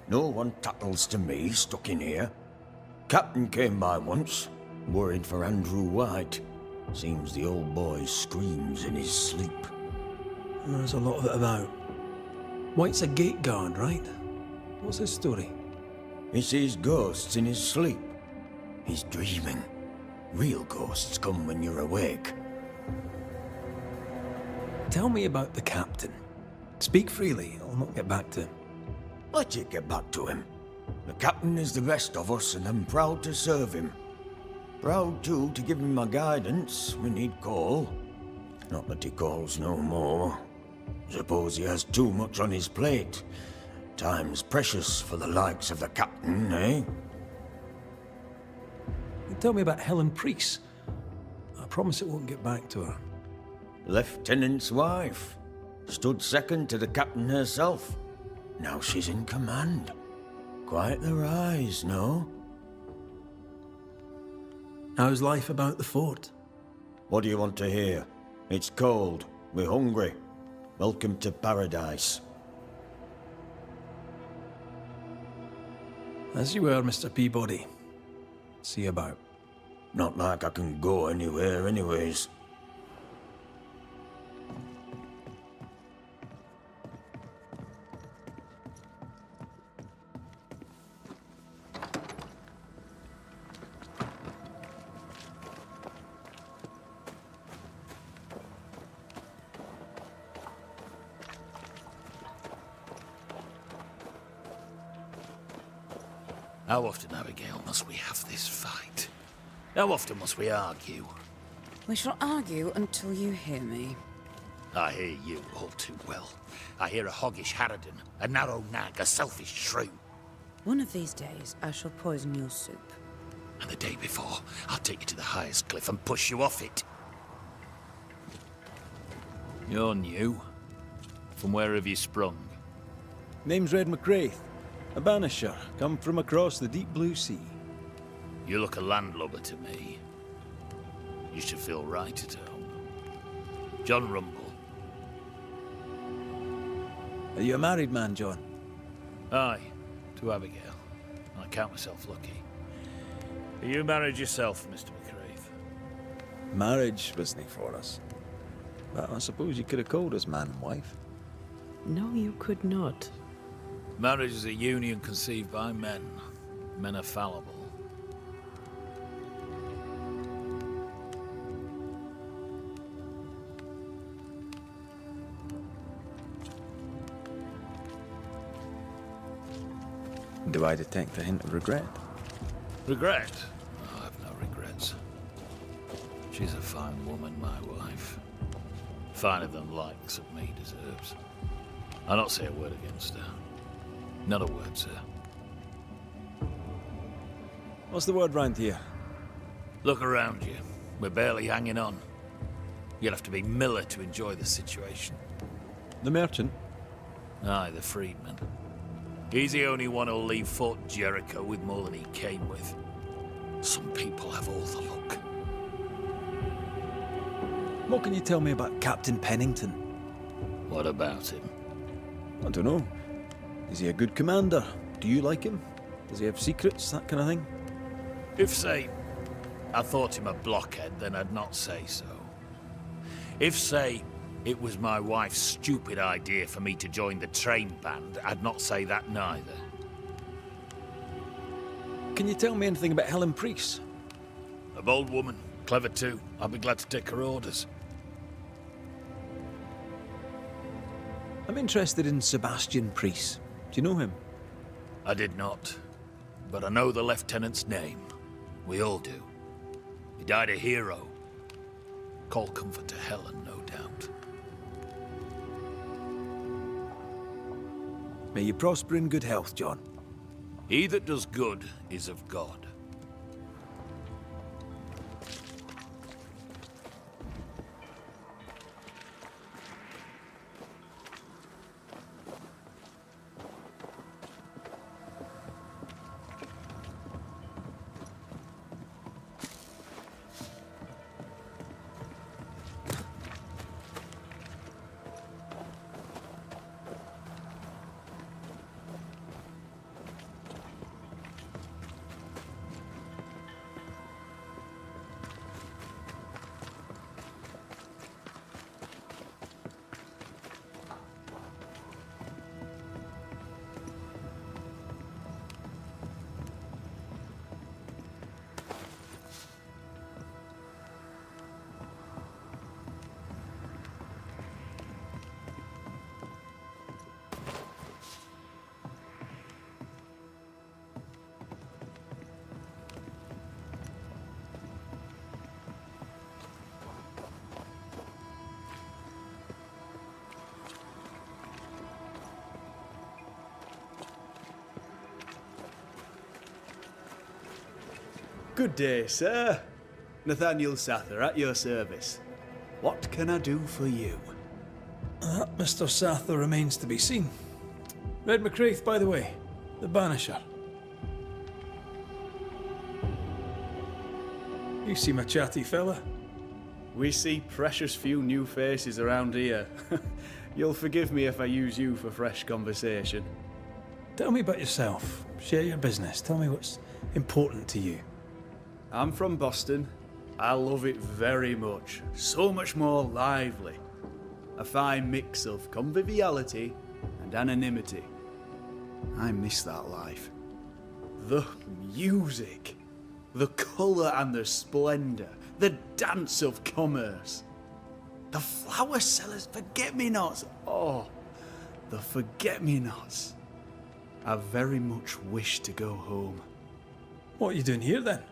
No one tattles to me stuck in here. Captain came by once, worried for Andrew White. Seems the old boy screams in his sleep. There's a lot of it about. White's a gate guard, right? What's his story? He sees ghosts in his sleep. He's dreaming. Real ghosts come when you're awake. Tell me about the captain. Speak freely, I'll not get back to him. Let you get back to him. The captain is the best of us, and I'm proud to serve him. Proud, too, to give him my guidance when he'd call. Not that he calls no more. Suppose he has too much on his plate. Time's precious for the likes of the captain, eh? Tell me about Helen Priest. I promise it won't get back to her. Lieutenant's wife. Stood second to the captain herself. Now she's in command. Quite the rise, no? How's life about the fort? What do you want to hear? It's cold. We're hungry. Welcome to paradise. As you were, Mr. Peabody. See you about. Not like I can go anywhere anyways. How often, Abigail, must we have this fight? How often must we argue? We shall argue until you hear me. I hear you all too well. I hear a hoggish harridan, a narrow nag, a selfish shrew. One of these days, I shall poison your soup. And the day before, I'll take you to the highest cliff and push you off it. You're new. From where have you sprung? Name's Red McCraith, a Banisher, come from across the deep blue sea. You look a landlubber to me. You should feel right at home. John Rumble. Are you a married man, John? Aye, to Abigail. I count myself lucky. Are you married yourself, Mr. McCraith? Marriage wasn't for us. But I suppose you could have called us man and wife. No, you could not. Marriage is a union conceived by men. Men are fallible. Do I detect a hint of regret? Regret? Oh, I've no regrets. She's a fine woman, my wife. Finer than likes of me deserves. I'll not say a word against her. Not a word, sir. What's the word round here? Look around you. We're barely hanging on. You'll have to be Miller to enjoy the situation. The merchant? Aye, the freedman. He's the only one who'll leave Fort Jericho with more than he came with. Some people have all the luck. What can you tell me about Captain Pennington? What about him? I don't know. Is he a good commander? Do you like him? Does he have secrets, that kind of thing? If, say, I thought him a blockhead, then I'd not say so. If, say, it was my wife's stupid idea for me to join the train band, I'd not say that neither. Can you tell me anything about Helen Priest? A bold woman, clever too. I'll be glad to take her orders. I'm interested in Sebastian Priest. Do you know him? I did not, but I know the lieutenant's name. We all do. He died a hero. Call comfort to Helen, no doubt. May you prosper in good health, John. He that does good is of God. Good day, sir. Nathaniel Sather at your service. What can I do for you? That Mr. Sather remains to be seen. Red McCraith, by the way, the Banisher. You seem a chatty fella. We see precious few new faces around here. You'll forgive me if I use you for fresh conversation. Tell me about yourself. Share your business. Tell me what's important to you. I'm from Boston. I love it very much. So much more lively. A fine mix of conviviality and anonymity. I miss that life. The music, the colour and the splendour, the dance of commerce. The flower sellers' forget-me-nots. Oh, the forget-me-nots. I very much wish to go home. What are you doing here then?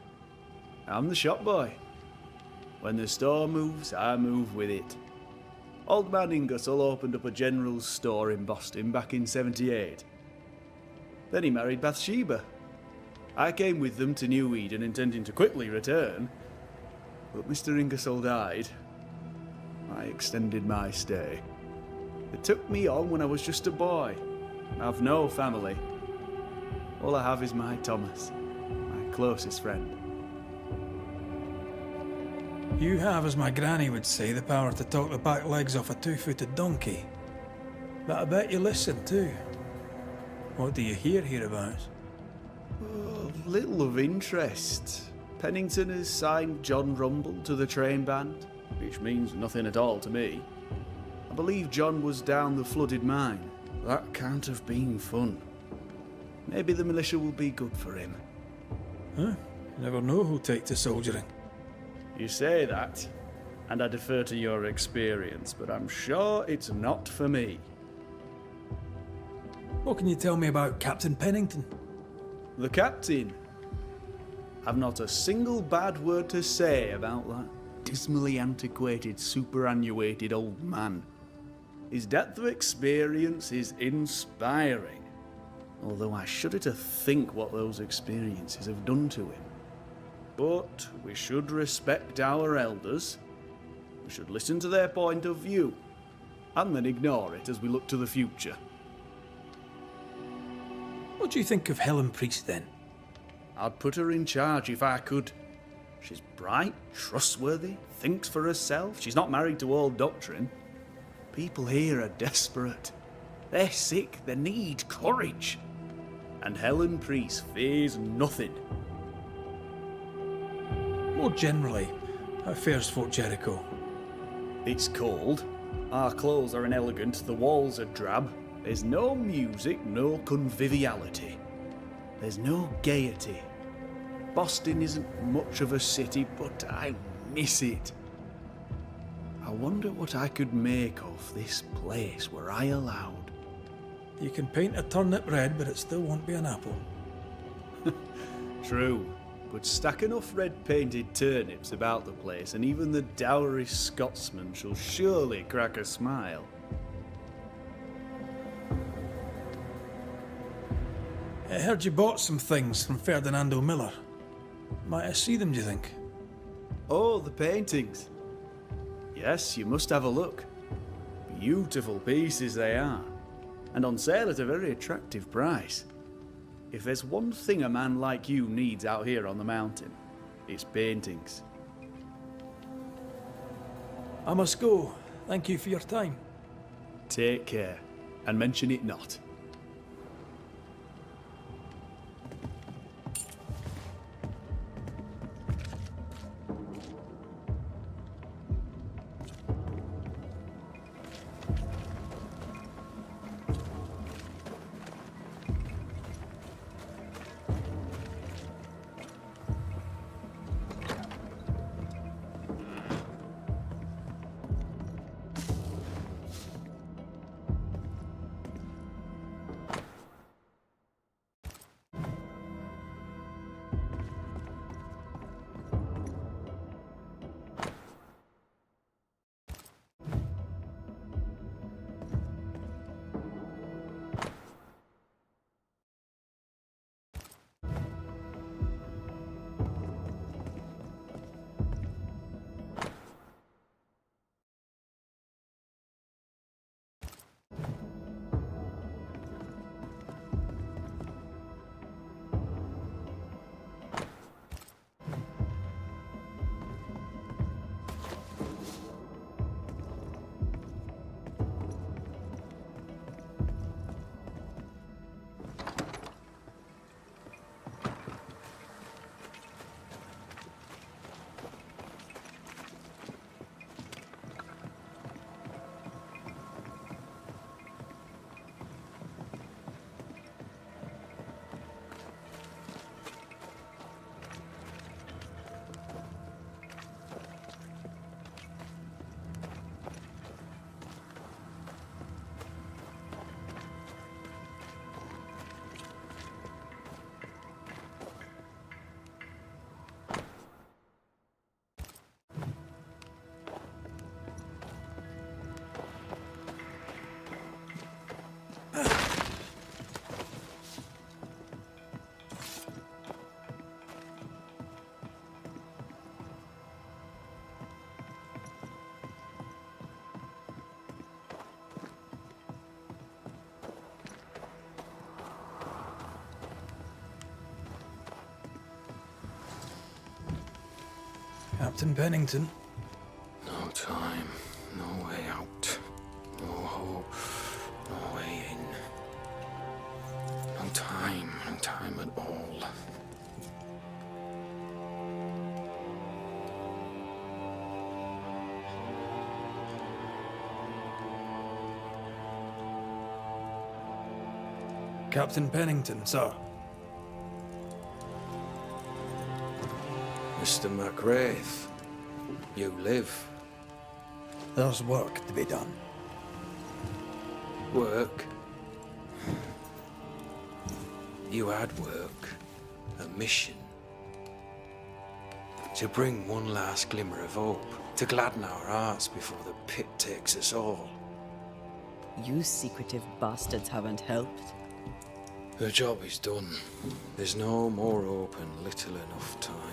I'm the shop boy. When the store moves, I move with it. Old man Ingersoll opened up a general store in Boston back in '78. Then he married Bathsheba. I came with them to New Eden intending to quickly return, but Mr. Ingersoll died. I extended my stay. They took me on when I was just a boy. I've no family. All I have is my Thomas, my closest friend. You have, as my granny would say, the power to talk the back legs off a two-footed donkey. But I bet you listen too. What do you hear hereabouts? Oh, little of interest. Pennington has signed John Rumble to the train band, which means nothing at all to me. I believe John was down the flooded mine. That can't have been fun. Maybe the militia will be good for him. Huh? You never know who'll take to soldiering. You say that, and I defer to your experience, but I'm sure it's not for me. What can you tell me about Captain Pennington? The captain? I've not a single bad word to say about that dismally antiquated, superannuated old man. His depth of experience is inspiring, although I shudder to think what those experiences have done to him. But we should respect our elders. We should listen to their point of view, and then ignore it as we look to the future. What do you think of Helen Priest then? I'd put her in charge if I could. She's bright, trustworthy, thinks for herself. She's not married to old doctrine. People here are desperate. They're sick, they need courage. And Helen Priest fears nothing. More generally, how fares Fort Jericho? It's cold. Our clothes are inelegant, the walls are drab. There's no music, no conviviality. There's no gaiety. Boston isn't much of a city, but I miss it. I wonder what I could make of this place were I allowed. You can paint a turnip red, but it still won't be an apple. True, but stack enough red-painted turnips about the place, and even the dourest Scotsman shall surely crack a smile. I heard you bought some things from Ferdinando Miller. Might I see them, do you think? Oh, the paintings. Yes, you must have a look. Beautiful pieces they are, and on sale at a very attractive price. If there's one thing a man like you needs out here on the mountain, it's paintings. I must go. Thank you for your time. Take care, and mention it not. Captain Pennington. No time, no way out, no hope, no way in. No time at all. Captain Pennington, sir. Mr. McWraith, you live. There's work to be done. Work? You had work, a mission. To bring one last glimmer of hope, to gladden our hearts before the pit takes us all. You secretive bastards haven't helped. The job is done. There's no more hope and little enough time.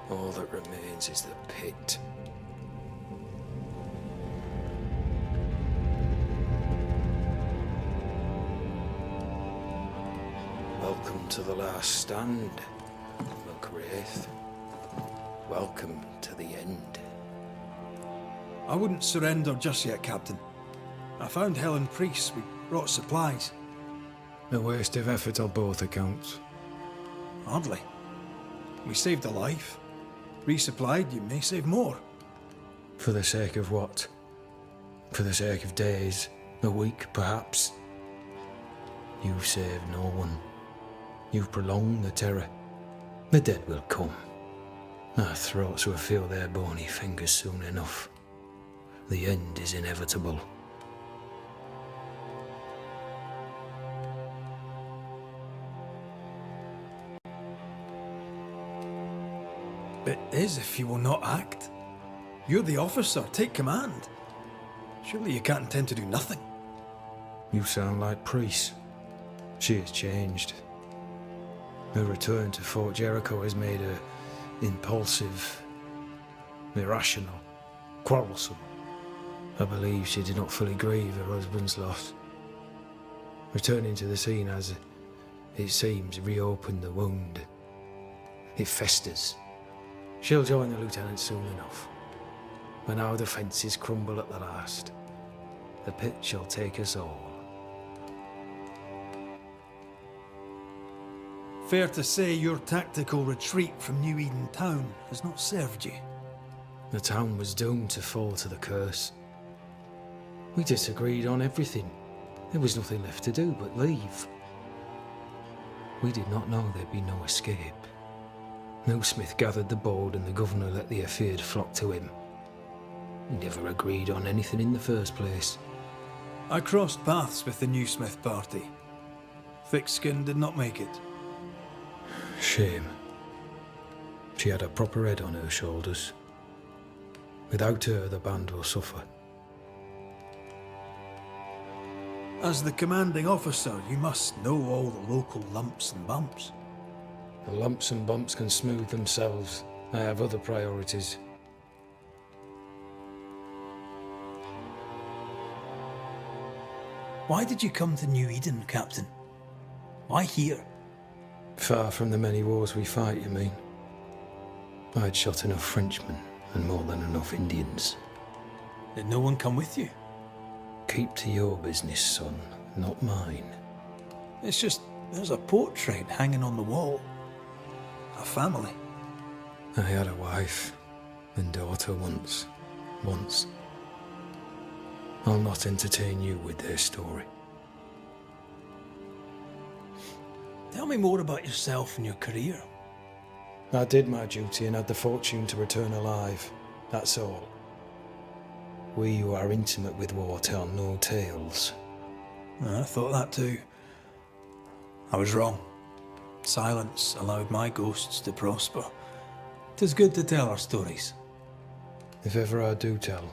All that remains is the pit. Welcome to the last stand, McWraith. Welcome to the end. I wouldn't surrender just yet, Captain. I found Helen Priest. We brought supplies. A waste of effort on both accounts. Hardly. We saved a life. Resupplied, you may save more. For the sake of what? For the sake of days, a week perhaps? You've saved no one. You've prolonged the terror. The dead will come. Our throats will feel their bony fingers soon enough. The end is inevitable. It is if you will not act. You're the officer, take command. Surely you can't intend to do nothing. You sound like Priest. She has changed. Her return to Fort Jericho has made her impulsive, irrational, quarrelsome. I believe she did not fully grieve her husband's loss. Returning to the scene has, it seems, reopened the wound. It festers. She'll join the lieutenant soon enough. When our defences crumble at the last, the pit shall take us all. Fair to say your tactical retreat from New Eden town has not served you. The town was doomed to fall to the curse. We disagreed on everything. There was nothing left to do but leave. We did not know there'd be no escape. No Smith gathered the board and the governor let the affair flock to him. We never agreed on anything in the first place. I crossed paths with the new Smith party. Thick-Skin did not make it. Shame. She had a proper head on her shoulders. Without her, the band will suffer. As the commanding officer, you must know all the local lumps and bumps. The lumps and bumps can smooth themselves. I have other priorities. Why did you come to New Eden, Captain? Why here? Far from the many wars we fight, you mean? I'd shot enough Frenchmen and more than enough Indians. Did no one come with you? Keep to your business, son, not mine. It's just, there's a portrait hanging on the wall. A family. I had a wife and daughter once. I'll not entertain you with their story. Tell me more about yourself and your career. I did my duty and had the fortune to return alive. That's all. We who are intimate with war tell no tales. I thought that too. I was wrong. Silence allowed my ghosts to prosper. 'Tis good to tell our stories. If ever I do tell,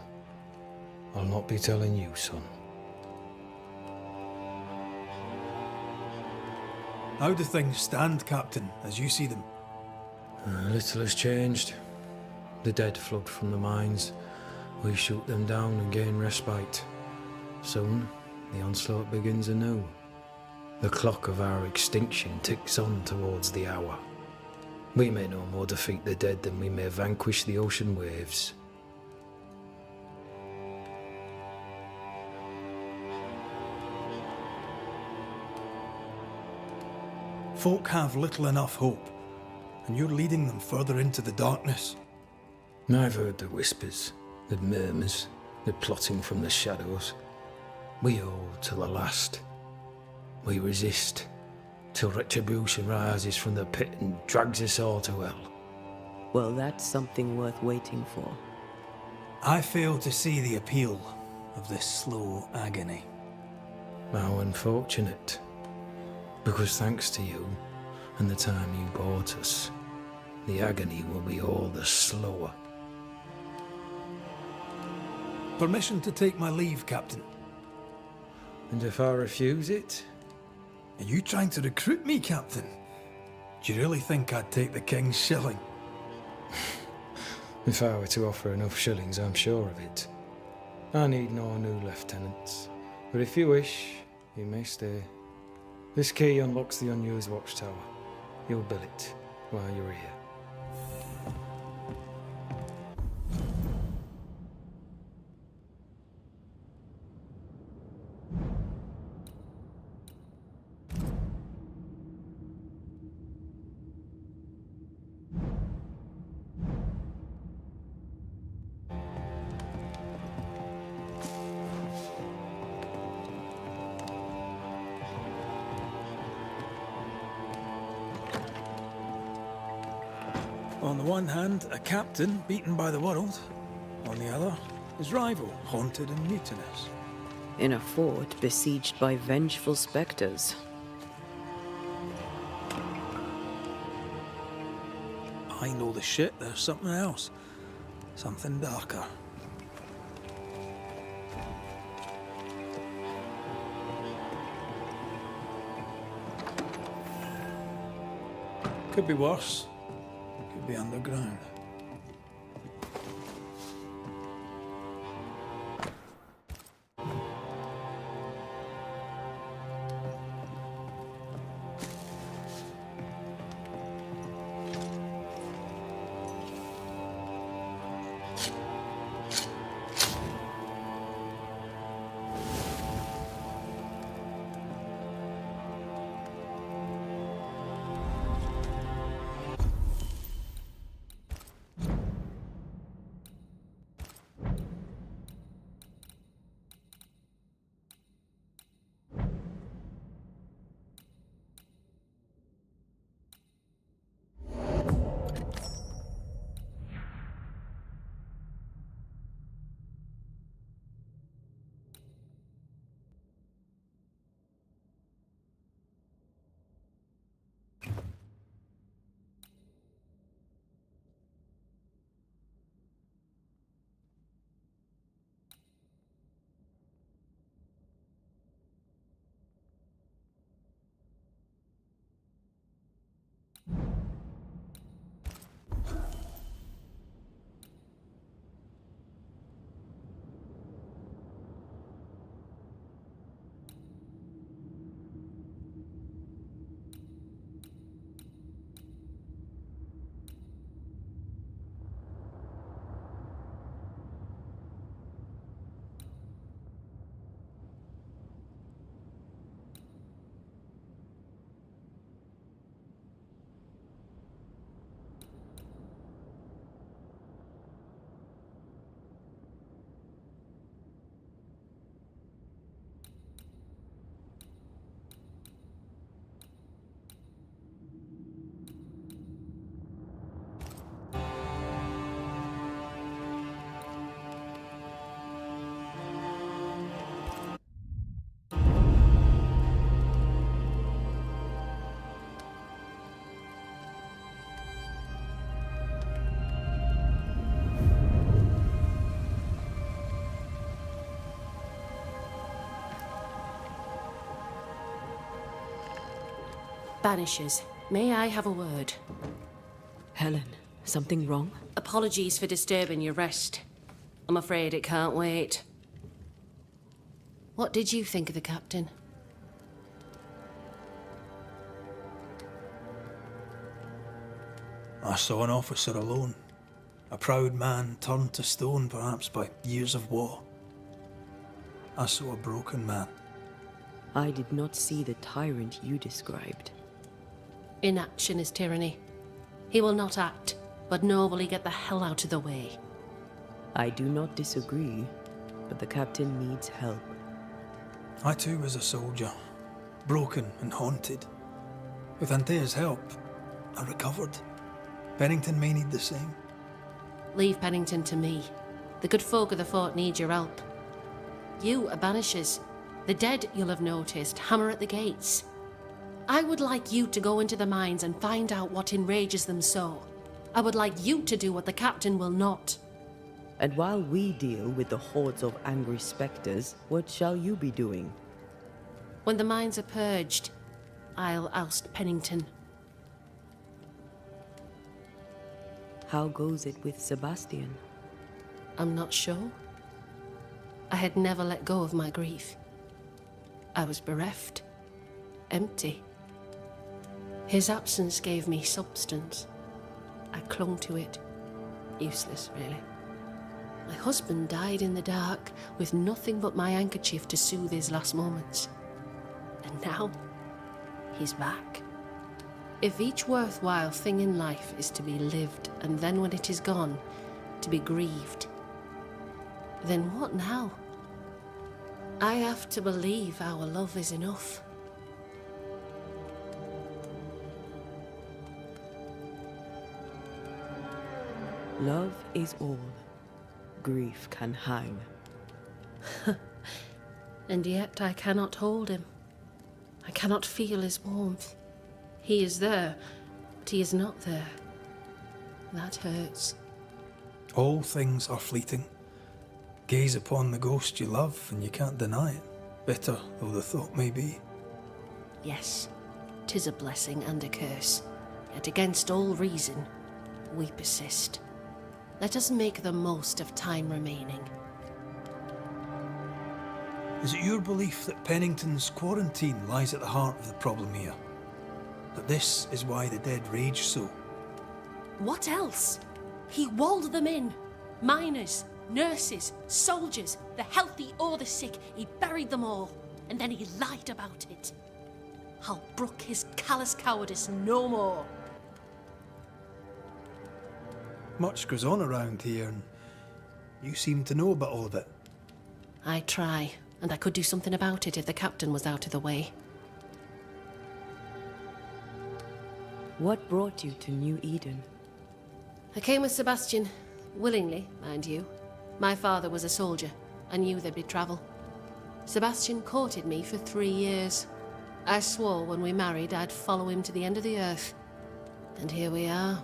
I'll not be telling you, son. How do things stand, Captain, as you see them? Little has changed. The dead flood from the mines. We shoot them down and gain respite. Soon, the onslaught begins anew. The clock of our extinction ticks on towards the hour. We may no more defeat the dead than we may vanquish the ocean waves. Folk have little enough hope, and you're leading them further into the darkness. I've heard the whispers, the murmurs, the plotting from the shadows. We hold to the last. We resist, till retribution rises from the pit and drags us all to hell. Well, that's something worth waiting for. I fail to see the appeal of this slow agony. How unfortunate. Because thanks to you, and the time you bought us, the agony will be all the slower. Permission to take my leave, Captain. And if I refuse it? Are you trying to recruit me, Captain? Do you really think I'd take the King's shilling? If I were to offer enough shillings, I'm sure of it. I need no new lieutenants. But if you wish, you may stay. This key unlocks the unused watchtower. You'll bill it while you're here. On the one hand, a captain beaten by the world. On the other, His rival, haunted and mutinous. In a fort besieged by vengeful spectres. I know the shit, there's something else. Something darker. Could be worse. Could be underground. Banishers, may I have a word? Helen, something wrong? Apologies for disturbing your rest. I'm afraid it can't wait. What did you think of the captain? I saw an officer alone. A proud man turned to stone, perhaps by years of war. I saw a broken man. I did not see the tyrant you described. Inaction is tyranny. He will not act, but nobly get the hell out of the way. I do not disagree, but the captain needs help. I too was a soldier, broken and haunted. With Antea's help, I recovered. Pennington may need the same. Leave Pennington to me. The good folk of the fort need your help. You are Banishers. The dead, you'll have noticed, hammer at the gates. I would like you to go into the mines and find out what enrages them so. I would like you to do what the captain will not. And while we deal with the hordes of angry spectres, what shall you be doing? When the mines are purged, I'll oust Pennington. How goes it with Sebastian? I'm not sure. I had never let go of my grief. I was bereft, empty. His absence gave me substance. I clung to it. Useless, really. My husband died in the dark with nothing but my handkerchief to soothe his last moments. And now, he's back. If each worthwhile thing in life is to be lived, and then when it is gone, to be grieved, then what now? I have to believe our love is enough. Love is all. grief can hang. And yet I cannot hold him. I cannot feel his warmth. He is there, but he is not there. That hurts. All things are fleeting. Gaze upon the ghost you love, and you can't deny it, bitter though the thought may be. Yes, 'tis a blessing and a curse. Yet against all reason, we persist. Let us make the most of time remaining. Is it your belief that Pennington's quarantine lies at the heart of the problem here? That this is why the dead rage so? What else? He walled them in. Miners, nurses, soldiers, the healthy or the sick. He buried them all, and then he lied about it. I'll brook his callous cowardice no more. Much goes on around here, and you seem to know about all of it. I try, and I could do something about it if the captain was out of the way. What brought you to New Eden? I came with Sebastian, willingly, mind you. My father was a soldier. I knew there'd be travel. Sebastian courted me for 3 years. I swore when we married I'd follow him to the end of the earth. And here we are.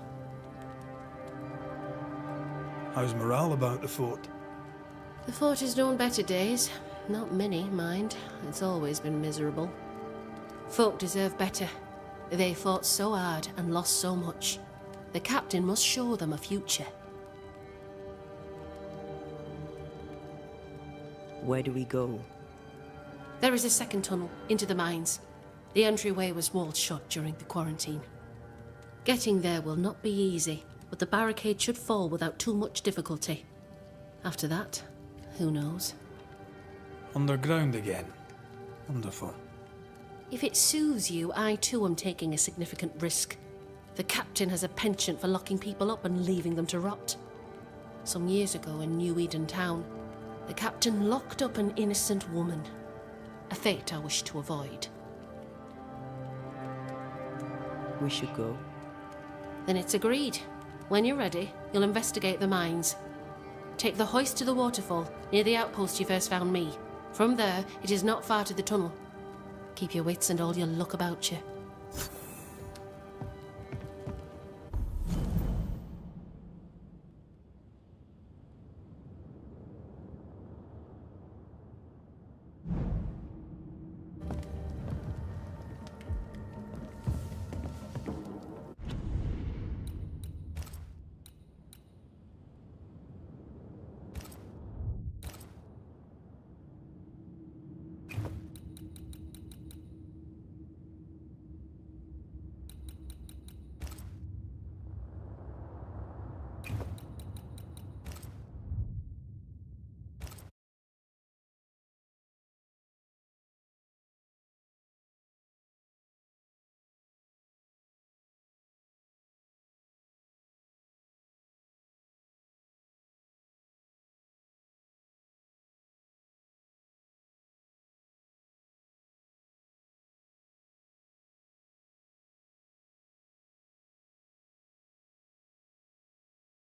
How's morale about the fort? The fort has known better days. Not many, mind. It's always been miserable. Folk deserve better. They fought so hard and lost so much. The captain must show them a future. Where do we go? There is a second tunnel into the mines. The entryway was walled shut during the quarantine. Getting there will not be easy, but the barricade should fall without too much difficulty. After that, who knows? Underground again. Wonderful. If it soothes you, I too am taking a significant risk. The captain has a penchant for locking people up and leaving them to rot. Some years ago in New Eden town, the captain locked up an innocent woman. A fate I wish to avoid. We should go. Then it's agreed. When you're ready, you'll investigate the mines. Take the hoist to the waterfall, near the outpost you first found me. From there, it is not far to the tunnel. Keep your wits and all your luck about you.